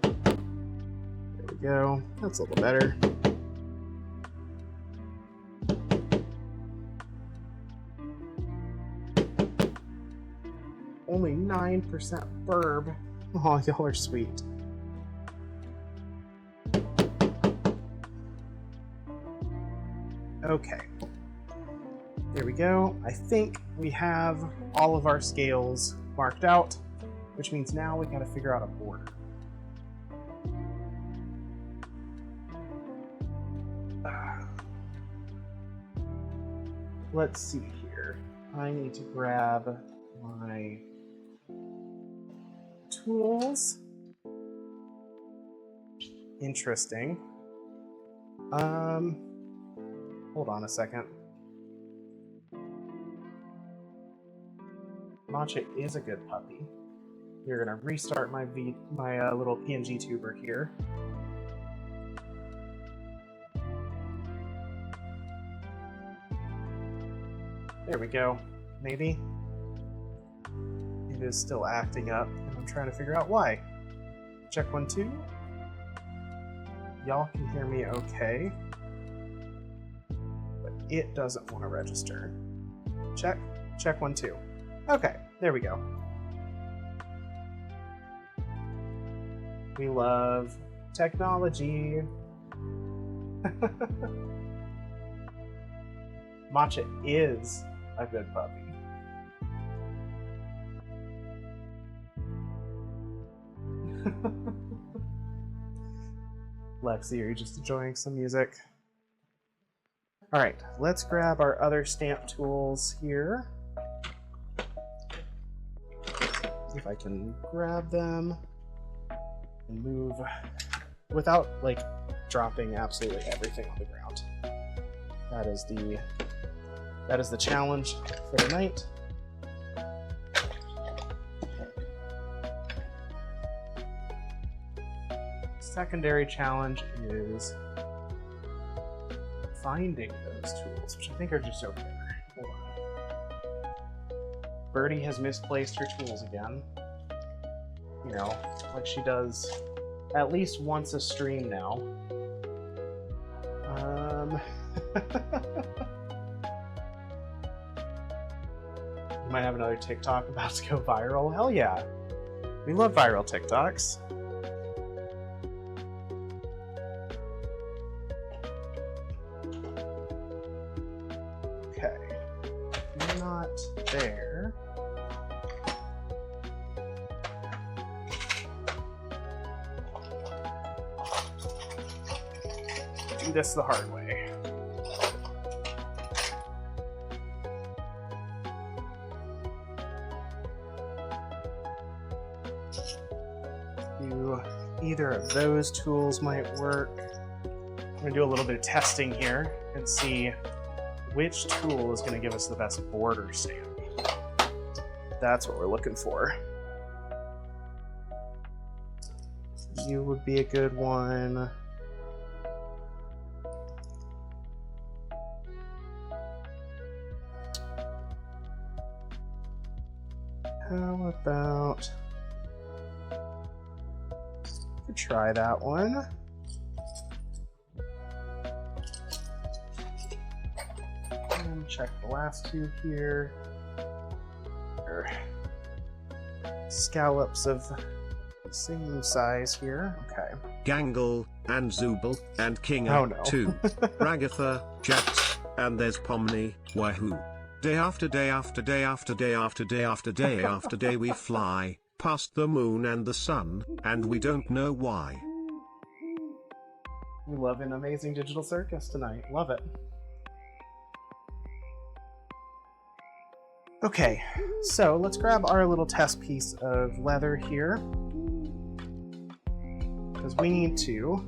we go. That's a little better. Only 9% burb. Oh, y'all are sweet. Okay. There we go. I think we have all of our scales marked out, which means now we gotta figure out a border. Let's see here. I need to grab my tools. Interesting. Hold on a second. Matcha is a good puppy. We're gonna restart my little PNG tuber here. There we go. Maybe. It is still acting up, and I'm trying to figure out why. Check 1, 2. Y'all can hear me okay. But it doesn't want to register. Check. Check 1, 2. Okay, there we go. We love technology. Matcha is a good puppy. Lexi, are you just enjoying some music? Alright, let's grab our other stamp tools here. See if I can grab them and move without like dropping absolutely everything on the ground. That is the challenge for tonight. Secondary challenge is finding those tools, which I think are just over there. Hold on. Birdie has misplaced her tools again. You know, like she does at least once a stream now. We might have another TikTok about to go viral. Hell yeah. We love viral TikToks. Okay. Not there. Do this the hard way. Either of those tools might work. I'm going to do a little bit of testing here and see which tool is going to give us the best border stamp. That's what we're looking for. You would be a good one. How about... try that one. And check the last two here. Scallops of the same size here. Okay. Gangle, and Zubel, and King Oh no. too. Ragatha, Jax, and there's Pomni, Wahoo. Day after day after day after day after day after day after day we fly past the moon and the sun, and we don't know why. We love an amazing digital circus tonight. Love it. Okay, so let's grab our little test piece of leather here, because we need to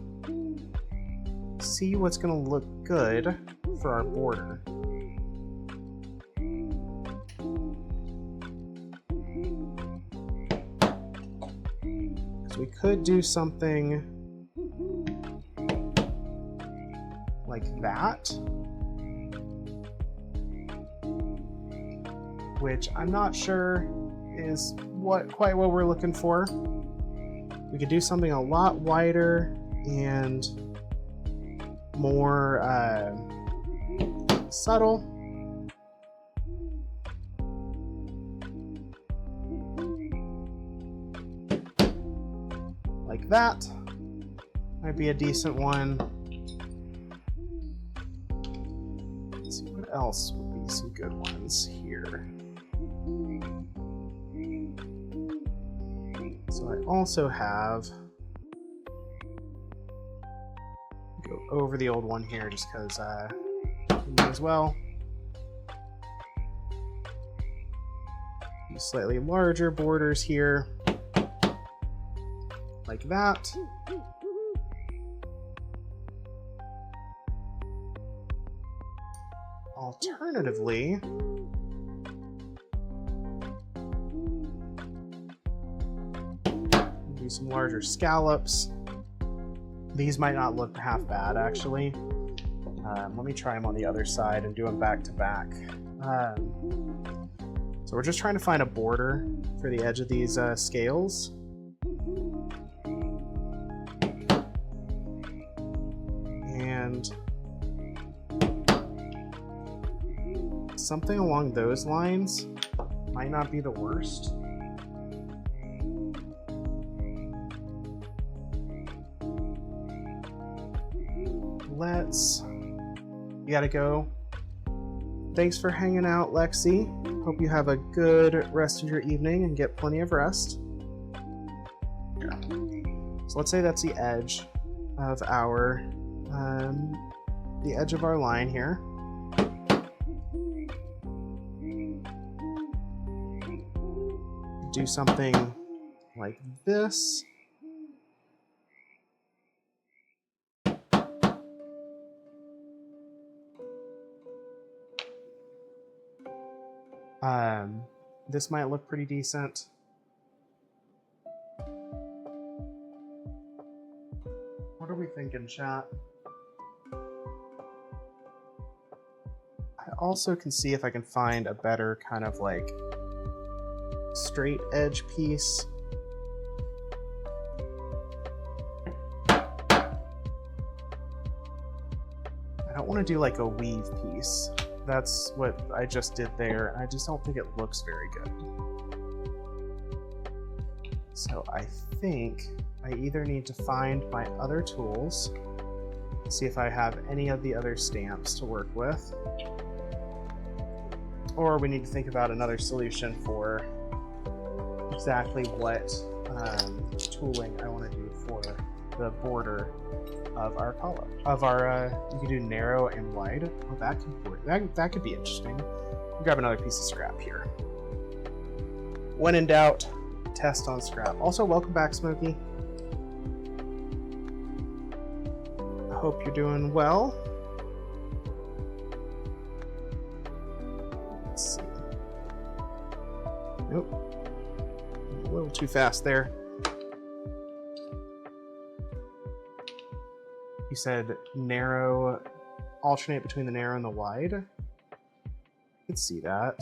see what's going to look good for our border. We could do something like that, which I'm not sure is quite what we're looking for. We could do something a lot wider and more subtle. Like that. Might be a decent one. Let's see what else would be some good ones here. So I also have, go over the old one here just because may as well. Use slightly larger borders here. Like that. Alternatively, do some larger scallops. These might not look half bad, actually. Let me try them on the other side and do them back to back. So we're just trying to find a border for the edge of these scales. And something along those lines might not be the worst. You gotta go. Thanks for hanging out, Lexi. Hope you have a good rest of your evening and get plenty of rest. So let's say that's the edge. of our the edge of our line here. Do something like this. This might look pretty decent. What are we thinking, chat? I also can see if I can find a better kind of like straight edge piece. I don't want to do like a weave piece. That's what I just did there. I just don't think it looks very good. So I think I either need to find my other tools, see if I have any of the other stamps to work with, or we need to think about another solution for exactly what tooling I want to do for the border of our collar. You can do narrow and wide. Oh, that could work. That could be interesting. Grab another piece of scrap here. When in doubt, test on scrap. Also, welcome back, Smokey. I hope you're doing well. Let's see. Nope. A little too fast there. You said narrow, alternate between the narrow and the wide. I could see that.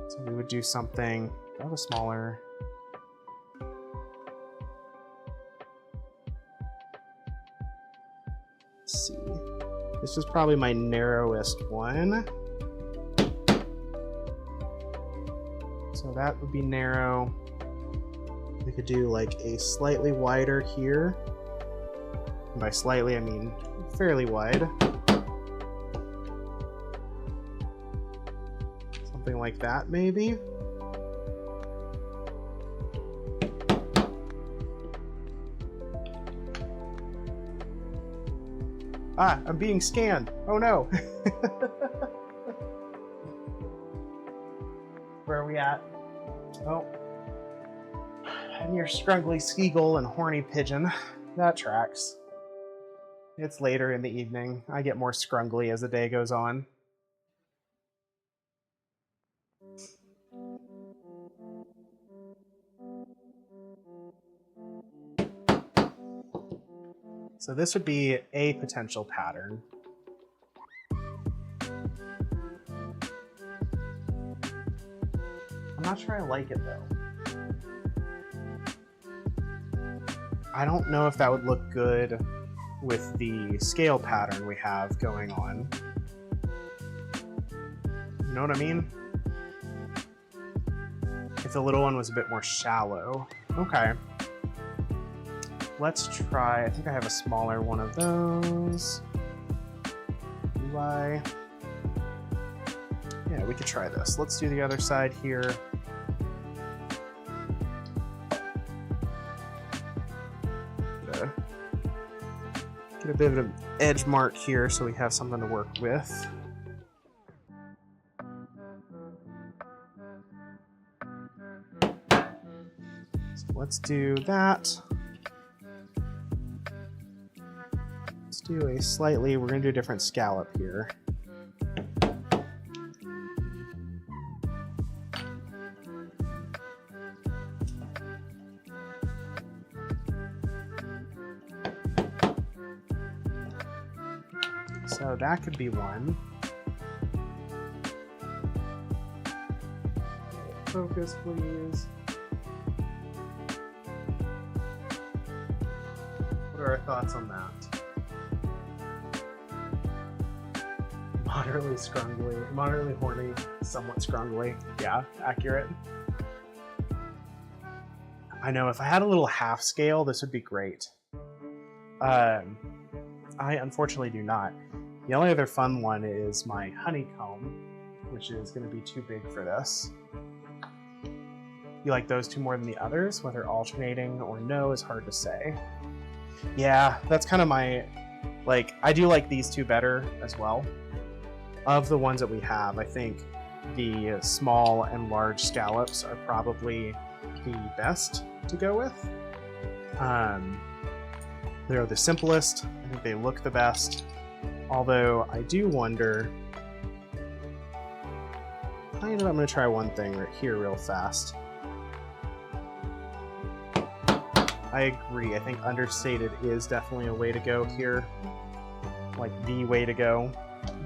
So we would do something, a smaller. Let's see. This is probably my narrowest one. So that would be narrow. We could do like a slightly wider here. And by slightly, I mean fairly wide. Something like that, maybe. Ah, I'm being scanned. Oh no. Where are we at? Oh. I'm your scruggly seagull and horny pigeon. That tracks. It's later in the evening. I get more scrungly as the day goes on. So this would be a potential pattern. I'm not sure I like it though. I don't know if that would look good with the scale pattern we have going on. You know what I mean? If the little one was a bit more shallow. Okay. Let's try, I think I have a smaller one of those. Yeah, we could try this. Let's do the other side here. Get a bit of an edge mark here so we have something to work with. So let's do that. Let's do a slightly, we're going to do a different scallop here. So that could be one. Focus, please. What are our thoughts on that? Moderately scrungly, moderately horny, somewhat scrungly. Yeah, accurate. I know, if I had a little half scale, this would be great. I unfortunately do not. The only other fun one is my honeycomb, which is going to be too big for this. You like those two more than the others? Whether alternating or no is hard to say. Yeah, that's kind of my, like, I do like these two better as well. Of the ones that we have, I think the small and large scallops are probably the best to go with. They're the simplest. I think they look the best. Although I do wonder. I'm going to try one thing right here real fast. I agree. I think understated is definitely a way to go here. Like the way to go.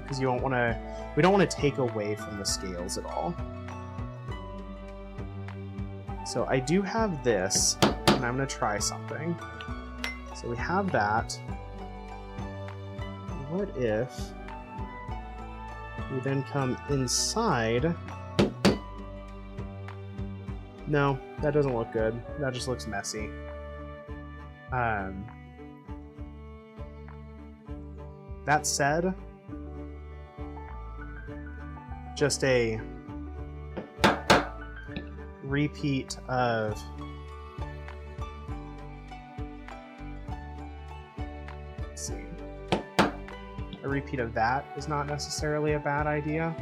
Because you don't want to. We don't want to take away from the scales at all. So I do have this, and I'm going to try something. So we have that. What if we then come inside? No, that doesn't look good. That just looks messy. That said, just a repeat of a repeat of that is not necessarily a bad idea.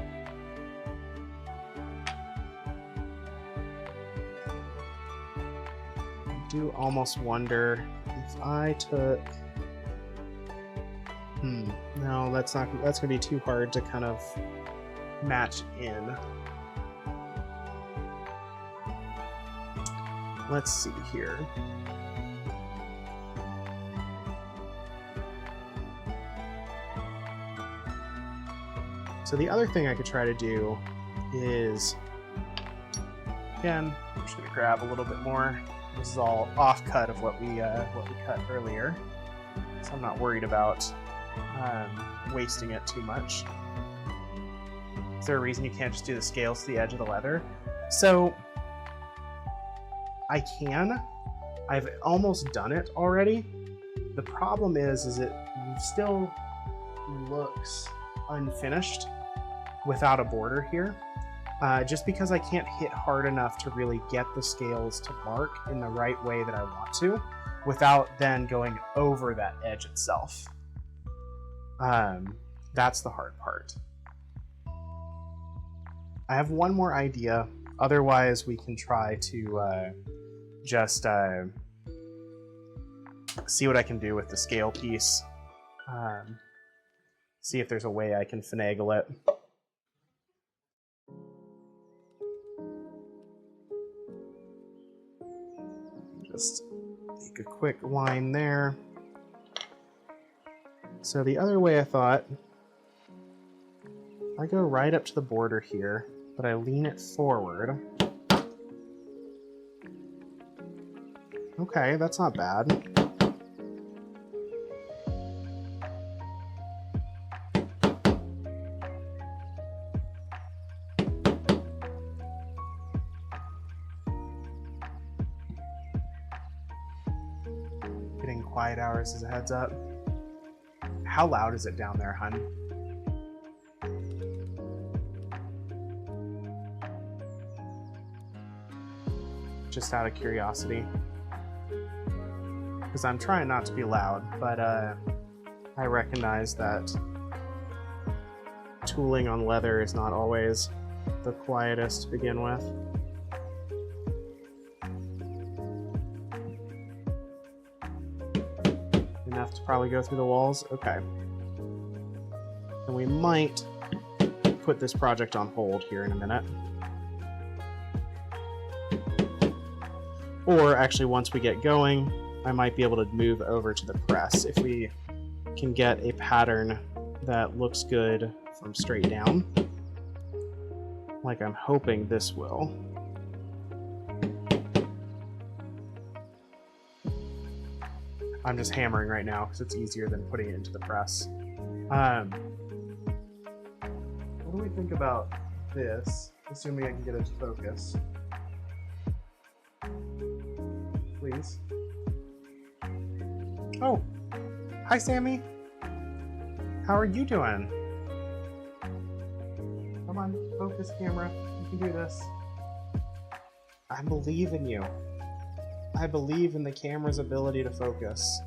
I do almost wonder if I took no, that's gonna be too hard to kind of match in. Let's see here. So the other thing I could try to do is, again, I'm just going to grab a little bit more. This is all off-cut of what we cut earlier, so I'm not worried about wasting it too much. Is there a reason you can't just do the scales to the edge of the leather? So I can. I've almost done it already. The problem is it still looks unfinished without a border here, just because I can't hit hard enough to really get the scales to mark in the right way that I want to, without then going over that edge itself. That's the hard part. I have one more idea. Otherwise, we can try to just see what I can do with the scale piece. See if there's a way I can finagle it. Just make a quick line there. So the other way I thought, I go right up to the border here, but I lean it forward. Okay, that's not bad. Getting quiet hours as a heads up. How loud is it down there, hun? Just out of curiosity. Because I'm trying not to be loud, but I recognize that tooling on leather is not always the quietest to begin with. Enough to probably go through the walls? Okay. And we might put this project on hold here in a minute. Or actually, once we get going, I might be able to move over to the press if we can get a pattern that looks good from straight down. Like I'm hoping this will. I'm just hammering right now because it's easier than putting it into the press. What do we think about this? Assuming I can get it to focus. Please. Oh, hi Sammy. How are you doing? Come on, focus camera. You can do this. I believe in you. I believe in the camera's ability to focus.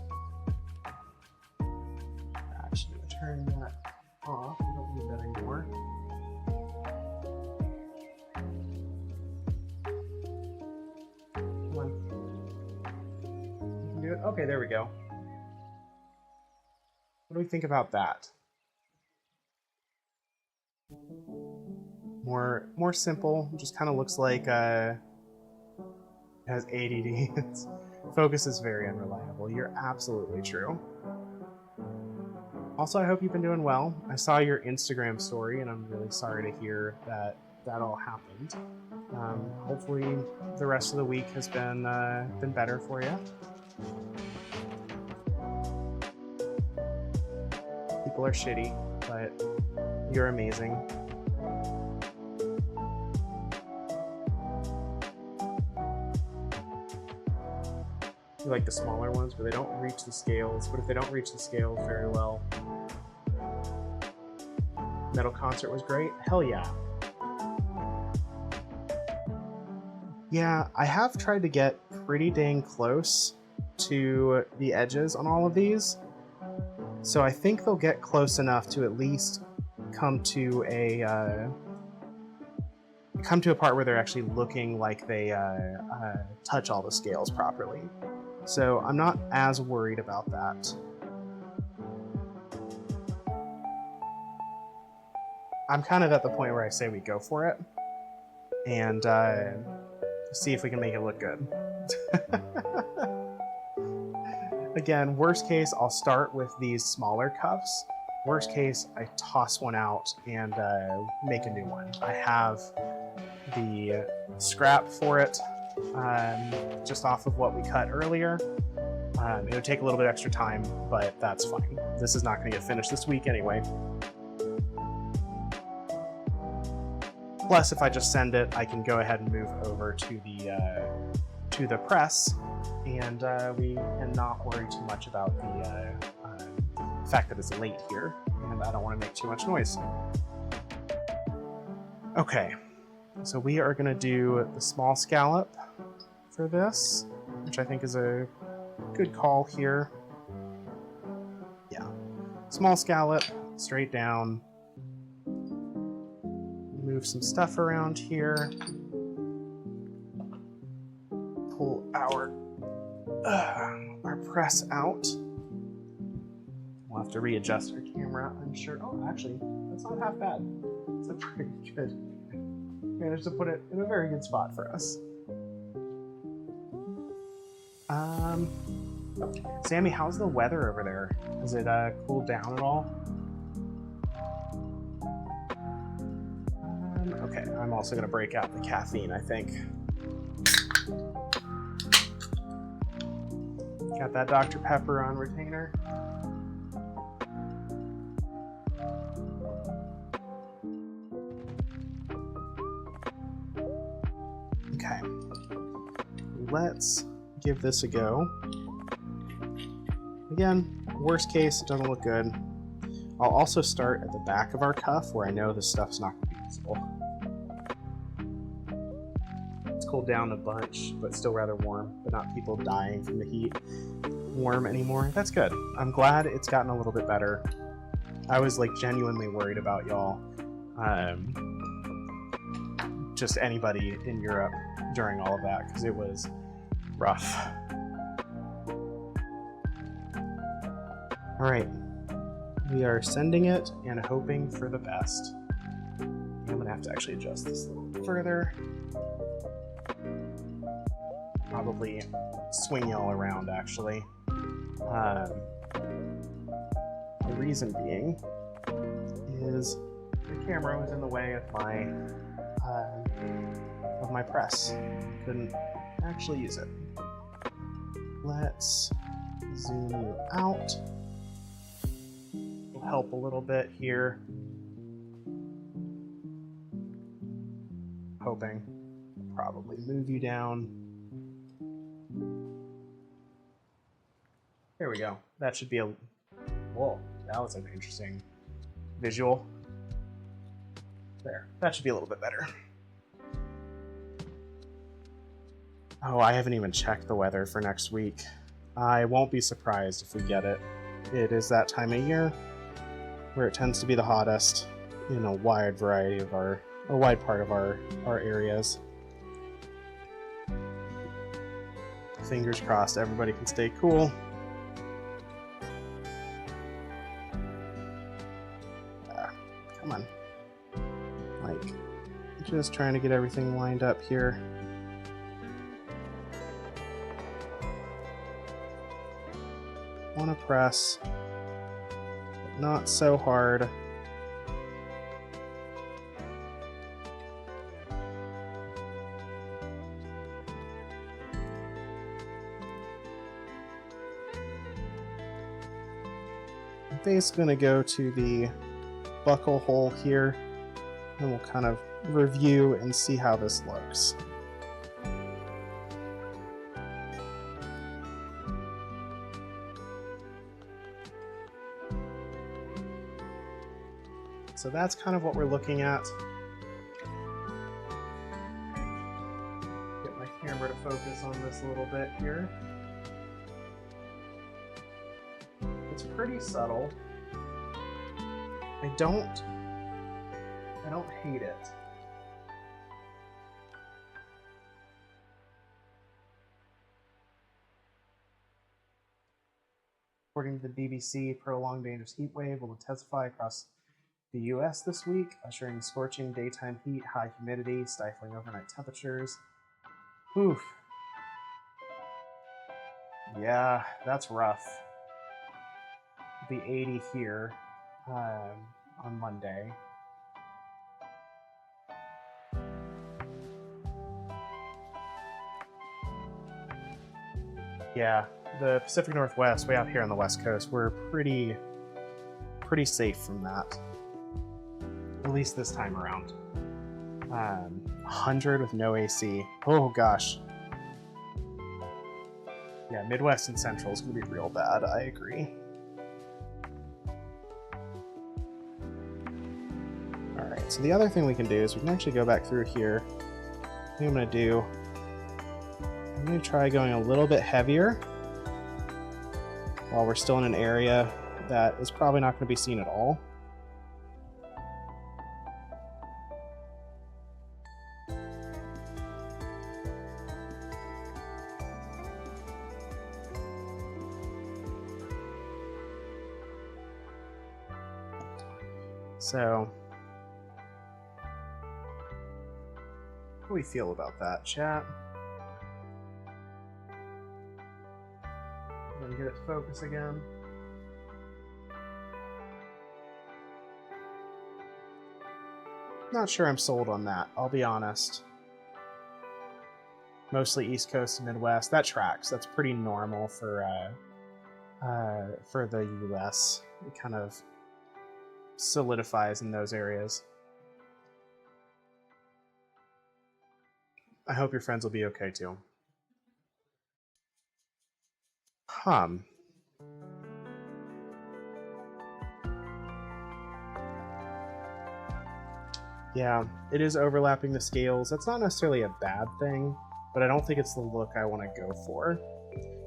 good. Okay, there we go. What do we think about that? More simple. Just kind of looks like it has ADD. Its focus is very unreliable. You're absolutely true. Also, I hope you've been doing well. I saw your Instagram story, and I'm really sorry to hear that all happened. Hopefully, the rest of the week has been better for you. People are shitty, but you're amazing. You like the smaller ones, but they don't reach the scales. But if they don't reach the scales very well, metal concert was great. Hell yeah. Yeah, I have tried to get pretty dang close to the edges on all of these. So I think they'll get close enough to at least come to a part where they're actually looking like they touch all the scales properly. So I'm not as worried about that. I'm kind of at the point where I say we go for it and see if we can make it look good. Again, worst case, I'll start with these smaller cuffs. Worst case, I toss one out and make a new one. I have the scrap for it, just off of what we cut earlier. It would take a little bit extra time, but that's fine. This is not going to get finished this week anyway. Plus, if I just send it, I can go ahead and move over to the press, and we cannot worry too much about the fact that it's late here, and I don't want to make too much noise. Okay, so we are going to do the small scallop for this, which I think is a good call here. Yeah, small scallop, straight down. Move some stuff around here. Pull our press out. We'll have to readjust our camera, I'm sure. Oh, actually, that's not half bad. It's a pretty good. Managed to put it in a very good spot for us. Sammy, how's the weather over there? Has it cooled down at all? Okay, I'm also going to break out the caffeine, I think. Got that Dr. Pepper on retainer. Okay, let's give this a go. Again, worst case, it doesn't look good. I'll also start at the back of our cuff where I know this stuff's not going to be visible. It's cooled down a bunch, but still rather warm, but not people dying from the heat warm anymore. That's good. I'm glad it's gotten a little bit better. I was like genuinely worried about y'all. Just anybody in Europe during all of that, because it was rough. All right, we are sending it and hoping for the best. I'm gonna have to actually adjust this a little bit further. Probably swing y'all around, actually. The reason being is the camera was in the way of my press. Couldn't actually use it. Let's zoom you out. Will help a little bit here. Hoping. Probably move you down. There we go. That should be a... Whoa, that was an interesting visual. There. That should be a little bit better. Oh, I haven't even checked the weather for next week. I won't be surprised if we get it. It is that time of year where it tends to be the hottest in a wide variety of a wide part of our areas. Fingers crossed everybody can stay cool. Come on. Like, just trying to get everything lined up here. Want to press, but not so hard. I'm basically going to go to the buckle hole here, and we'll kind of review and see how this looks. So that's kind of what we're looking at. Get my camera to focus on this a little bit here. It's pretty subtle. I don't hate it. According to the BBC, prolonged dangerous heat wave will intensify across the U.S. this week, ushering scorching daytime heat, high humidity, stifling overnight temperatures. Oof. Yeah, that's rough. It'll be 80 here on Monday. Yeah, the Pacific Northwest, way out here on the West Coast, we're pretty safe from that. At least this time around. 100 with no AC. Oh gosh. Yeah, Midwest and Central is going to be real bad. I agree. Alright, so the other thing we can do is we can actually go back through here. I think I'm going to try going a little bit heavier while we're still in an area that is probably not going to be seen at all. So, how do we feel about that, chat? I'm gonna get it to focus again. Not sure I'm sold on that, I'll be honest. Mostly East Coast and Midwest. That tracks. That's pretty normal for the US. It kind of solidifies in those areas. I hope your friends will be okay too. Yeah, it is overlapping the scales. That's not necessarily a bad thing, but I don't think it's the look I want to go for.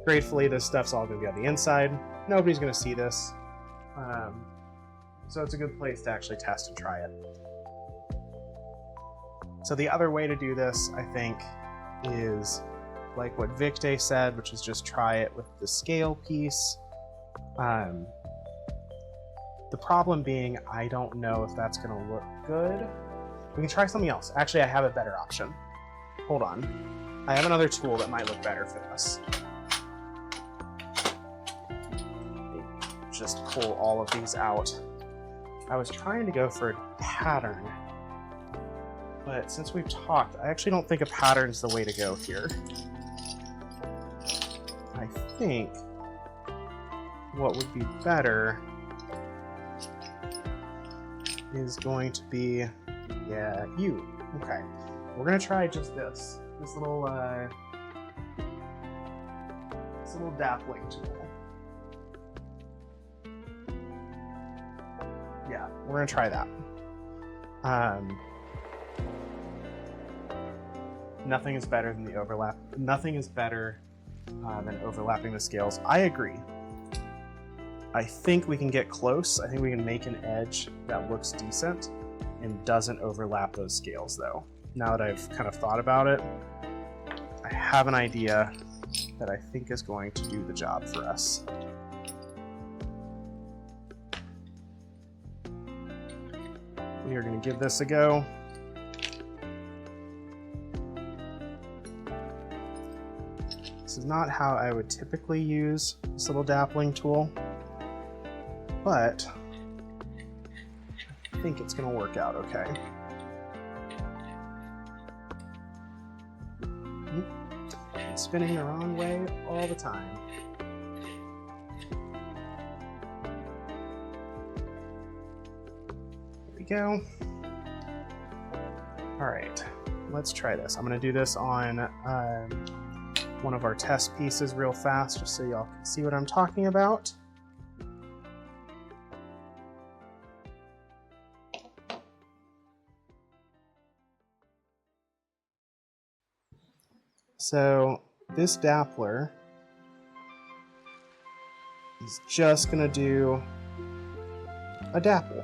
Gratefully, this stuff's all going to be on the inside. Nobody's going to see this. So it's a good place to actually test and try it. So the other way to do this, I think, is like what Victe said, which is just try it with the scale piece. The problem being, I don't know if that's going to look good. We can try something else. Actually, I have a better option. Hold on. I have another tool that might look better for this. Just pull all of these out. I was trying to go for a pattern, but since we've talked, I actually don't think a pattern's the way to go here. I think what would be better is going to be, yeah, you. Okay, we're gonna try just this little dappling tool. Yeah, we're gonna try that. Nothing is better than the overlap. Nothing is better than overlapping the scales. I agree. I think we can get close. I think we can make an edge that looks decent and doesn't overlap those scales, though. Now that I've kind of thought about it, I have an idea that I think is going to do the job for us. We are going to give this a go. This is not how I would typically use this little dappling tool, but I think it's going to work out okay. It's spinning the wrong way all the time. There we go. All right, let's try this. I'm going to do this on one of our test pieces real fast, just so y'all can see what I'm talking about. So this dappler is just going to do a dapple.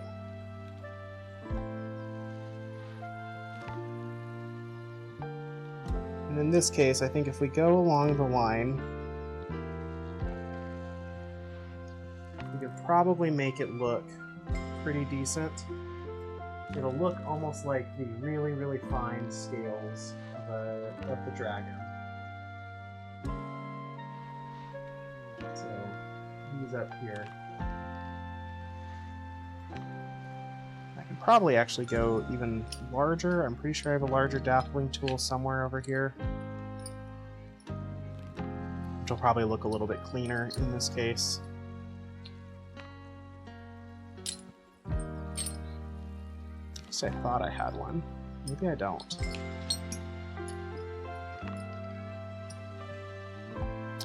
And in this case, I think if we go along the line, we could probably make it look pretty decent. It'll look almost like the really, really fine scales of the dragon. So, these up here. I can probably actually go even larger. I'm pretty sure I have a larger dappling tool somewhere over here, which will probably look a little bit cleaner in this case. I thought I had one. Maybe I don't.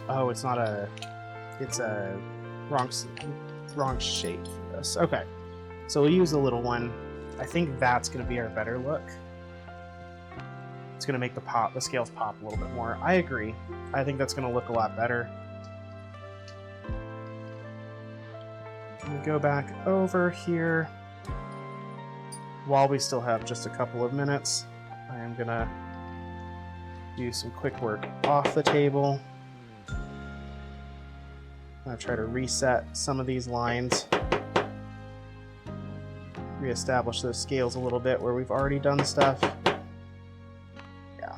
Oh, it's not a... It's a wrong shape for this. Okay. So we'll use the little one. I think that's going to be our better look. It's going to make the scales pop a little bit more. I agree. I think that's going to look a lot better. We go back over here. While we still have just a couple of minutes, I am going to do some quick work off the table. I'm going to try to reset some of these lines. Reestablish those scales a little bit where we've already done stuff. Yeah.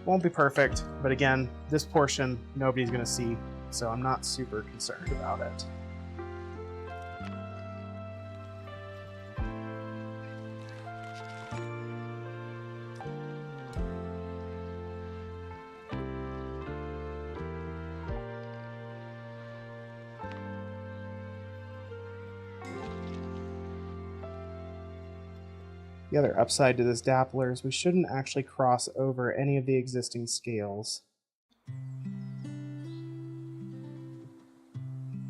Won't be perfect, but again, this portion nobody's going to see, so I'm not super concerned about it. The other upside to this dappler is we shouldn't actually cross over any of the existing scales.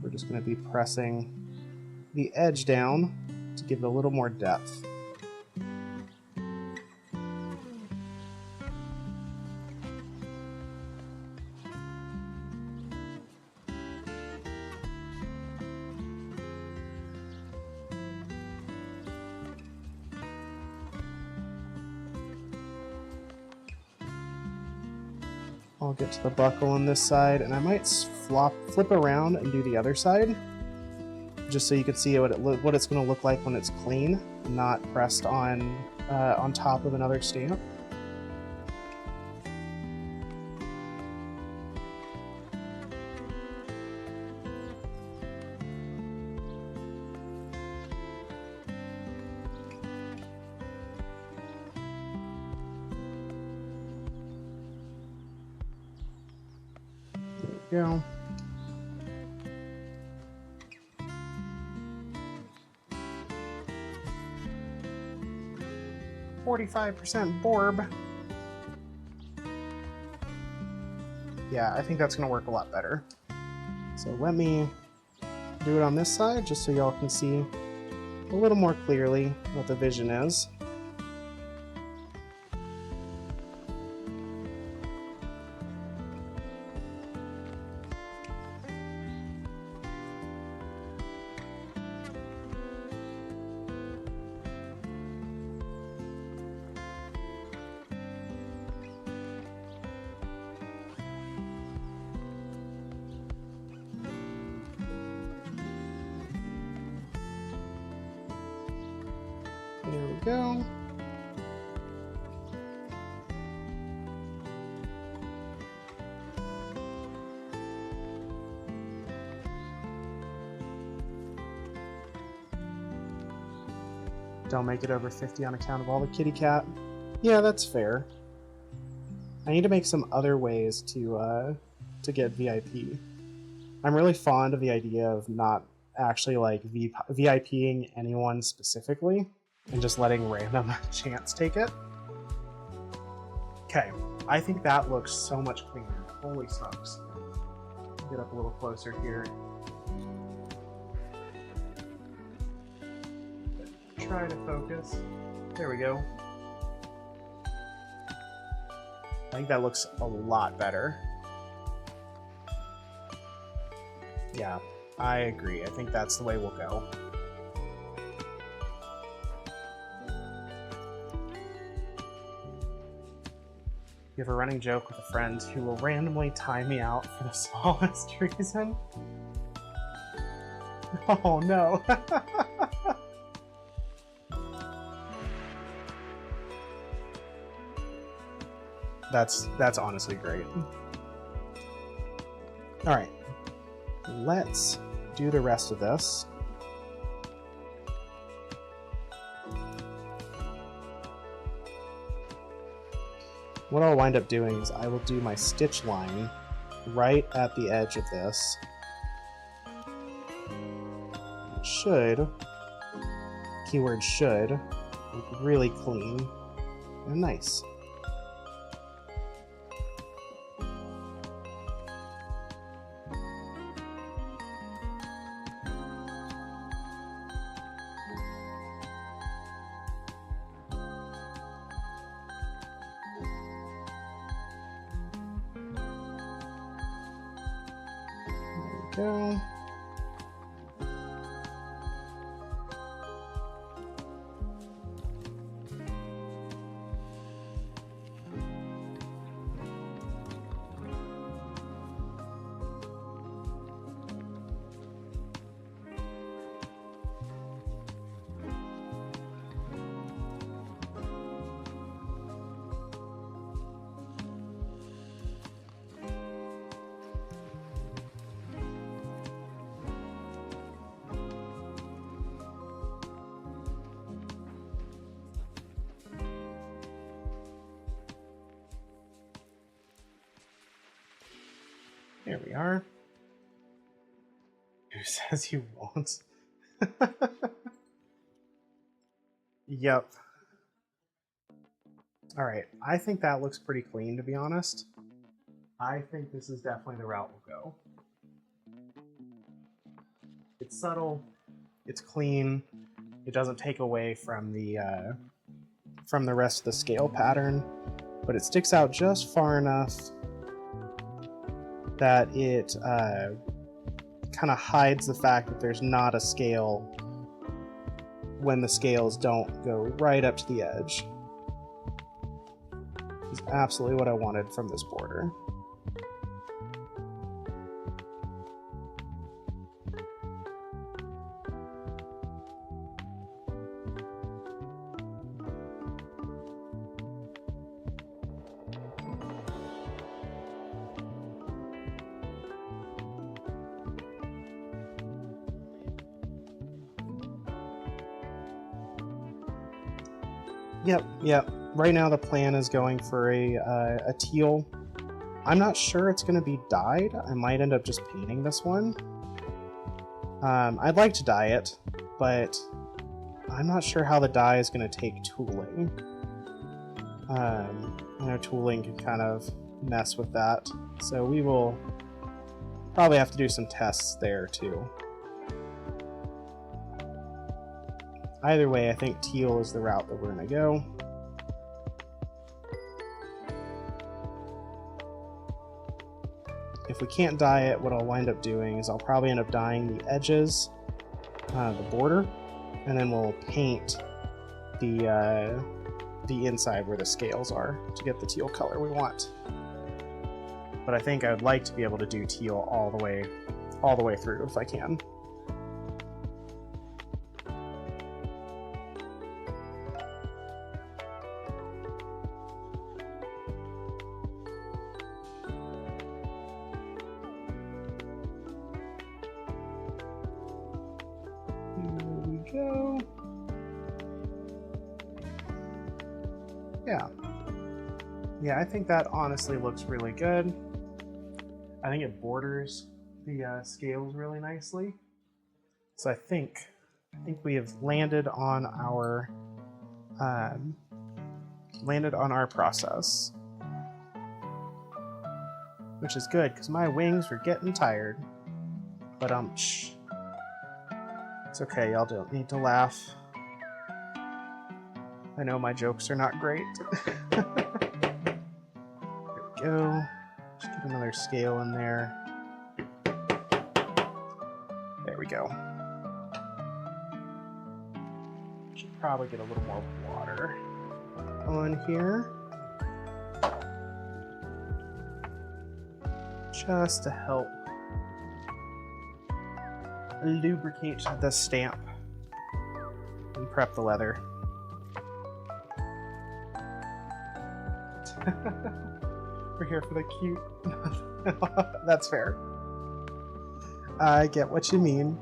We're just going to be pressing the edge down to give it a little more depth. I'll get to the buckle on this side, and I might flip around and do the other side, just so you can see what it's going to look like when it's clean, not pressed on top of another stamp. Go. %, Borb. Yeah, I think that's going to work a lot better. So let me do it on this side, just so y'all can see a little more clearly what the vision is. go. Don't make it over 50 on account of all the kitty cat. Yeah, that's fair. I need to make some other ways to get VIP. I'm really fond of the idea of not actually like VIPing anyone specifically and just letting random chance take it. Okay, I think that looks so much cleaner. Holy smokes. Get up a little closer here. Try to focus. There we go. I think that looks a lot better. Yeah, I agree. I think that's the way we'll go. You have a running joke with a friend who will randomly time me out for the smallest reason. Oh no. That's honestly great. All right, let's do the rest of this. What I'll wind up doing is I will do my stitch line right at the edge of this. It should, keyword should, look really clean and nice. Go. There we are. Who says you won't? Yep. Alright, I think that looks pretty clean, to be honest. I think this is definitely the route we'll go. It's subtle, it's clean, it doesn't take away from the rest of the scale pattern, but it sticks out just far enough that it kind of hides the fact that there's not a scale when the scales don't go right up to the edge. It's absolutely what I wanted from this border. Yep. Right now the plan is going for a teal. I'm not sure it's going to be dyed. I might end up just painting this one. I'd like to dye it, but I'm not sure how the dye is going to take tooling. I know tooling can kind of mess with that, so we will probably have to do some tests there too. Either way, I think teal is the route that we're going to go. If we can't dye it, what I'll wind up doing is I'll probably end up dyeing the edges, the border, and then we'll paint the inside where the scales are to get the teal color we want. But I think I would like to be able to do teal all the way through if I can. Yeah. Yeah, I think that honestly looks really good. I think it borders the scales really nicely. So I think we have landed on our process, which is good because my wings were getting tired. But it's okay. Y'all don't need to laugh. I know my jokes are not great. There we go. Just get another scale in there. There we go. Should probably get a little more water on here. Just to help lubricate the stamp and prep the leather. We're here for the cute. That's fair. I get what you mean.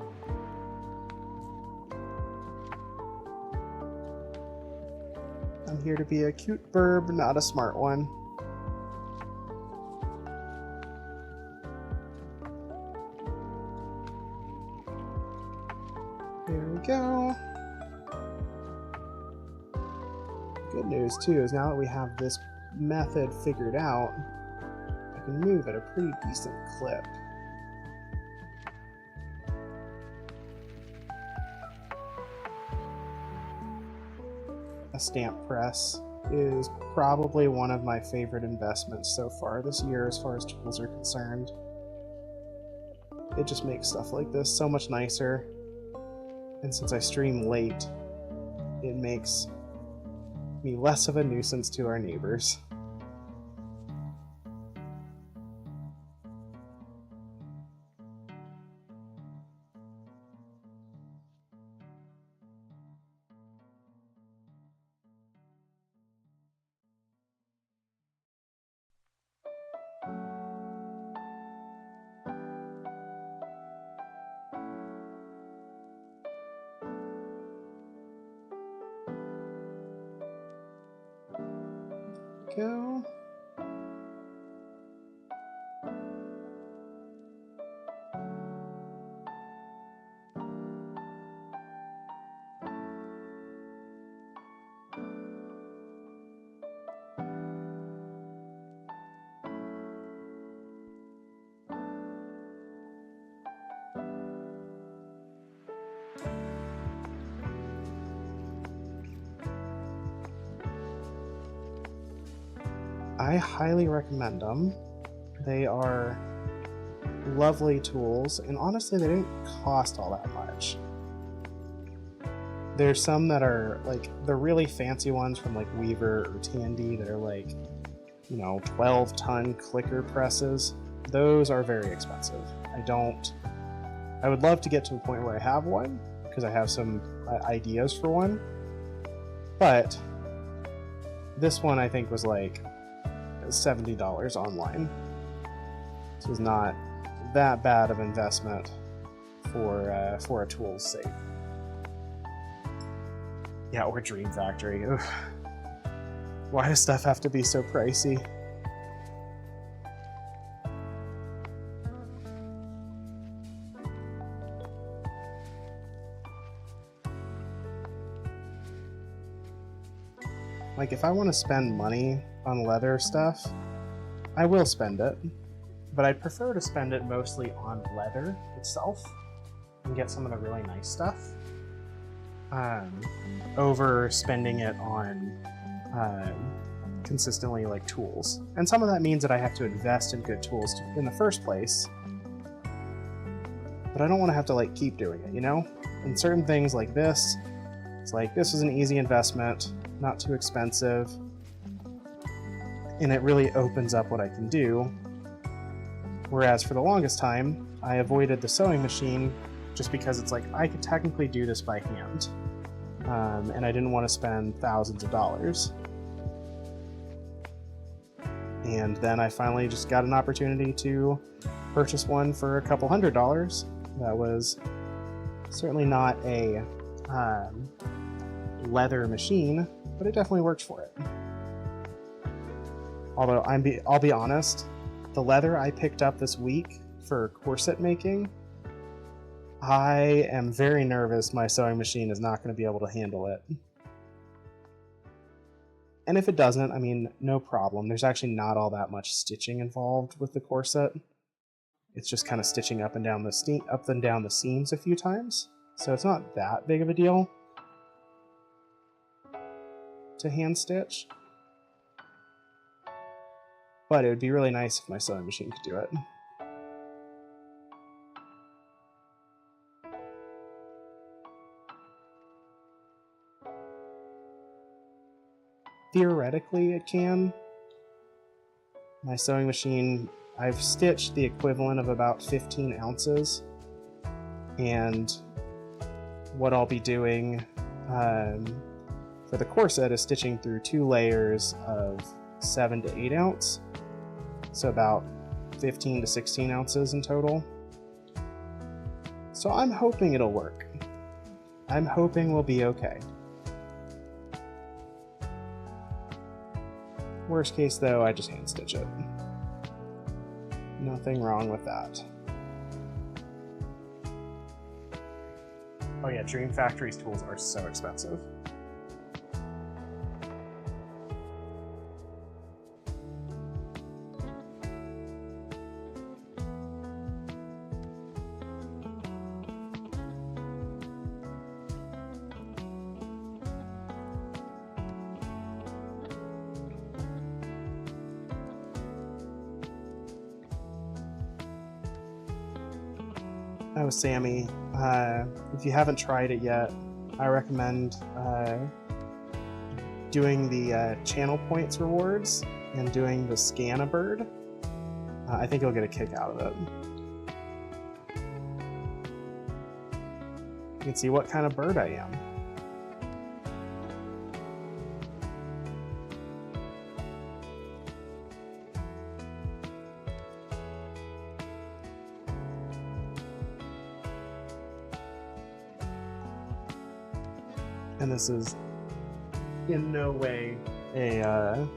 I'm here to be a cute burb, not a smart one. There we go. Good news too is now that we have this method figured out, I can move at a pretty decent clip. A stamp press is probably one of my favorite investments so far this year as far as tools are concerned. It just makes stuff like this so much nicer, and since I stream late, it makes me less of a nuisance to our neighbors. Go. I highly recommend them. They are lovely tools, and honestly, they didn't cost all that much. There's some that are like the really fancy ones from like Weaver or Tandy that are like, 12-ton clicker presses. Those are very expensive. I would love to get to a point where I have one, because I have some ideas for one. But this one I think was like $70 online. This is not that bad of investment for a tool's sake. Yeah, or Dream Factory. Ugh. Why does stuff have to be so pricey? Like, if I want to spend money on leather stuff, I will spend it, but I'd prefer to spend it mostly on leather itself and get some of the really nice stuff over spending it on consistently like tools. And some of that means that I have to invest in good tools in the first place, but I don't want to have to like keep doing it, And certain things like this, it's like, this was an easy investment, not too expensive, and it really opens up what I can do. Whereas for the longest time, I avoided the sewing machine just because it's like, I could technically do this by hand, and I didn't want to spend thousands of dollars. And then I finally just got an opportunity to purchase one for a couple $100s. That was certainly not a leather machine, but it definitely worked for it. Although I'll be honest, the leather I picked up this week for corset making, I am very nervous my sewing machine is not going to be able to handle it. And if it doesn't, I mean, no problem. There's actually not all that much stitching involved with the corset. It's just kind of stitching up and down the seams a few times. So it's not that big of a deal to hand stitch. But it would be really nice if my sewing machine could do it. Theoretically, it can. My sewing machine, I've stitched the equivalent of about 15 ounces. And what I'll be doing for the corset is stitching through 2 layers of 7 to 8 ounce. So about 15 to 16 ounces in total. So I'm hoping it'll work. I'm hoping we'll be okay. Worst case though, I just hand stitch it. Nothing wrong with that. Oh yeah, Dream Factory's tools are so expensive. Oh, Sammy, if you haven't tried it yet, I recommend doing the channel points rewards and doing the scan a bird. I think you'll get a kick out of it. You can see what kind of bird I am. And this is in no way a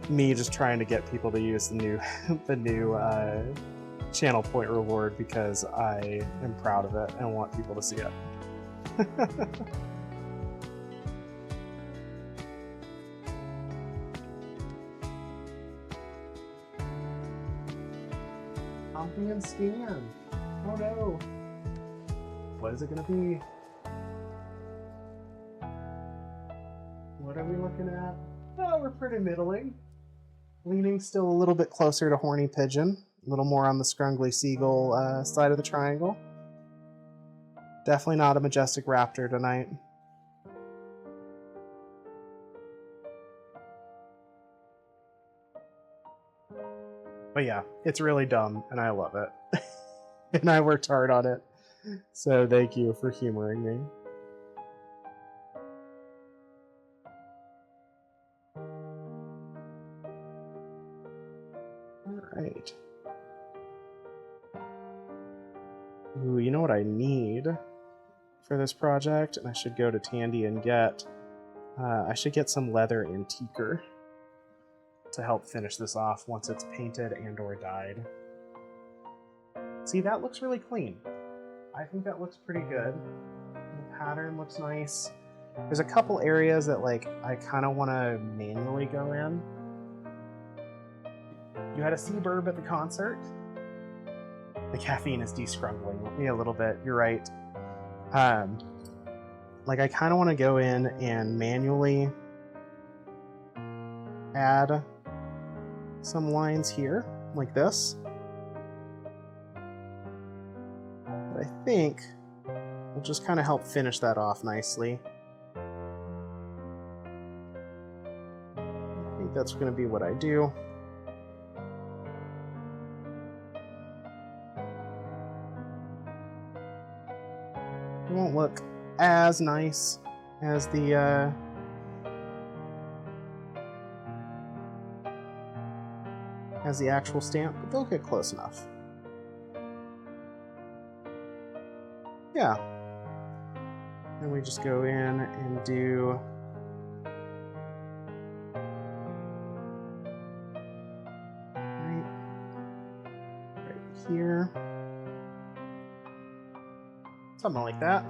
me just trying to get people to use the new channel point reward because I am proud of it and want people to see it. Copy and scan. Oh no. What is it gonna be? What are we looking at? Oh, we're pretty middling. Leaning still a little bit closer to Horny Pigeon. A little more on the Scrungly Seagull side of the triangle. Definitely not a Majestic Raptor tonight. But yeah, it's really dumb, and I love it. And I worked hard on it. So thank you for humoring me. Alright. Ooh, you know what I need for this project? And I should go to Tandy and get... I should get some leather antiquer to help finish this off once it's painted and or dyed. See, that looks really clean. I think that looks pretty good. The pattern looks nice. There's a couple areas that like I kind of want to manually go in. You had a Seaburb at the concert? The caffeine is descrungling me a little bit, you're right. Like I kind of want to go in and manually add some lines here, like this. But I think we'll just kind of help finish that off nicely. I think that's going to be what I do. It won't look as nice as the actual stamp, but they'll get close enough. Yeah. And we just go in and do here. Something like that.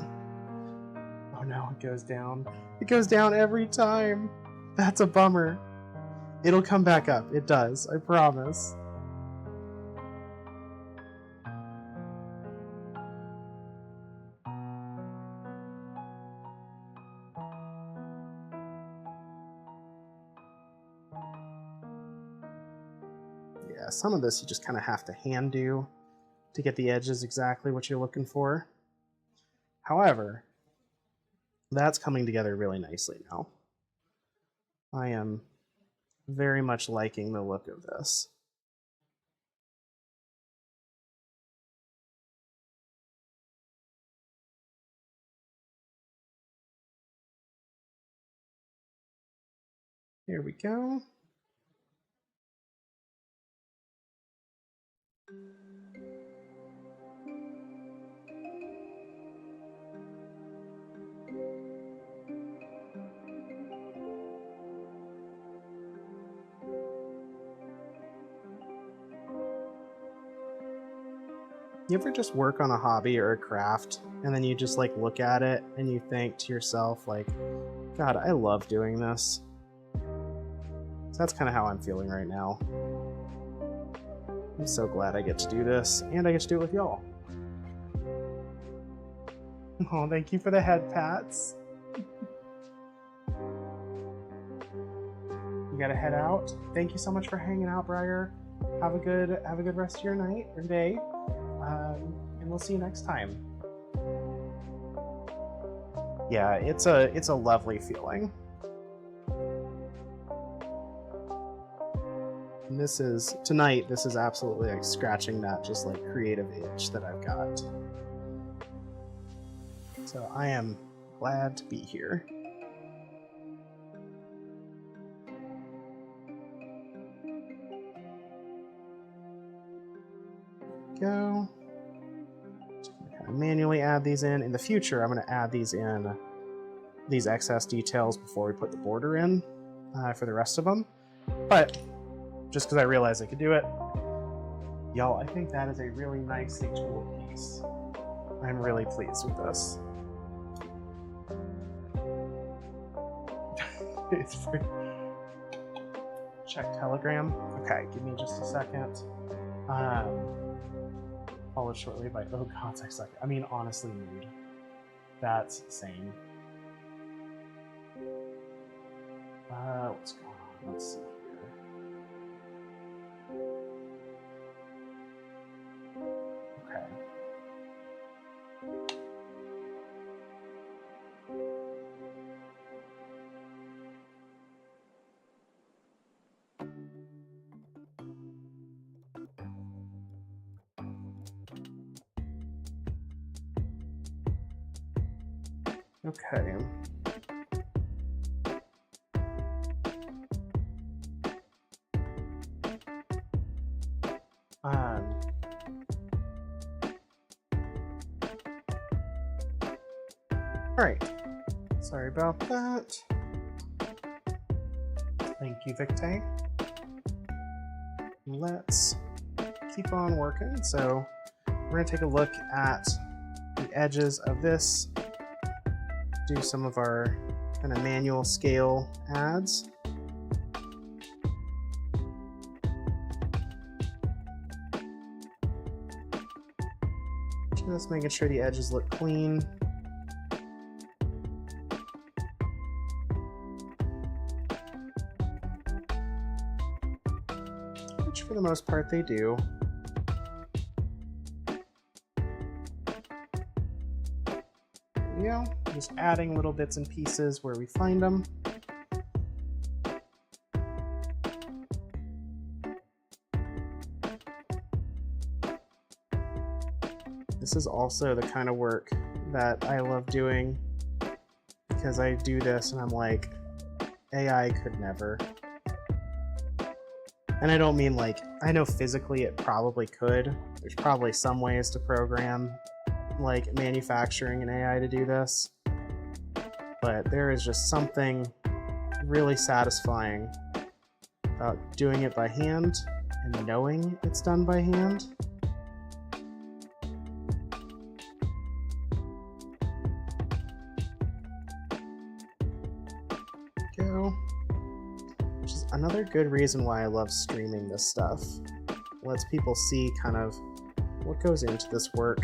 Oh no, it goes down. It goes down every time. That's a bummer. It'll come back up. It does, I promise. Yeah, some of this you just kind of have to hand do to get the edges exactly what you're looking for. However, that's coming together really nicely now. I am very much liking the look of this. Here we go. You ever just work on a hobby or a craft and then you just like look at it and you think to yourself like, God, I love doing this. So that's kind of how I'm feeling right now. I'm so glad I get to do this and I get to do it with y'all. Oh, thank you for the head pats. You gotta head out. Thank you so much for hanging out, Briar. Have a good rest of your night or day. And we'll see you next time. Yeah, it's a lovely feeling. And this is absolutely like scratching that just like creative itch that I've got. So I am glad to be here. Go. Manually add these in. In the future, I'm going to add these in, these excess details before we put the border in for the rest of them. But just because I realized I could do it, y'all, I think that is a really nicely tooled piece. I'm really pleased with this. It's free. Check Telegram. Okay, give me just a second. Followed shortly by oh god, I suck. I mean, honestly, mood. That's insane. What's going on? Let's see here. Okay. Okay. Alright. Sorry about that. Thank you, Victe. Let's keep on working. So we're going to take a look at the edges of this, do some of our kind of manual scale adds. Just making sure the edges look clean. Which for the most part they do. There we go. Just adding little bits and pieces where we find them. This is also the kind of work that I love doing because I do this and I'm like, AI could never. And I don't mean like, I know physically it probably could. There's probably some ways to program like manufacturing an AI to do this. But there is just something really satisfying about doing it by hand and knowing it's done by hand. Another good reason why I love streaming this stuff. Lets people see kind of what goes into this work.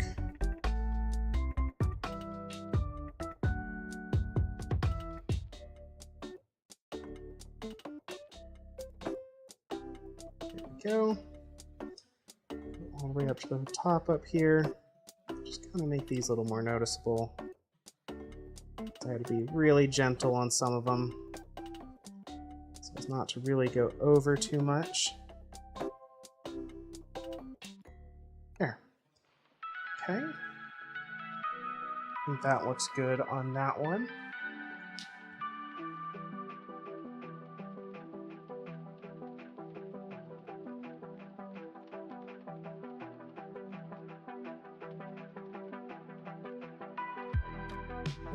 There we go. All the way up to the top up here. Just kind of make these a little more noticeable. I had to be really gentle on some of them, so as not to really go over too much. There. Okay. I think that looks good on that one.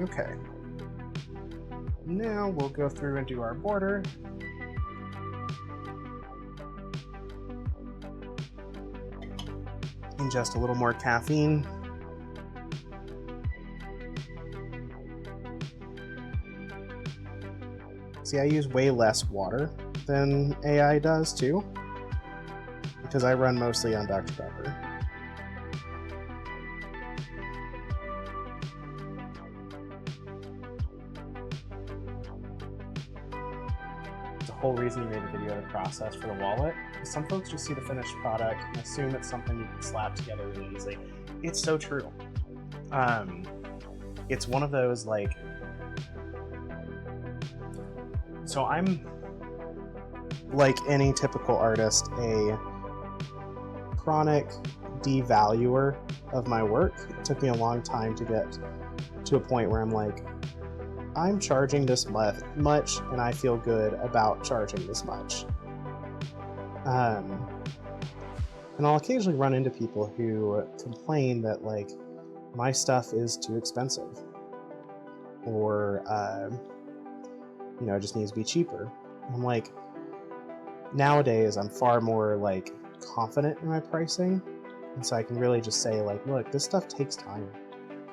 Okay. Now we'll go through and do our border. And just a little more caffeine. See, I use way less water than AI does too, because I run mostly on Dr. Pepper. Whole reason you made a video of the process for the wallet. Some folks just see the finished product and assume it's something you can slap together really easily. It's so true. It's one of those, like, so I'm, like any typical artist, a chronic devaluer of my work. It took me a long time to get to a point where I'm like, I'm charging this much, and I feel good about charging this much. And I'll occasionally run into people who complain that, like, my stuff is too expensive, or you know, it just needs to be cheaper. I'm like, nowadays I'm far more like confident in my pricing, and so I can really just say, like, look, this stuff takes time.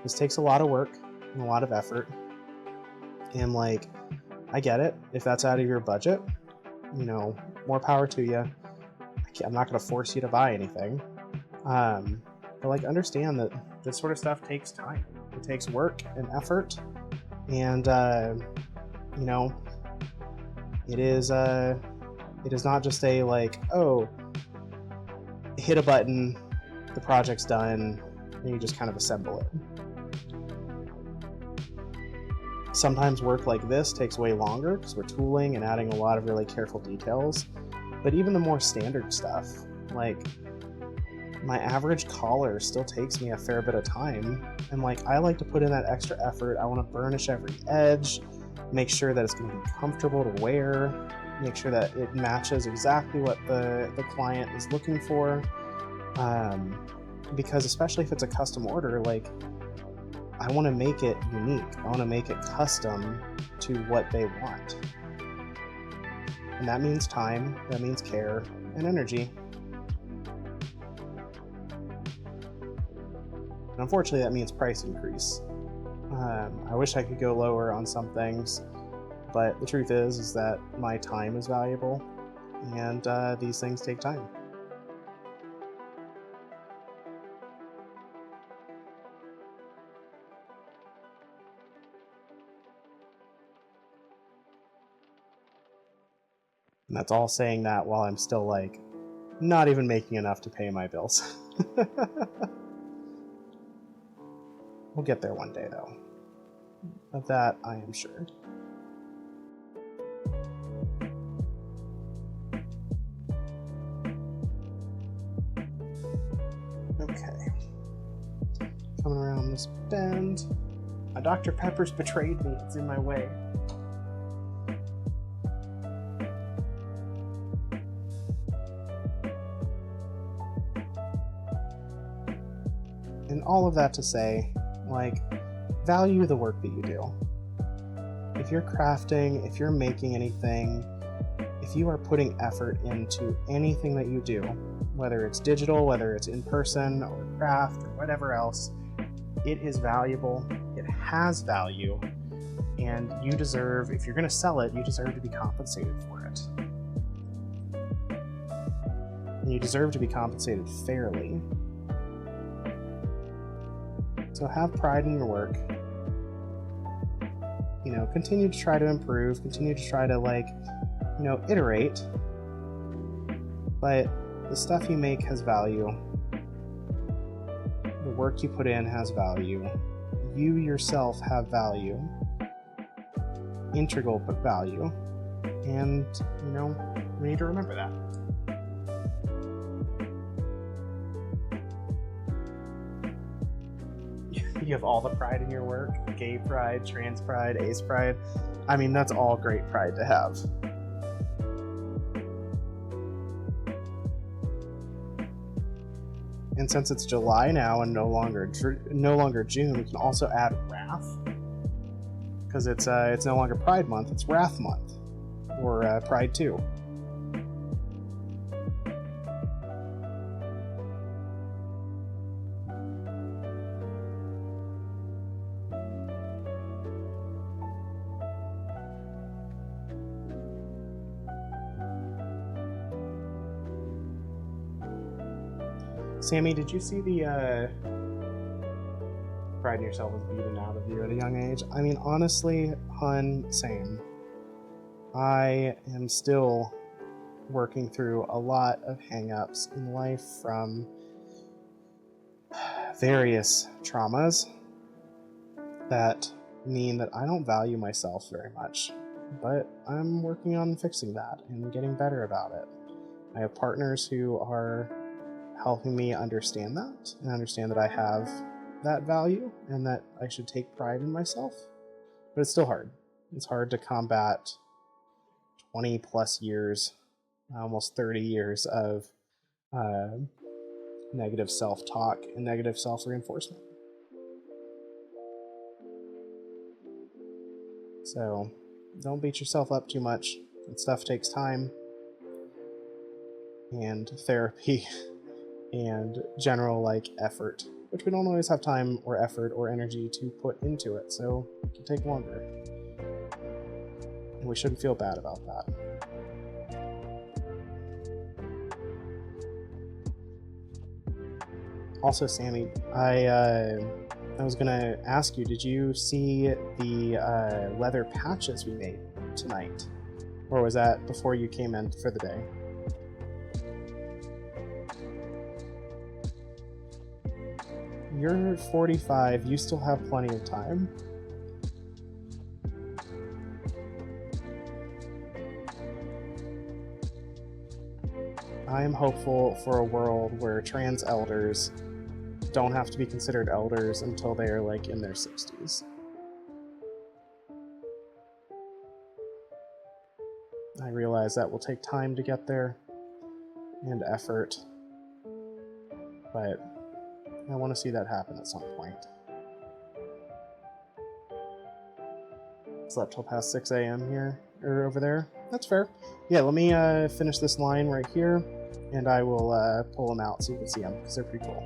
This takes a lot of work and a lot of effort. And, like, I get it. If that's out of your budget, you know, more power to you. I'm not going to force you to buy anything. But, like, understand that this sort of stuff takes time. It takes work and effort. And, you know, it is not just a, like, oh, hit a button, the project's done, and you just kind of assemble it. Sometimes work like this takes way longer because we're tooling and adding a lot of really careful details. But even the more standard stuff, like my average collar still takes me a fair bit of time. And, like, I like to put in that extra effort. I want to burnish every edge, make sure that it's going to be comfortable to wear, make sure that it matches exactly what the client is looking for. Because especially if it's a custom order, like, I want to make it unique. I want to make it custom to what they want. And that means time, that means care, and energy. And unfortunately, that means price increase. I wish I could go lower on some things, but the truth is that my time is valuable, and these things take time. And that's all saying that while I'm still, like, not even making enough to pay my bills. We'll get there one day, though. Of that, I am sure. Okay. Coming around this bend. My Dr. Pepper's betrayed me. It's in my way. And all of that to say, like, value the work that you do. If you're crafting, if you're making anything, if you are putting effort into anything that you do, whether it's digital, whether it's in person, or craft, or whatever else, it is valuable, it has value, and you deserve, if you're going to sell it, you deserve to be compensated for it. you deserve to be compensated fairly. So have pride in your work. You know, continue to try to improve, continue to try to, like, you know, iterate. But the stuff you make has value. The work you put in has value. You yourself have value. Integral value. And, you know, we need to remember that. You have all the pride in your work. Gay pride, trans pride, ace pride. I mean, that's all great pride to have. And since it's July now and no longer June, we can also add Wrath, because it's no longer Pride Month, it's Wrath Month, or Pride 2. Sammy, did you see the pride in yourself was beaten out of you at a young age? I mean, honestly, hun, same. I am still working through a lot of hang-ups in life from various traumas that mean that I don't value myself very much. But I'm working on fixing that and getting better about it. I have partners who are helping me understand that, and understand that I have that value and that I should take pride in myself. But it's still hard. It's hard to combat 20 plus years, almost 30 years of negative self-talk and negative self-reinforcement. So don't beat yourself up too much. That stuff takes time and therapy and general, like, effort, which we don't always have time or effort or energy to put into it, so it can take longer. And we shouldn't feel bad about that. Also, Sammy, I was gonna ask you, did you see the leather patches we made tonight? Or was that before you came in for the day? You're 45, you still have plenty of time. I am hopeful for a world where trans elders don't have to be considered elders until they are, like, in their 60s. I realize that will take time to get there and effort, but I want to see that happen at some point. Slept till past 6 a.m. here, or over there. That's fair. Yeah, let me finish this line right here, and I will pull them out so you can see them, because they're pretty cool.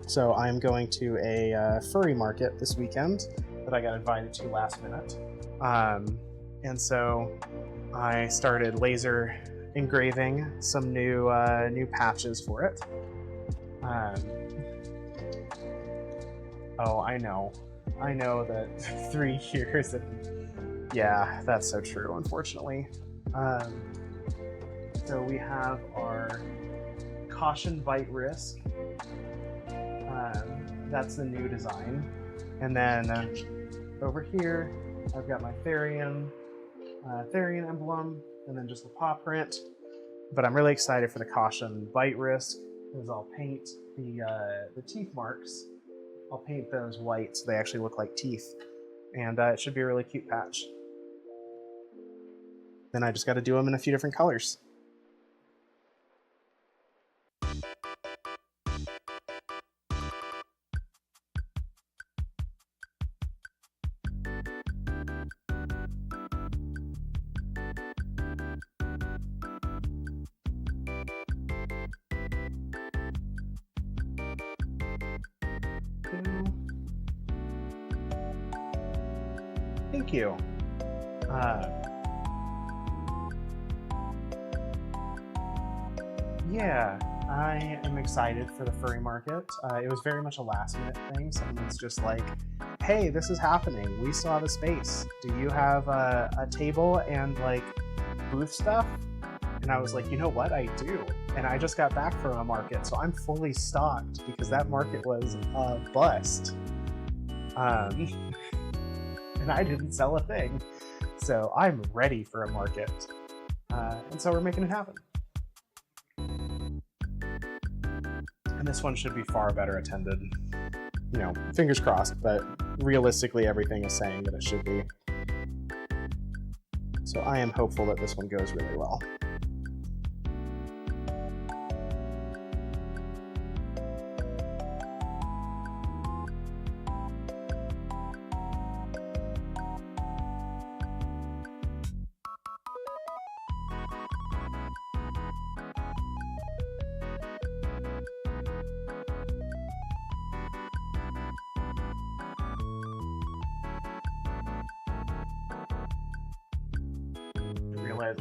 So I'm going to a furry market this weekend that I got invited to last minute. And so I started laser engraving some new patches for it. Oh, I know that 3 years, and yeah, that's so true, unfortunately. So we have our Caution Bite Risk. That's the new design. And then over here, I've got my Therian emblem, and then just the paw print. But I'm really excited for the Caution Bite Risk, because I'll paint the teeth marks. I'll paint those white so they actually look like teeth. And it should be a really cute patch. Then I just got to do them in a few different colors. Thank you. Thank you. Yeah, I am excited for the furry market. It was very much a last minute thing. Someone's just like, hey, this is happening. We still have a space. Do you have a table and like booth stuff? And I was like, you know what? I do. And I just got back from a market, so I'm fully stocked because that market was a bust. And I didn't sell a thing. So I'm ready for a market. And so we're making it happen. And this one should be far better attended. You know, fingers crossed, but realistically everything is saying that it should be. So I am hopeful that this one goes really well.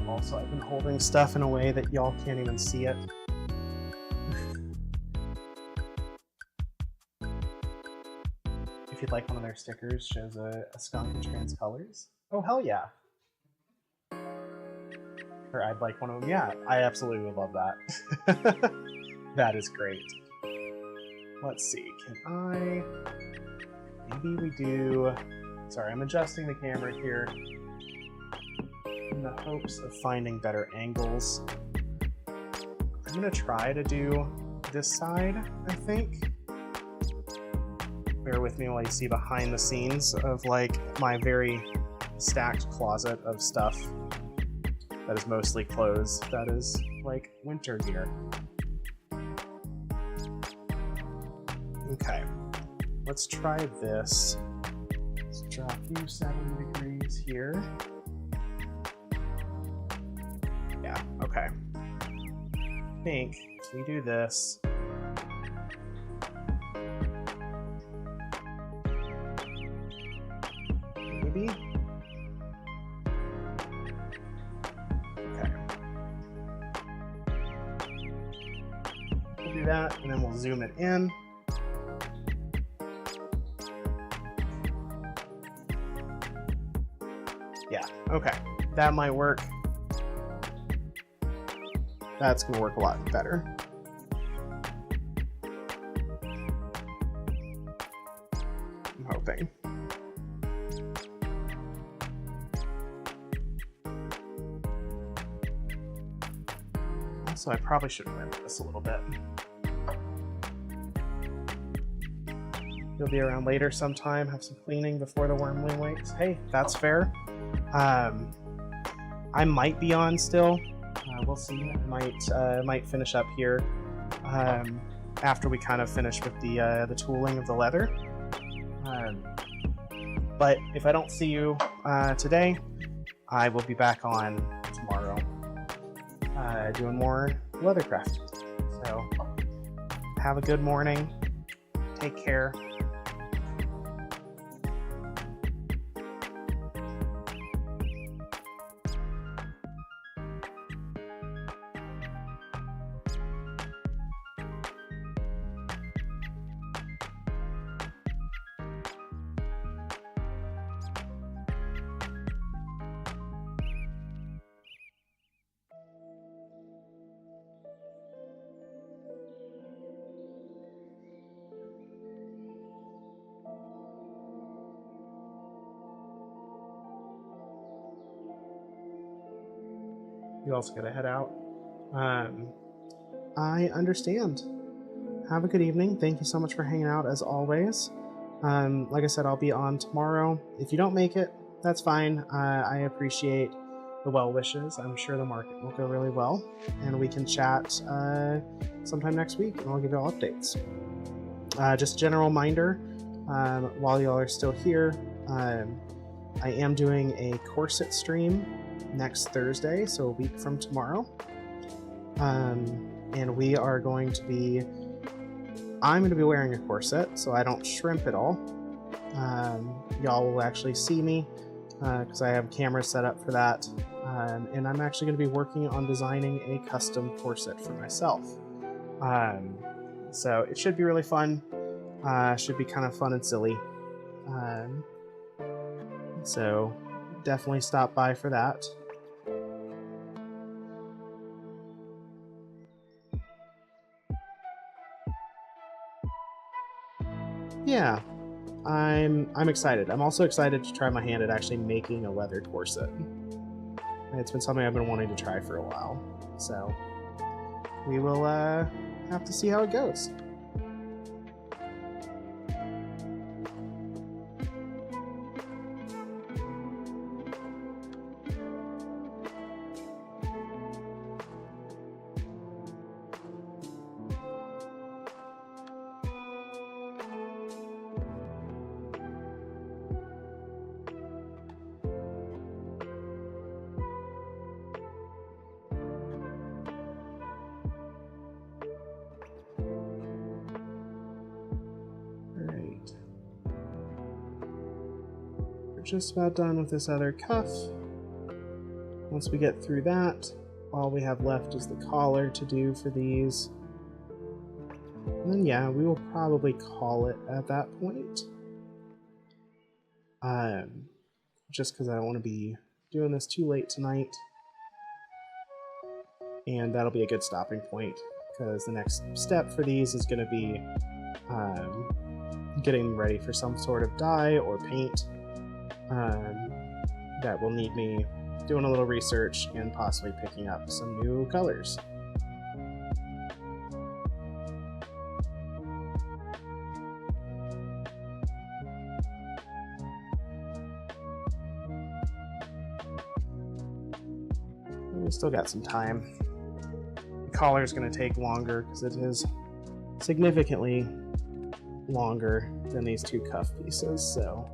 Also, I've been holding stuff in a way that y'all can't even see it. If you'd like one of their stickers, shows a skunk in trans colors. Oh, hell yeah. Or I'd like one of them. Yeah, I absolutely would love that. That is great. Let's see, can I... Maybe we do... Sorry, I'm adjusting the camera here in the hopes of finding better angles. I'm gonna try to do this side, I think. Bear with me while you see behind the scenes of like my very stacked closet of stuff that is mostly clothes that is like winter gear. Okay, let's try this. Let's drop you 70 degrees here. Yeah, okay. I think we do this. Maybe? Okay. We'll do that, and then we'll zoom it in. Yeah, okay. That might work. That's gonna work a lot better. I'm hoping. Also, I probably should remember this a little bit. You'll be around later sometime, have some cleaning before the wormling wakes. Hey, that's fair. I might be on still. We'll see. I might finish up here after we kind of finish with the tooling of the leather. But if I don't see you today, I will be back on tomorrow doing more leathercraft. So have a good morning. Take care. You also gotta head out. I understand. Have a good evening. Thank you so much for hanging out as always. Like I said, I'll be on tomorrow. If you don't make it, that's fine. I appreciate the well wishes. I'm sure the market will go really well, and we can chat sometime next week, and I'll give you all updates. Just a general reminder, while y'all are still here, I am doing a corset stream next Thursday, so a week from tomorrow. And we are going to be... I'm going to be wearing a corset, so I don't shrimp at all. Y'all will actually see me, because I have cameras set up for that. and I'm actually going to be working on designing a custom corset for myself. So it should be really fun. Should be kind of fun and silly. So definitely stop by for that. Yeah, I'm excited. I'm also excited to try my hand at actually making a leather corset. It's been something I've been wanting to try for a while, so we will have to see how it goes. Just about done with this other cuff. Once we get through that, all we have left is the collar to do for these. And then yeah, we will probably call it at that point. Just because I don't want to be doing this too late tonight. And that'll be a good stopping point, because the next step for these is going to be getting ready for some sort of dye or paint. That will need me doing a little research and possibly picking up some new colors. We still got some time. The collar is going to take longer because it is significantly longer than these two cuff pieces, so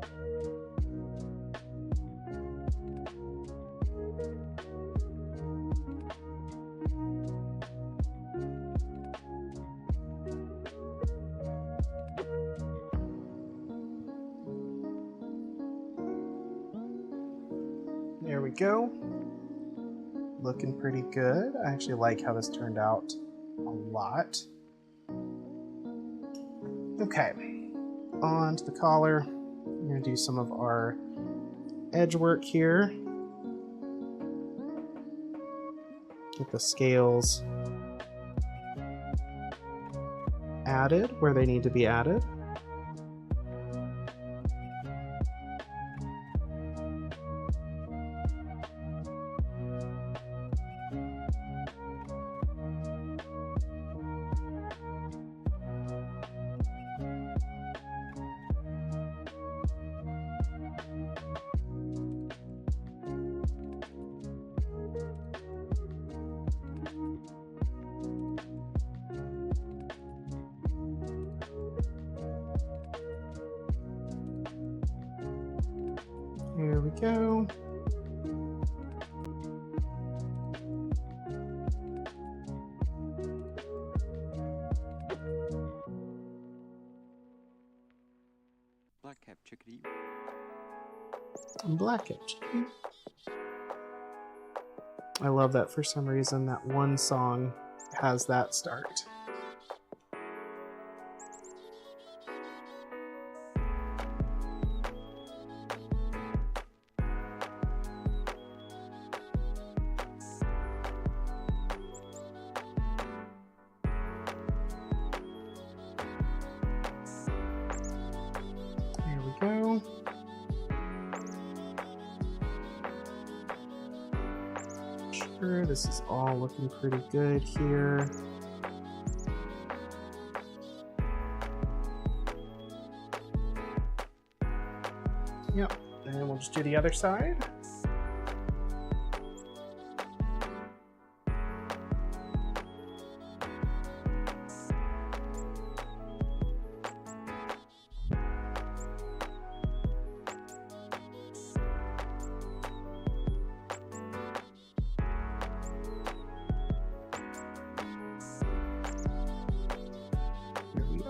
there we go. Looking pretty good. I actually like how this turned out a lot. Okay, on to the collar. I'm going to do some of our edge work here. Get the scales added where they need to be added. Here we go. Black cap chickadee. Black cap chickadee. I love that for some reason that one song has that start. Go. Sure, this is all looking pretty good here. Yep, and we'll just do the other side.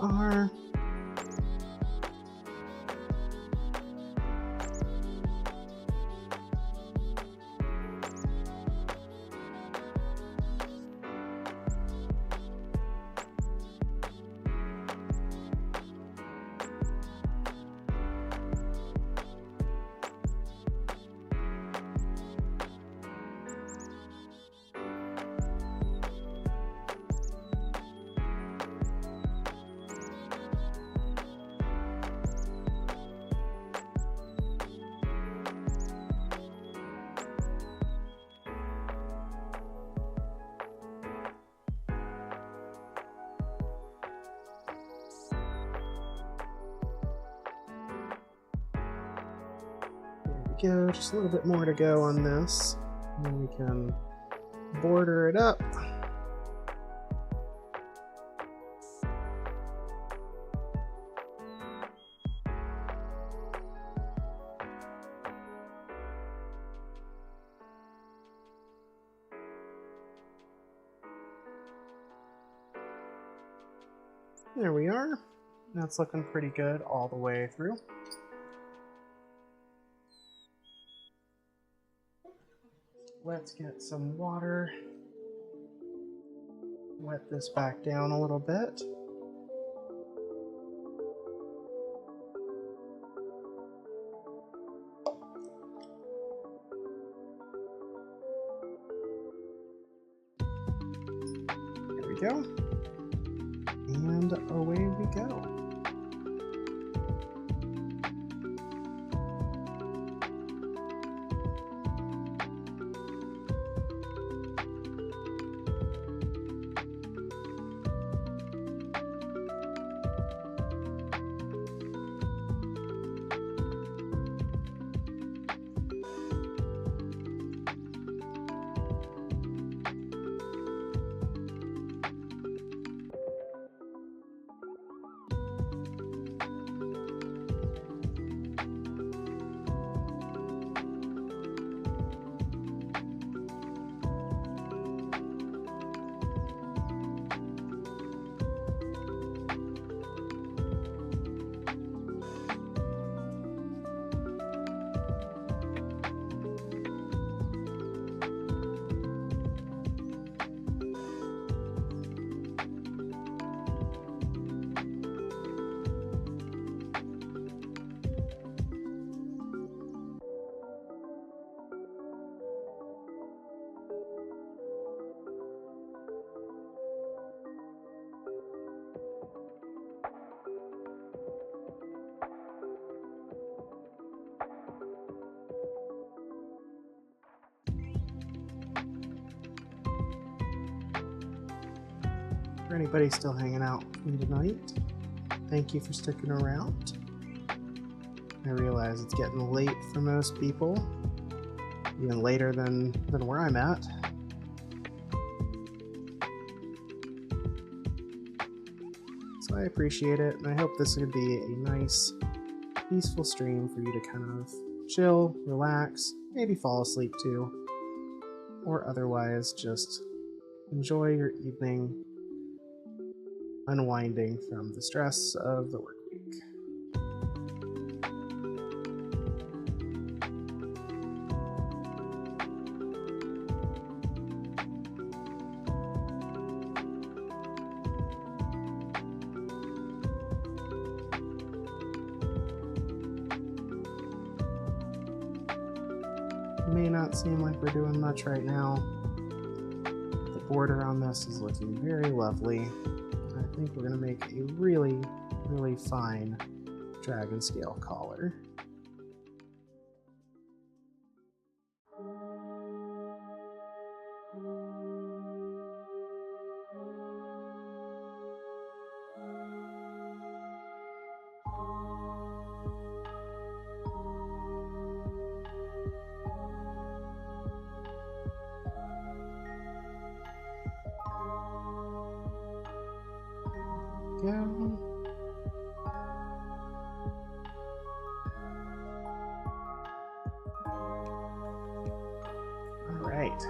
Are. go. Just a little bit more to go on this. And then we can border it up. There we are. That's looking pretty good all the way through. Let's get some water. Wet this back down a little bit. There we go. And away we go. For anybody still hanging out with me tonight, thank you for sticking around. I realize it's getting late for most people, even later than where I'm at. So I appreciate it, and I hope this would be a nice, peaceful stream for you to kind of chill, relax, maybe fall asleep too, or otherwise just enjoy your evening, unwinding from the stress of the work week. It may not seem like we're doing much right now. The border on this is looking very lovely. I think we're going to make a really, really fine dragon scale collar. Go. All right.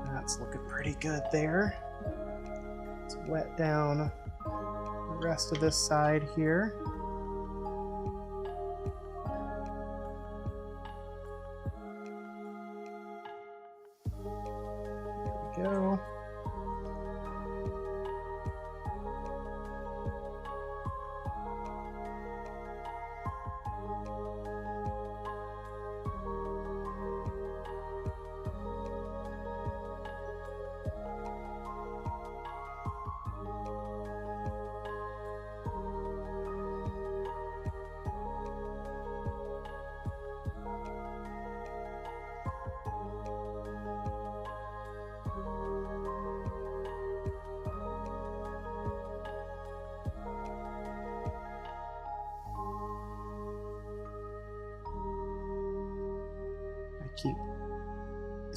That's looking pretty good there. Let's wet down the rest of this side here. There we go.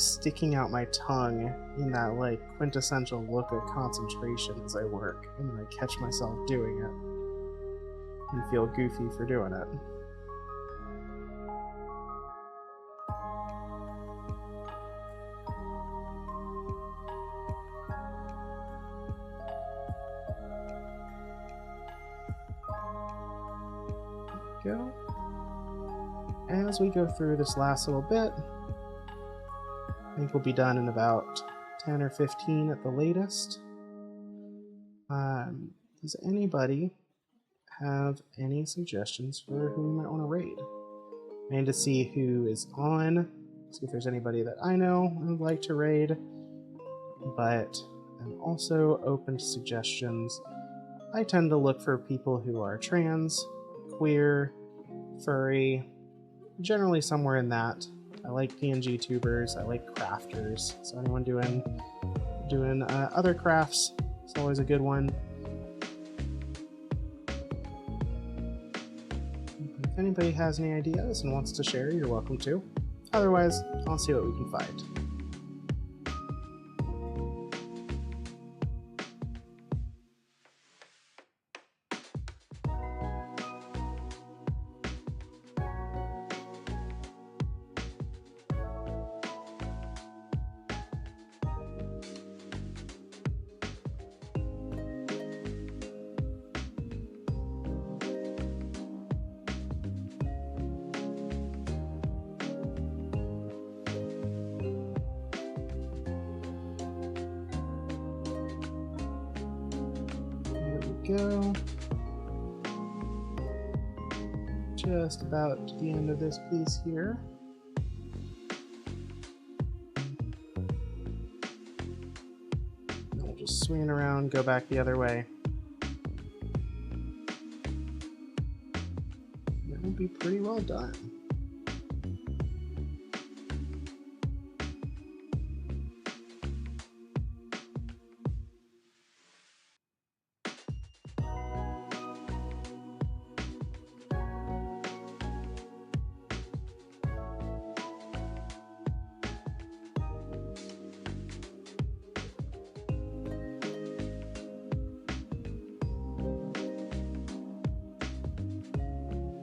sticking out my tongue in that like quintessential look of concentration as I work, and then I catch myself doing it and feel goofy for doing it. Go. As we go through this last little bit, I think we'll be done in about 10 or 15 at the latest. Does anybody have any suggestions for who we might want to raid? I need to see who is on, see if there's anybody that I know I would like to raid, but I'm also open to suggestions. I tend to look for people who are trans, queer, furry, generally somewhere in that. I like PNG tubers, I like crafters, so anyone doing other crafts is always a good one. If anybody has any ideas and wants to share, you're welcome to. Otherwise, I'll see what we can find. Go. Just about to the end of this piece here. I'll just swing around, go back the other way. That would be pretty well done.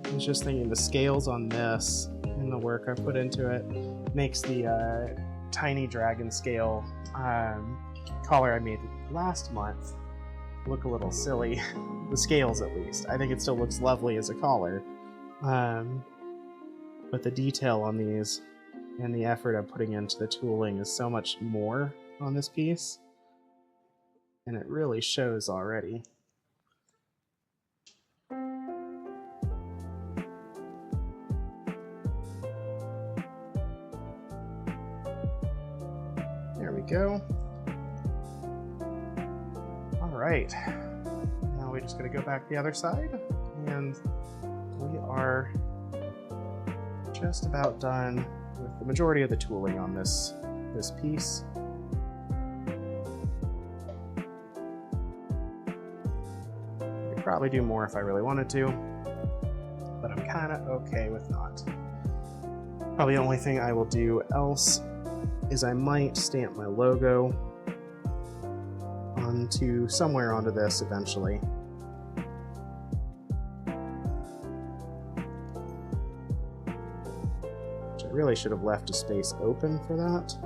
I was just thinking the scales on this and the work I put into it makes the tiny dragon scale collar I made last month look a little silly. The scales, at least. I think it still looks lovely as a collar. But the detail on these and the effort I'm putting into the tooling is so much more on this piece. And it really shows already. There we go. All right. Now we're just going to go back the other side, and we are just about done with the majority of the tooling on this piece. I could probably do more if I really wanted to, but I'm kind of okay with not. Probably the only thing I will do else is I might stamp my logo somewhere onto this eventually. Which I really should have left a space open for that.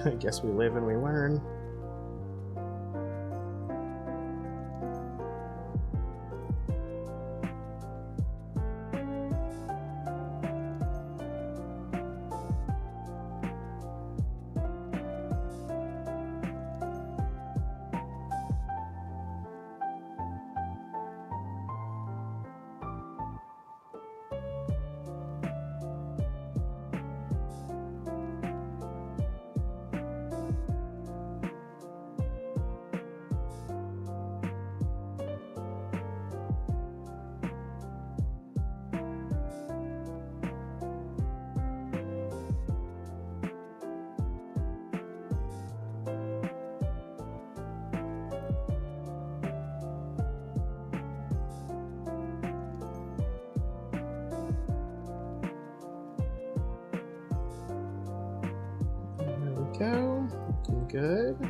I guess we live and we learn. go. Looking good.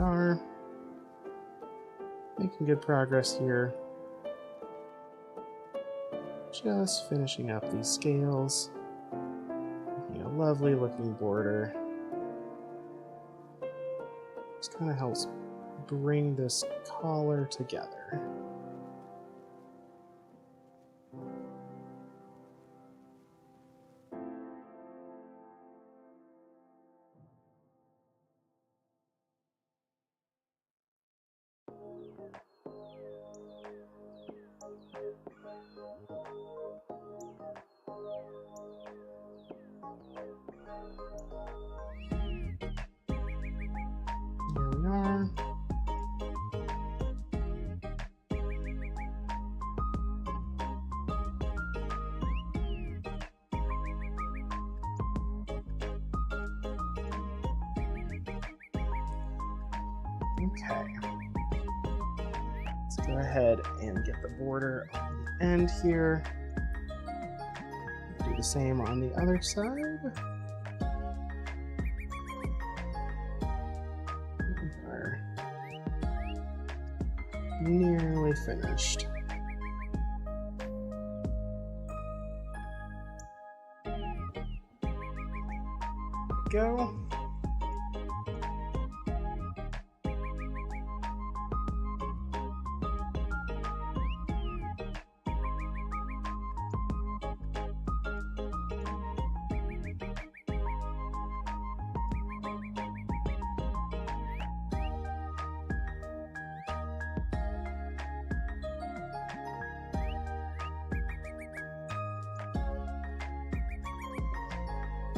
Are making good progress here. Just finishing up these scales. Making a lovely looking border. Just kind of helps bring this collar together. Here we are. Okay. Let's go ahead and get the border on the end here. Do the same on the other side. We're nearly finished. Go.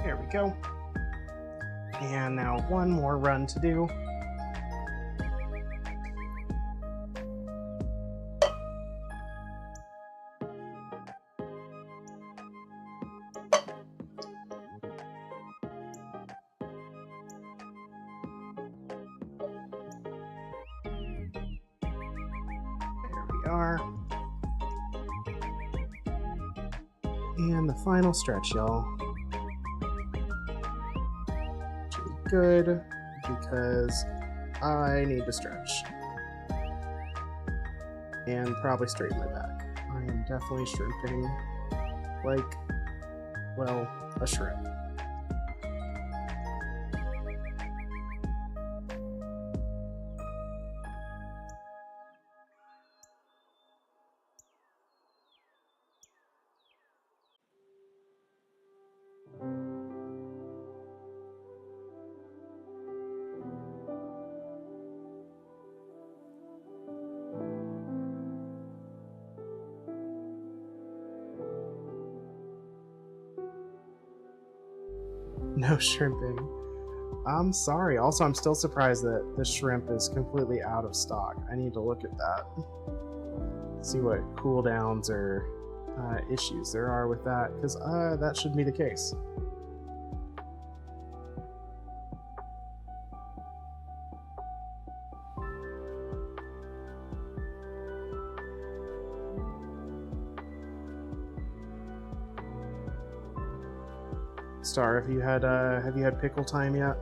There we go. And now one more run to do. There we are. And the final stretch, y'all. Good, because I need to stretch and probably straighten my back. I am definitely shrimping like, well, a shrimp. No shrimping. I'm sorry. Also, I'm still surprised that the shrimp is completely out of stock. I need to look at that. See what cooldowns or issues there are with that, because that should be the case. Star, have you had pickle time yet?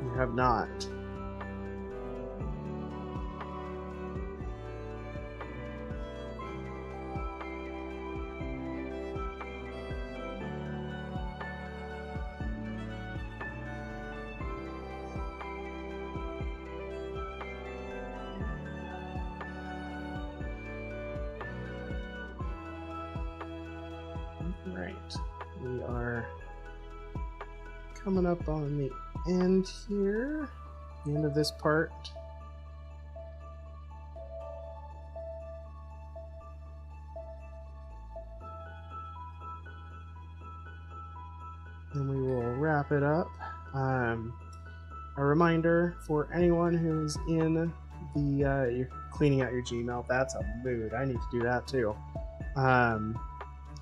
You have not. Alright, we are coming up on the end here, the end of this part. And we will wrap it up. A reminder for anyone who's in the you're cleaning out your Gmail. That's a mood. I need to do that too.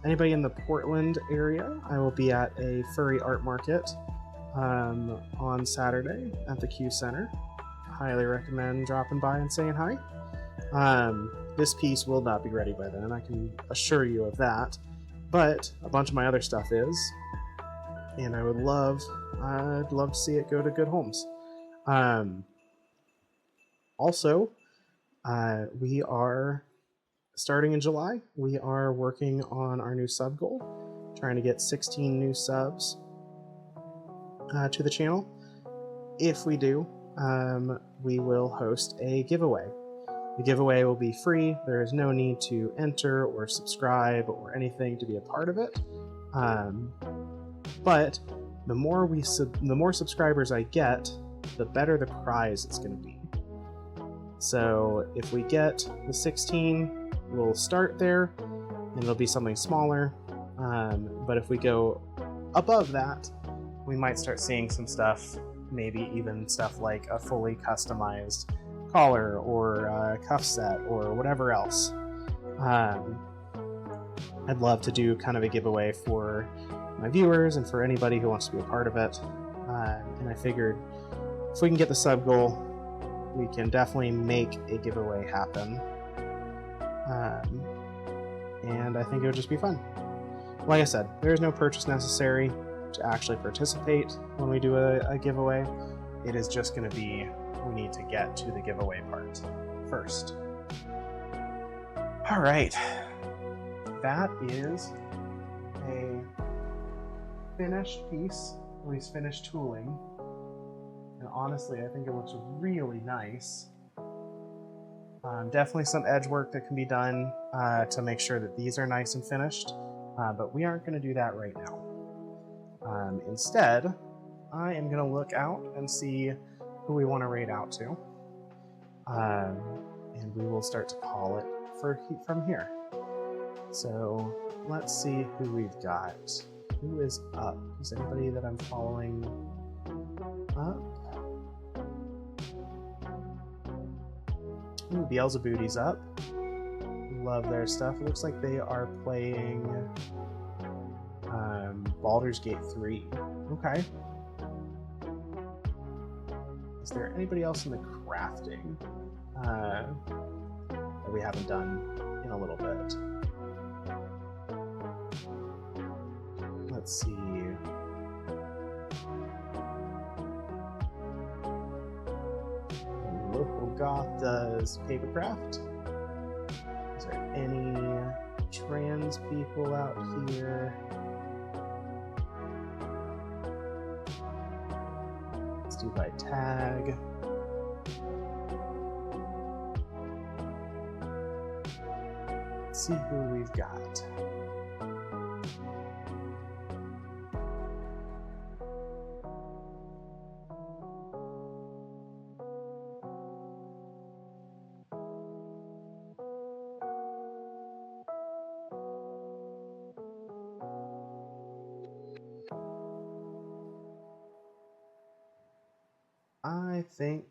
Anybody in the Portland area, I will be at a furry art market on Saturday at the Q Center. Highly recommend dropping by and saying hi. This piece will not be ready by then, I can assure you of that. But a bunch of my other stuff is, and I'd love to see it go to good homes. Also, we are starting in July. We are working on our new sub goal, trying to get 16 new subs to the channel. If we do, we will host a giveaway. The giveaway will be free. There is no need to enter or subscribe or anything to be a part of it. But the more subscribers I get, the better the prize it's going to be. So if we get the 16, we'll start there, and it'll be something smaller. But if we go above that, we might start seeing some stuff, maybe even stuff like a fully customized collar or a cuff set or whatever else. I'd love to do kind of a giveaway for my viewers and for anybody who wants to be a part of it. And I figured if we can get the sub goal, we can definitely make a giveaway happen. And I think it would just be fun. Like I said, there is no purchase necessary to actually participate when we do a giveaway. It is just going to be, we need to get to the giveaway part first. All right, that is a finished piece, at least finished tooling. And honestly, I think it looks really nice. Definitely some edge work that can be done to make sure that these are nice and finished, but we aren't going to do that right now. Instead, I am going to look out and see who we want to raid out to, and we will start to call it from here. So let's see who we've got. Who is up? Is anybody that I'm following up? Ooh, Beelzebooty's up. Love their stuff. It looks like they are playing Baldur's Gate 3. Okay. Is there anybody else in the crafting that we haven't done in a little bit? Let's see. Local Goth does papercraft. Is there any trans people out here? Let's do by tag. Let's see who we've got. I think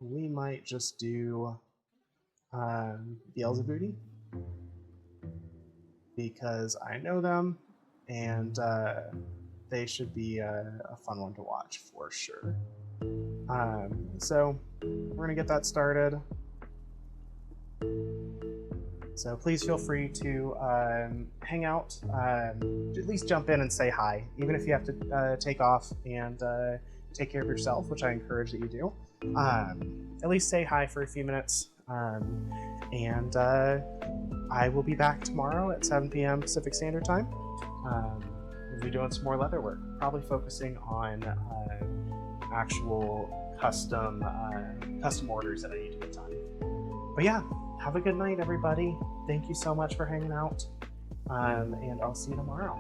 we might just do Beelzebooty because I know them and they should be a fun one to watch for sure. So we're gonna get that started. So please feel free to hang out, at least jump in and say hi, even if you have to take off and take care of yourself, which I encourage that you do. At least say hi for a few minutes. And I will be back tomorrow at 7 p.m. Pacific Standard Time. We'll be doing some more leather work, probably focusing on actual custom orders that I need to get done. But yeah, have a good night, everybody. Thank you so much for hanging out. And I'll see you tomorrow.